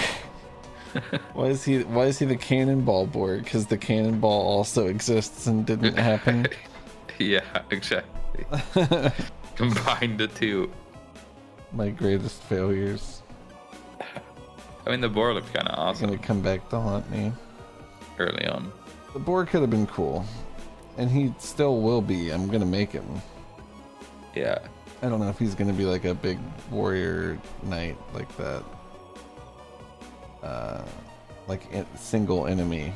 Speaker 2: Why is he the cannonball boar? Because the cannonball also exists and didn't happen.
Speaker 1: Yeah, exactly. Combine the two.
Speaker 2: My greatest failures.
Speaker 1: I mean, the boar looked kind of awesome
Speaker 2: Gonna come back to haunt me.
Speaker 1: early on.
Speaker 2: The boar could have been cool, and he still will be. I'm gonna make him.
Speaker 1: Yeah.
Speaker 2: I don't know if he's gonna be like a big warrior knight like that. Like single enemy.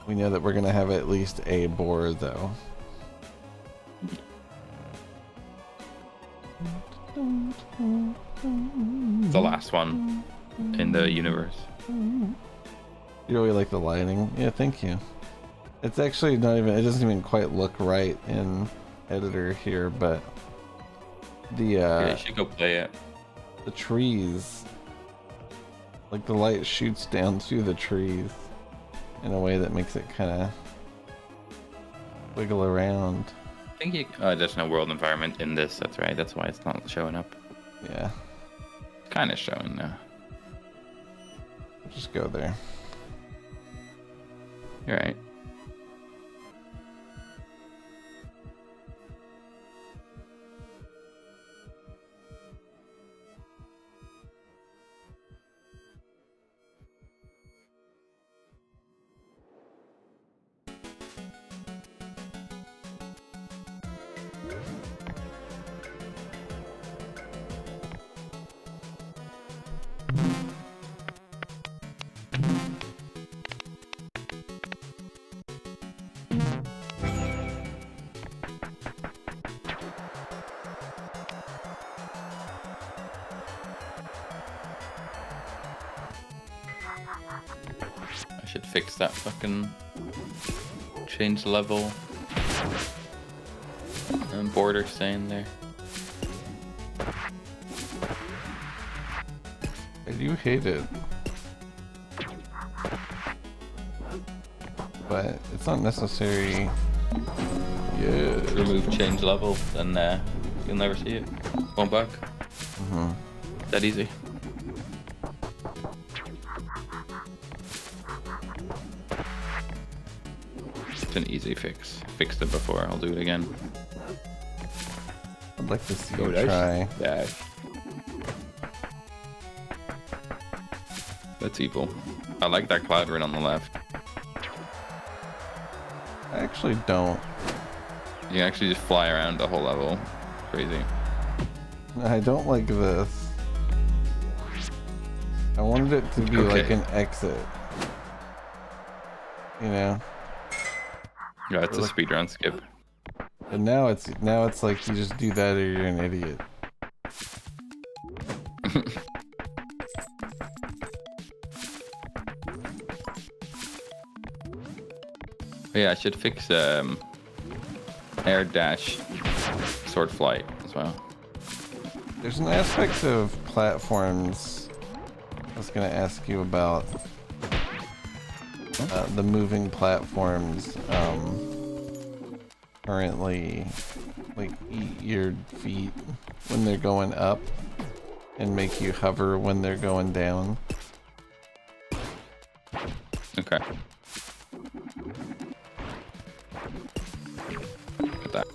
Speaker 2: We know that we're gonna have at least a boar though.
Speaker 1: The last one in the universe.
Speaker 2: You really like the lighting? Yeah, thank you. It's actually not even, it doesn't even quite look right in editor here, but
Speaker 1: Yeah, you should go play it.
Speaker 2: the trees, like the light shoots down through the trees in a way that makes it kind of wiggle around.
Speaker 1: I think you. Oh, there's no world environment in this. That's right. That's why it's not showing up.
Speaker 2: Yeah,
Speaker 1: It's kind of showing now.
Speaker 2: just go there.
Speaker 1: You're right. I should fix that fucking change level and border staying there.
Speaker 2: I do hate it. But it's not necessary. Yeah.
Speaker 1: Remove change level, then you'll never see it. Won't bug. That easy. It's an easy fix. Fixed it before, I'll do it again.
Speaker 2: I'd like to see
Speaker 1: Go
Speaker 2: you
Speaker 1: dash.
Speaker 2: try.
Speaker 1: Dash. That's evil. I like that cloud right on the left.
Speaker 2: I actually don't.
Speaker 1: You can actually just fly around the whole level. Crazy.
Speaker 2: I don't like this. I wanted it to be like an exit. You know?
Speaker 1: Yeah, it's a speedrun skip.
Speaker 2: And now it's like you just do that or you're an idiot.
Speaker 1: Yeah, I should fix air dash sword flight as well.
Speaker 2: There's an aspect of platforms I was gonna ask you about. The moving platforms currently like eat your feet when they're going up and make you hover when they're going down.
Speaker 1: Okay. Look at that.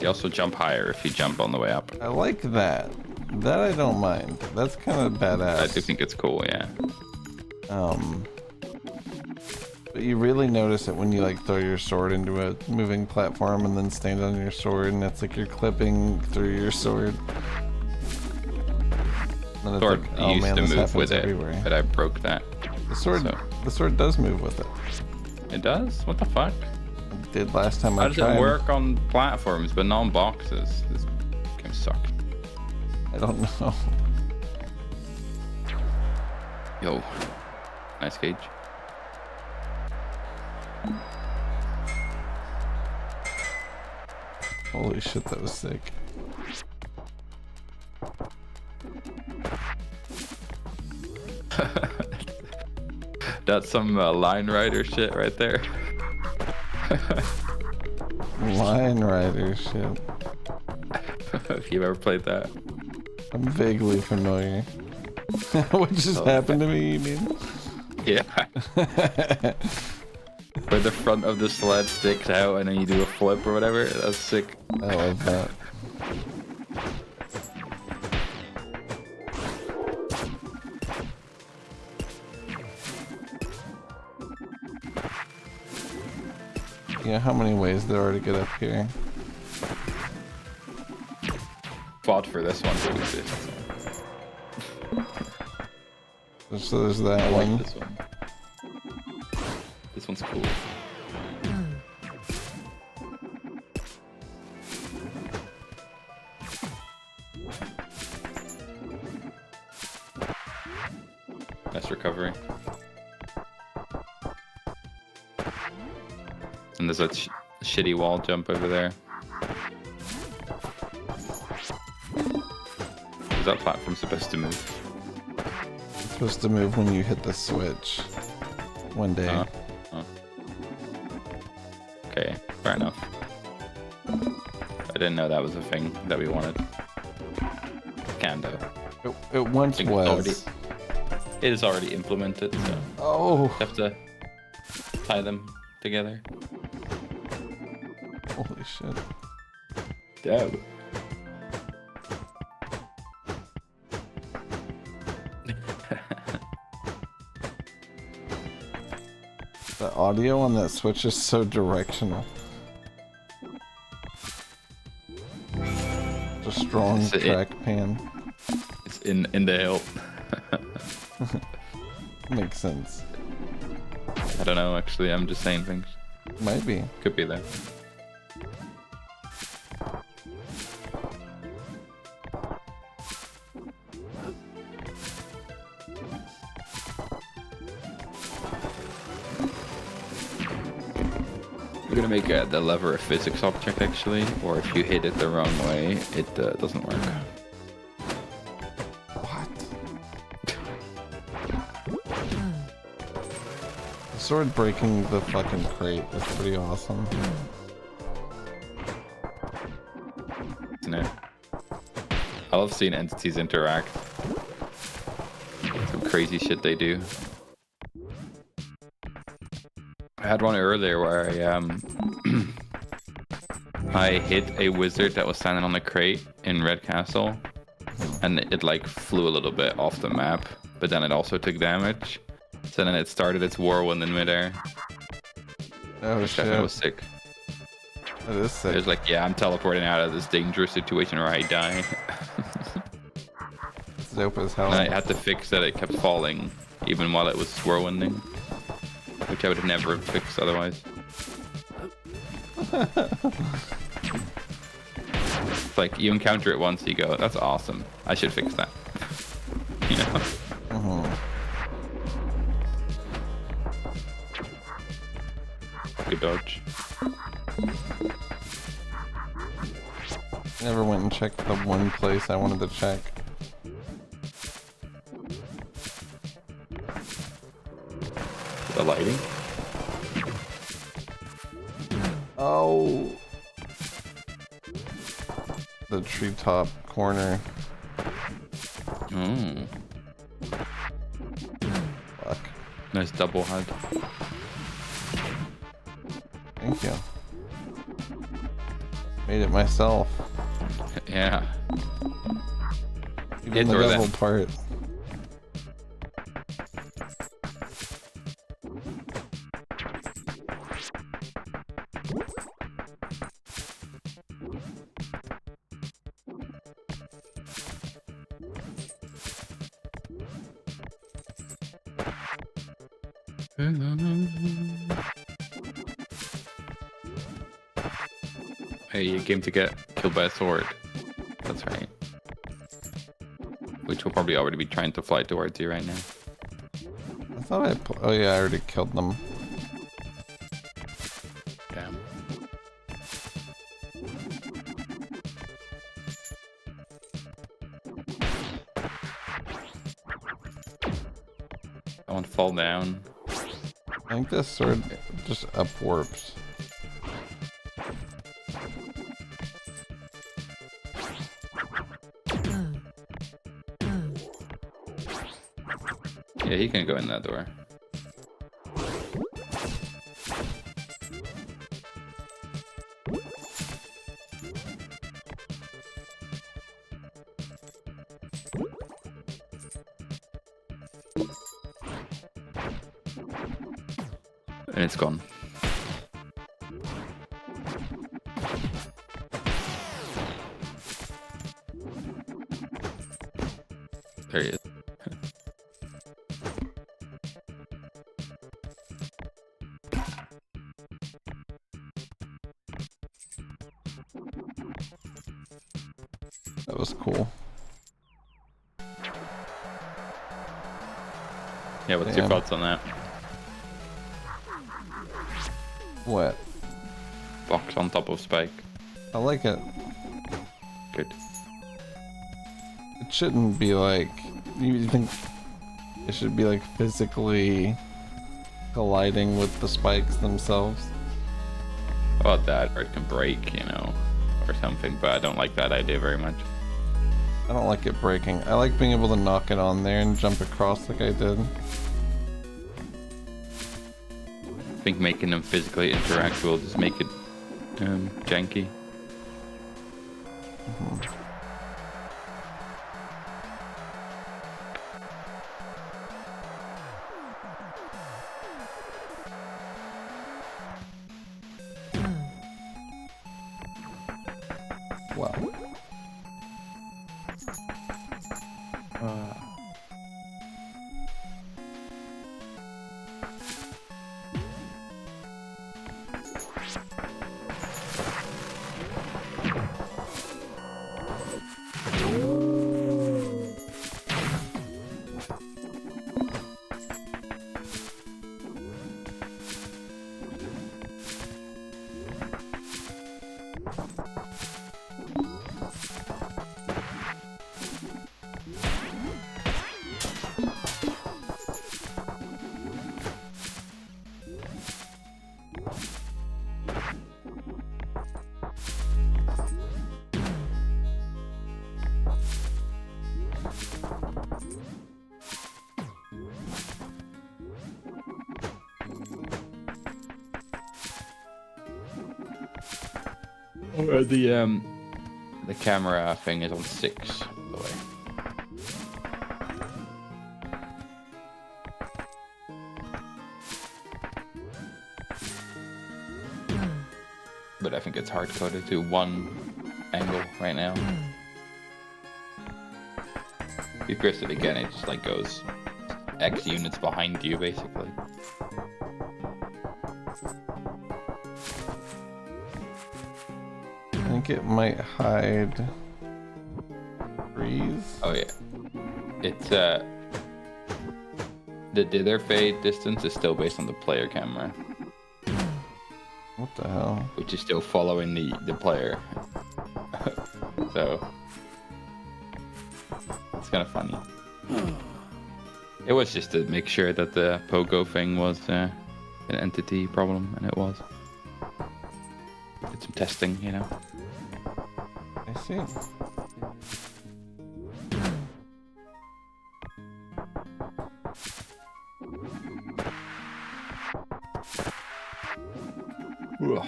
Speaker 1: You also jump higher if you jump on the way up.
Speaker 2: I like that. That I don't mind. That's kind of badass.
Speaker 1: I do think it's cool, yeah.
Speaker 2: But you really notice it when you like throw your sword into a moving platform and then stand on your sword, and it's like you're clipping through your sword. And it's
Speaker 1: Sword
Speaker 2: like, oh
Speaker 1: used
Speaker 2: man,
Speaker 1: to
Speaker 2: this
Speaker 1: move
Speaker 2: happens
Speaker 1: with
Speaker 2: everywhere.
Speaker 1: it, but I broke that.
Speaker 2: The sword,
Speaker 1: so-
Speaker 2: the sword does move with it.
Speaker 1: It does? What the fuck?
Speaker 2: It did last time
Speaker 1: How
Speaker 2: I
Speaker 1: does
Speaker 2: tried.
Speaker 1: it work on platforms but not on boxes? This game sucks.
Speaker 2: I don't know.
Speaker 1: Yo. Nice cage.
Speaker 2: Holy shit, that was sick.
Speaker 1: That's some line rider shit right there.
Speaker 2: Line Rider shit.
Speaker 1: If you've ever played that.
Speaker 2: I'm vaguely familiar. What just happened to me, you mean?
Speaker 1: Yeah. Where the front of the sled sticks out and then you do a flip or whatever. That's sick.
Speaker 2: I love that. You know how many ways there are to get up here?
Speaker 1: Fought for this one too.
Speaker 2: So there's that
Speaker 1: I
Speaker 2: one.
Speaker 1: like this one. This one's cool. Nice recovery. And there's a shitty wall jump over there. Is that platform supposed to move?
Speaker 2: It's supposed to move when you hit the switch. One day.
Speaker 1: Okay, fair enough. I didn't know that was a thing that we wanted. Can though.
Speaker 2: It once
Speaker 1: It
Speaker 2: was.
Speaker 1: It is already implemented, so
Speaker 2: Oh,
Speaker 1: have to tie them together.
Speaker 2: holy shit.
Speaker 1: Damn.
Speaker 2: The audio on that switch is so directional. A strong
Speaker 1: It's
Speaker 2: trackpan.
Speaker 1: It's in the hill.
Speaker 2: Makes sense.
Speaker 1: I don't know, actually. I'm just saying things.
Speaker 2: Might be.
Speaker 1: Could be there. We're gonna make the lever a physics object, actually, or if you hit it the wrong way, it doesn't work.
Speaker 2: What? The sword breaking the fucking crate was pretty awesome.
Speaker 1: Isn't it? I love seeing entities interact. Some crazy shit they do. I had one earlier where I hit a wizard that was standing on a crate in Red Castle, and it like flew a little bit off the map, but then it also took damage. So then it started its whirlwind in midair.
Speaker 2: Oh
Speaker 1: Which
Speaker 2: shit.
Speaker 1: definitely was sick.
Speaker 2: That is
Speaker 1: It
Speaker 2: sick.
Speaker 1: was like, yeah, I'm teleporting out of this dangerous situation where I die.
Speaker 2: It's dope as hell.
Speaker 1: And I had to fix that it kept falling even while it was whirlwinding, which I would have never fixed otherwise. It's like you encounter it once, you go, that's awesome. I should fix that. You know? Good dodge.
Speaker 2: Never went and checked the one place I wanted to check.
Speaker 1: The lighting.
Speaker 2: Oh. The treetop corner.
Speaker 1: Mm.
Speaker 2: Fuck.
Speaker 1: Nice double HUD.
Speaker 2: Thank you. Made it myself.
Speaker 1: Yeah.
Speaker 2: Even
Speaker 1: It
Speaker 2: the
Speaker 1: or
Speaker 2: bevel
Speaker 1: them.
Speaker 2: part.
Speaker 1: Hey, you came to get killed by a sword. That's right. Which will probably already be trying to fly towards you right now.
Speaker 2: I thought oh yeah, I already killed them.
Speaker 1: Damn. I want to fall down.
Speaker 2: I think this sword just upwarps.
Speaker 1: Yeah, he can go in that door. And it's gone. There he is.
Speaker 2: That was cool.
Speaker 1: Yeah, what's your
Speaker 2: Damn.
Speaker 1: thoughts on that?
Speaker 2: What?
Speaker 1: Box on top of spike.
Speaker 2: I like it.
Speaker 1: Good.
Speaker 2: It shouldn't be like... You think it should be like physically colliding with the spikes themselves?
Speaker 1: How about that? Or it can break, you know, or something, but I don't like that idea very much.
Speaker 2: I don't like it breaking. I like being able to knock it on there and jump across like I did.
Speaker 1: I think making them physically interact will just make it janky.
Speaker 2: Wow.
Speaker 1: The camera thing is on 6, by the way. But I think it's hard coded to 1 angle right now. If you press it again, it just like goes X units behind you, basically.
Speaker 2: I think it might hide freeze.
Speaker 1: Oh yeah, it's the dither fade distance is still based on the player camera,
Speaker 2: What the hell?
Speaker 1: which is still following the player. So it's kind of funny. It was just to make sure that the pogo thing was an entity problem, and it was. Did some testing, you know.
Speaker 2: I see.
Speaker 1: Ugh.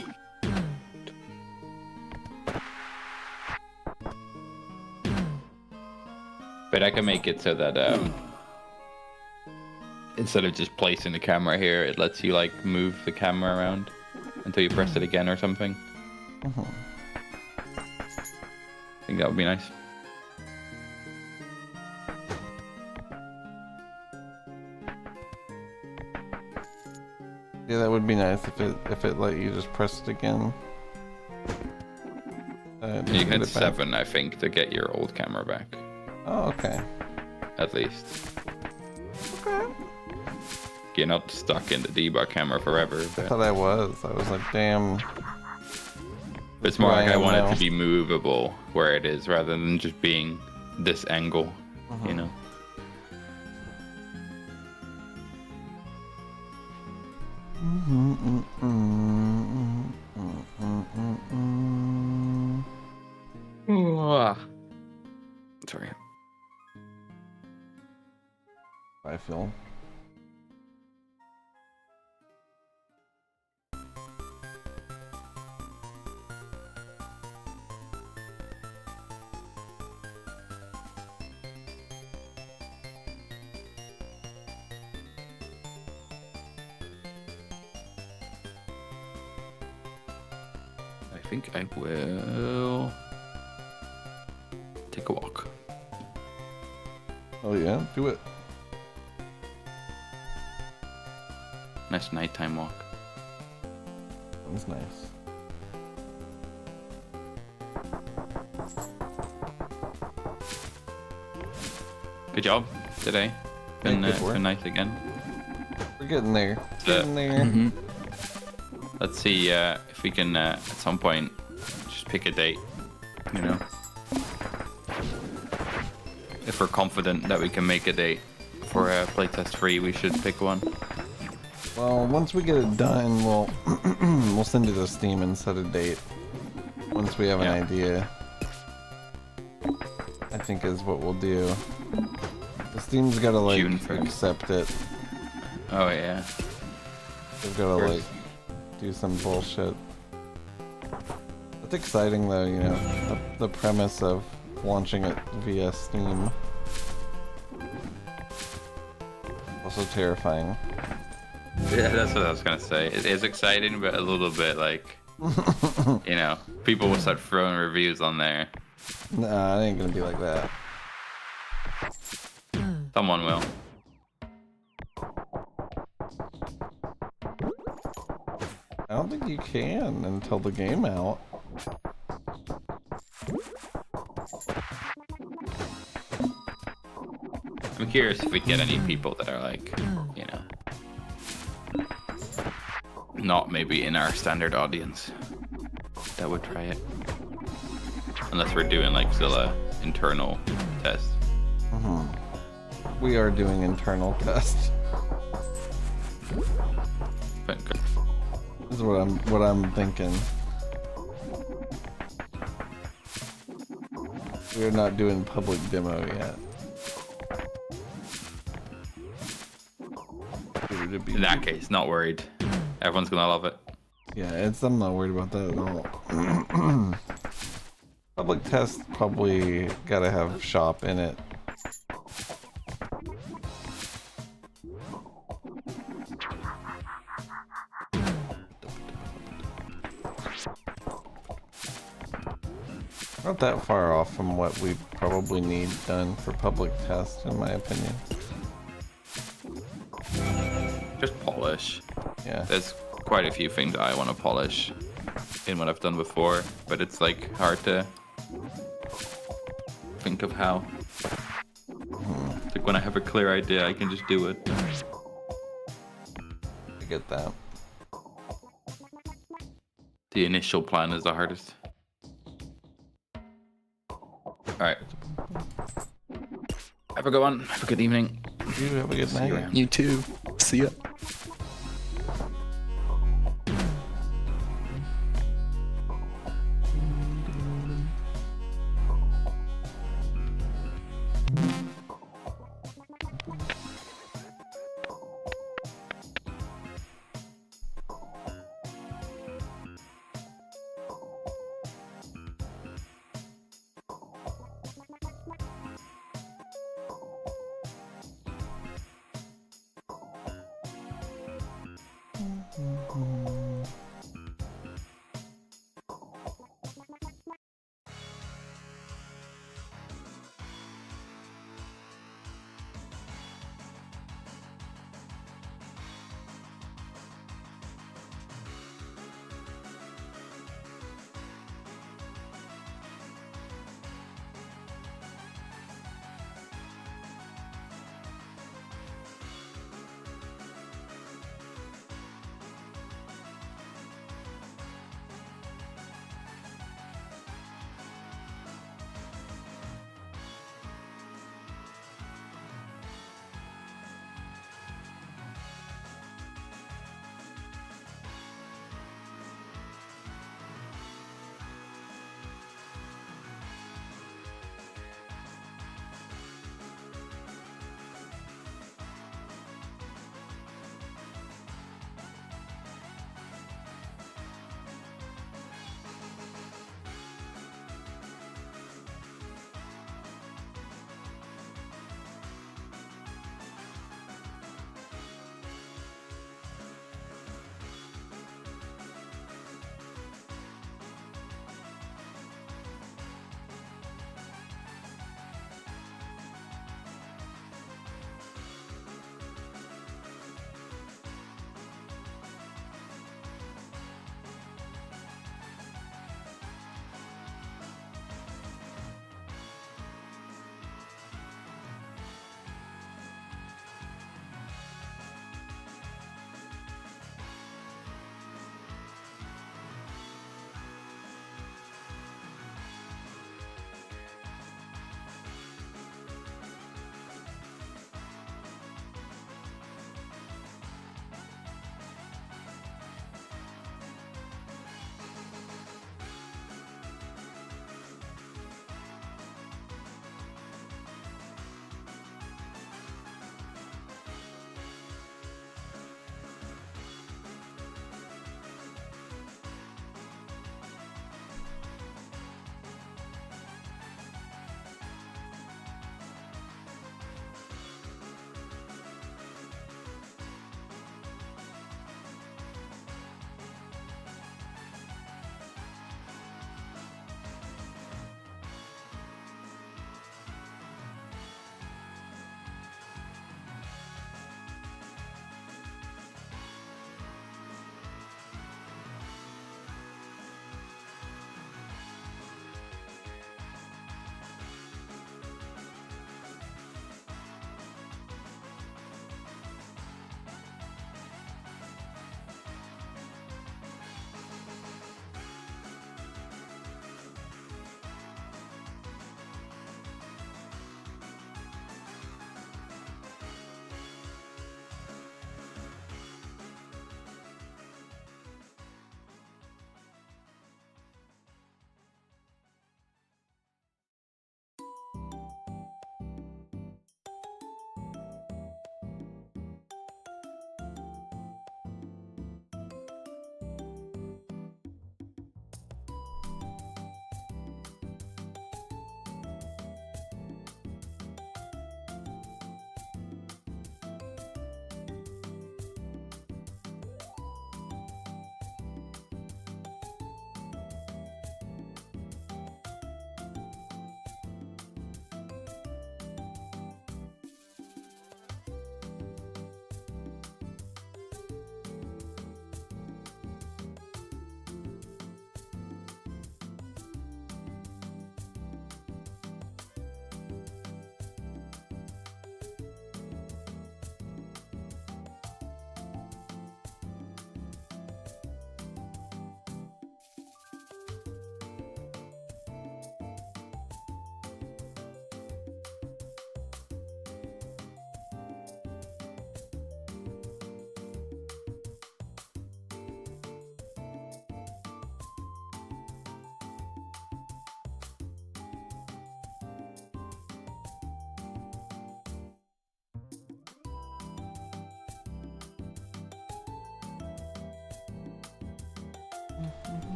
Speaker 1: But I can make it so that instead of just placing the camera here, it lets you like move the camera around until you press it again or something.
Speaker 2: Mhm.
Speaker 1: I think that would be nice.
Speaker 2: Yeah, that would be nice if it let you just press it again.
Speaker 1: You
Speaker 2: get
Speaker 1: can hit
Speaker 2: it back.
Speaker 1: 7, I think, to get your old camera back.
Speaker 2: Oh, okay.
Speaker 1: At least.
Speaker 2: Okay.
Speaker 1: You're not stuck in the debug camera forever.
Speaker 2: I
Speaker 1: But
Speaker 2: thought I was. I was like, damn.
Speaker 1: it's more like I
Speaker 2: am
Speaker 1: want
Speaker 2: now.
Speaker 1: it to be movable where it is rather than just being this angle, you know? Sorry.
Speaker 2: I feel.
Speaker 1: I think I will take a walk.
Speaker 2: Oh yeah, do it.
Speaker 1: Nice nighttime walk.
Speaker 2: Sounds nice.
Speaker 1: Good job today. Been,
Speaker 2: good work.
Speaker 1: been nice again.
Speaker 2: We're getting there.
Speaker 1: Yeah.
Speaker 2: Getting there.
Speaker 3: Mhm.
Speaker 1: Let's see if we can at some point just pick a date. You know, if we're confident that we can make a date for playtest 3, we should pick one.
Speaker 2: Well, once we get it done, we'll we'll send you the Steam and set a date. Once we have an
Speaker 1: Yeah.
Speaker 2: idea, I think is what we'll do. The Steam's gotta like
Speaker 1: June 1st.
Speaker 2: accept it.
Speaker 1: Oh yeah.
Speaker 2: They've gotta
Speaker 1: Of course.
Speaker 2: like do some bullshit. It's exciting though, you know, the premise of launching it via Steam. Also terrifying.
Speaker 1: Yeah, that's what I was gonna say. It is exciting, but a little bit like, you know, people will start throwing reviews on there,
Speaker 2: Nah, it ain't gonna be like that.
Speaker 1: Someone will.
Speaker 2: I don't think you can until the game out.
Speaker 1: I'm curious if we'd get any people that are like, you know, not maybe in our standard audience that would try it. Unless we're doing like still a internal test.
Speaker 2: We are doing internal tests.
Speaker 1: But good.
Speaker 2: This is what I'm thinking. We're not doing public demo yet.
Speaker 1: In that case, not worried. Everyone's gonna love it.
Speaker 2: Yeah, I'm not worried about that at all. Public test probably gotta have shop in it. Not that far off from what we probably need done for public test, in my opinion.
Speaker 1: Just polish.
Speaker 2: Yeah.
Speaker 1: There's quite a few things I want to polish in what I've done before, but it's like hard to think of how. It's like when I have a clear idea, I can just do it.
Speaker 2: I get that.
Speaker 1: The initial plan is the hardest. Alright. Have a good one. Have a good evening.
Speaker 2: You have a good
Speaker 1: See you
Speaker 2: night.
Speaker 1: around.
Speaker 3: You too. See ya.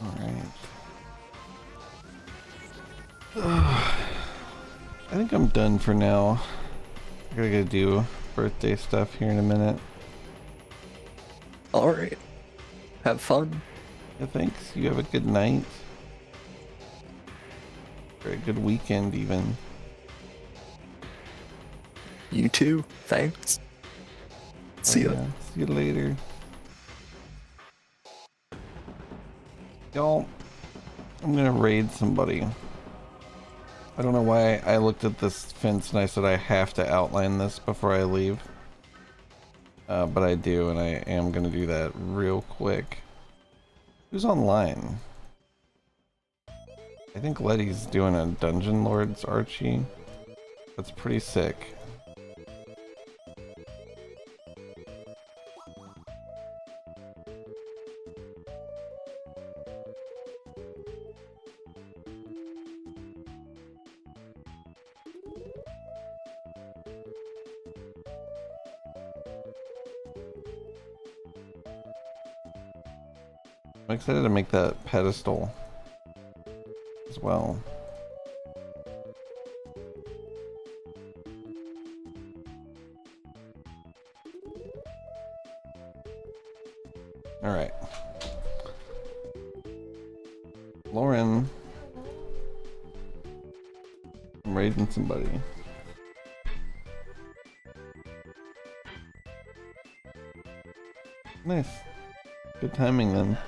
Speaker 2: Alright. I think I'm done for now. I gotta go do birthday stuff here in a minute.
Speaker 3: Alright. Have fun.
Speaker 2: Yeah, thanks. You have a good night. Or a good weekend, even.
Speaker 3: You too. Thanks. See ya.
Speaker 2: Yeah. See you later. Y'all, I'm gonna raid somebody. I don't know why I looked at this fence and I said I have to outline this before I leave. But I do, and I am gonna do that real quick. Who's online? I I think Letty's doing a Dungeon Lord's Archie. That's pretty sick. I'm excited to make that pedestal as well. All right. Lauren. I'm raiding somebody. Nice. Good timing then.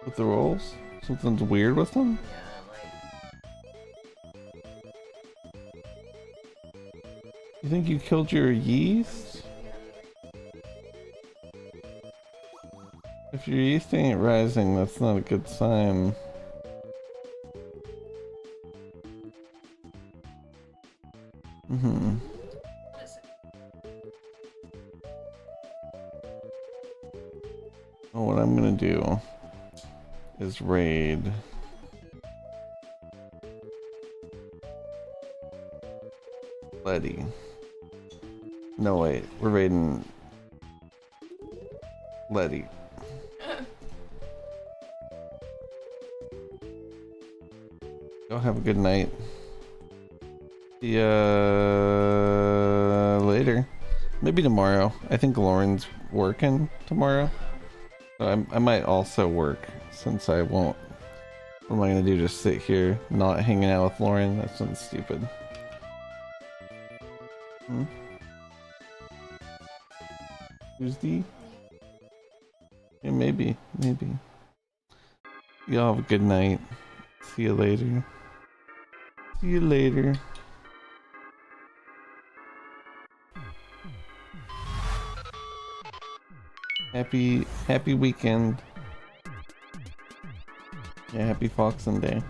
Speaker 2: With the rolls? Something's weird with them? You think you killed your yeast? If your yeast ain't rising, that's not a good sign. Well, what I'm gonna do is raid Letty. No, wait, we're raiding Letty. Go have a good night. See ya later. Maybe tomorrow. I think Lauren's working tomorrow. So I might also work since I won't. What am I gonna do? Just sit here not hanging out with Lauren? That sounds stupid. Tuesday? Yeah, maybe. Y'all have a good night. See you later. See you later. Happy weekend. Yeah, happy Foxing Day.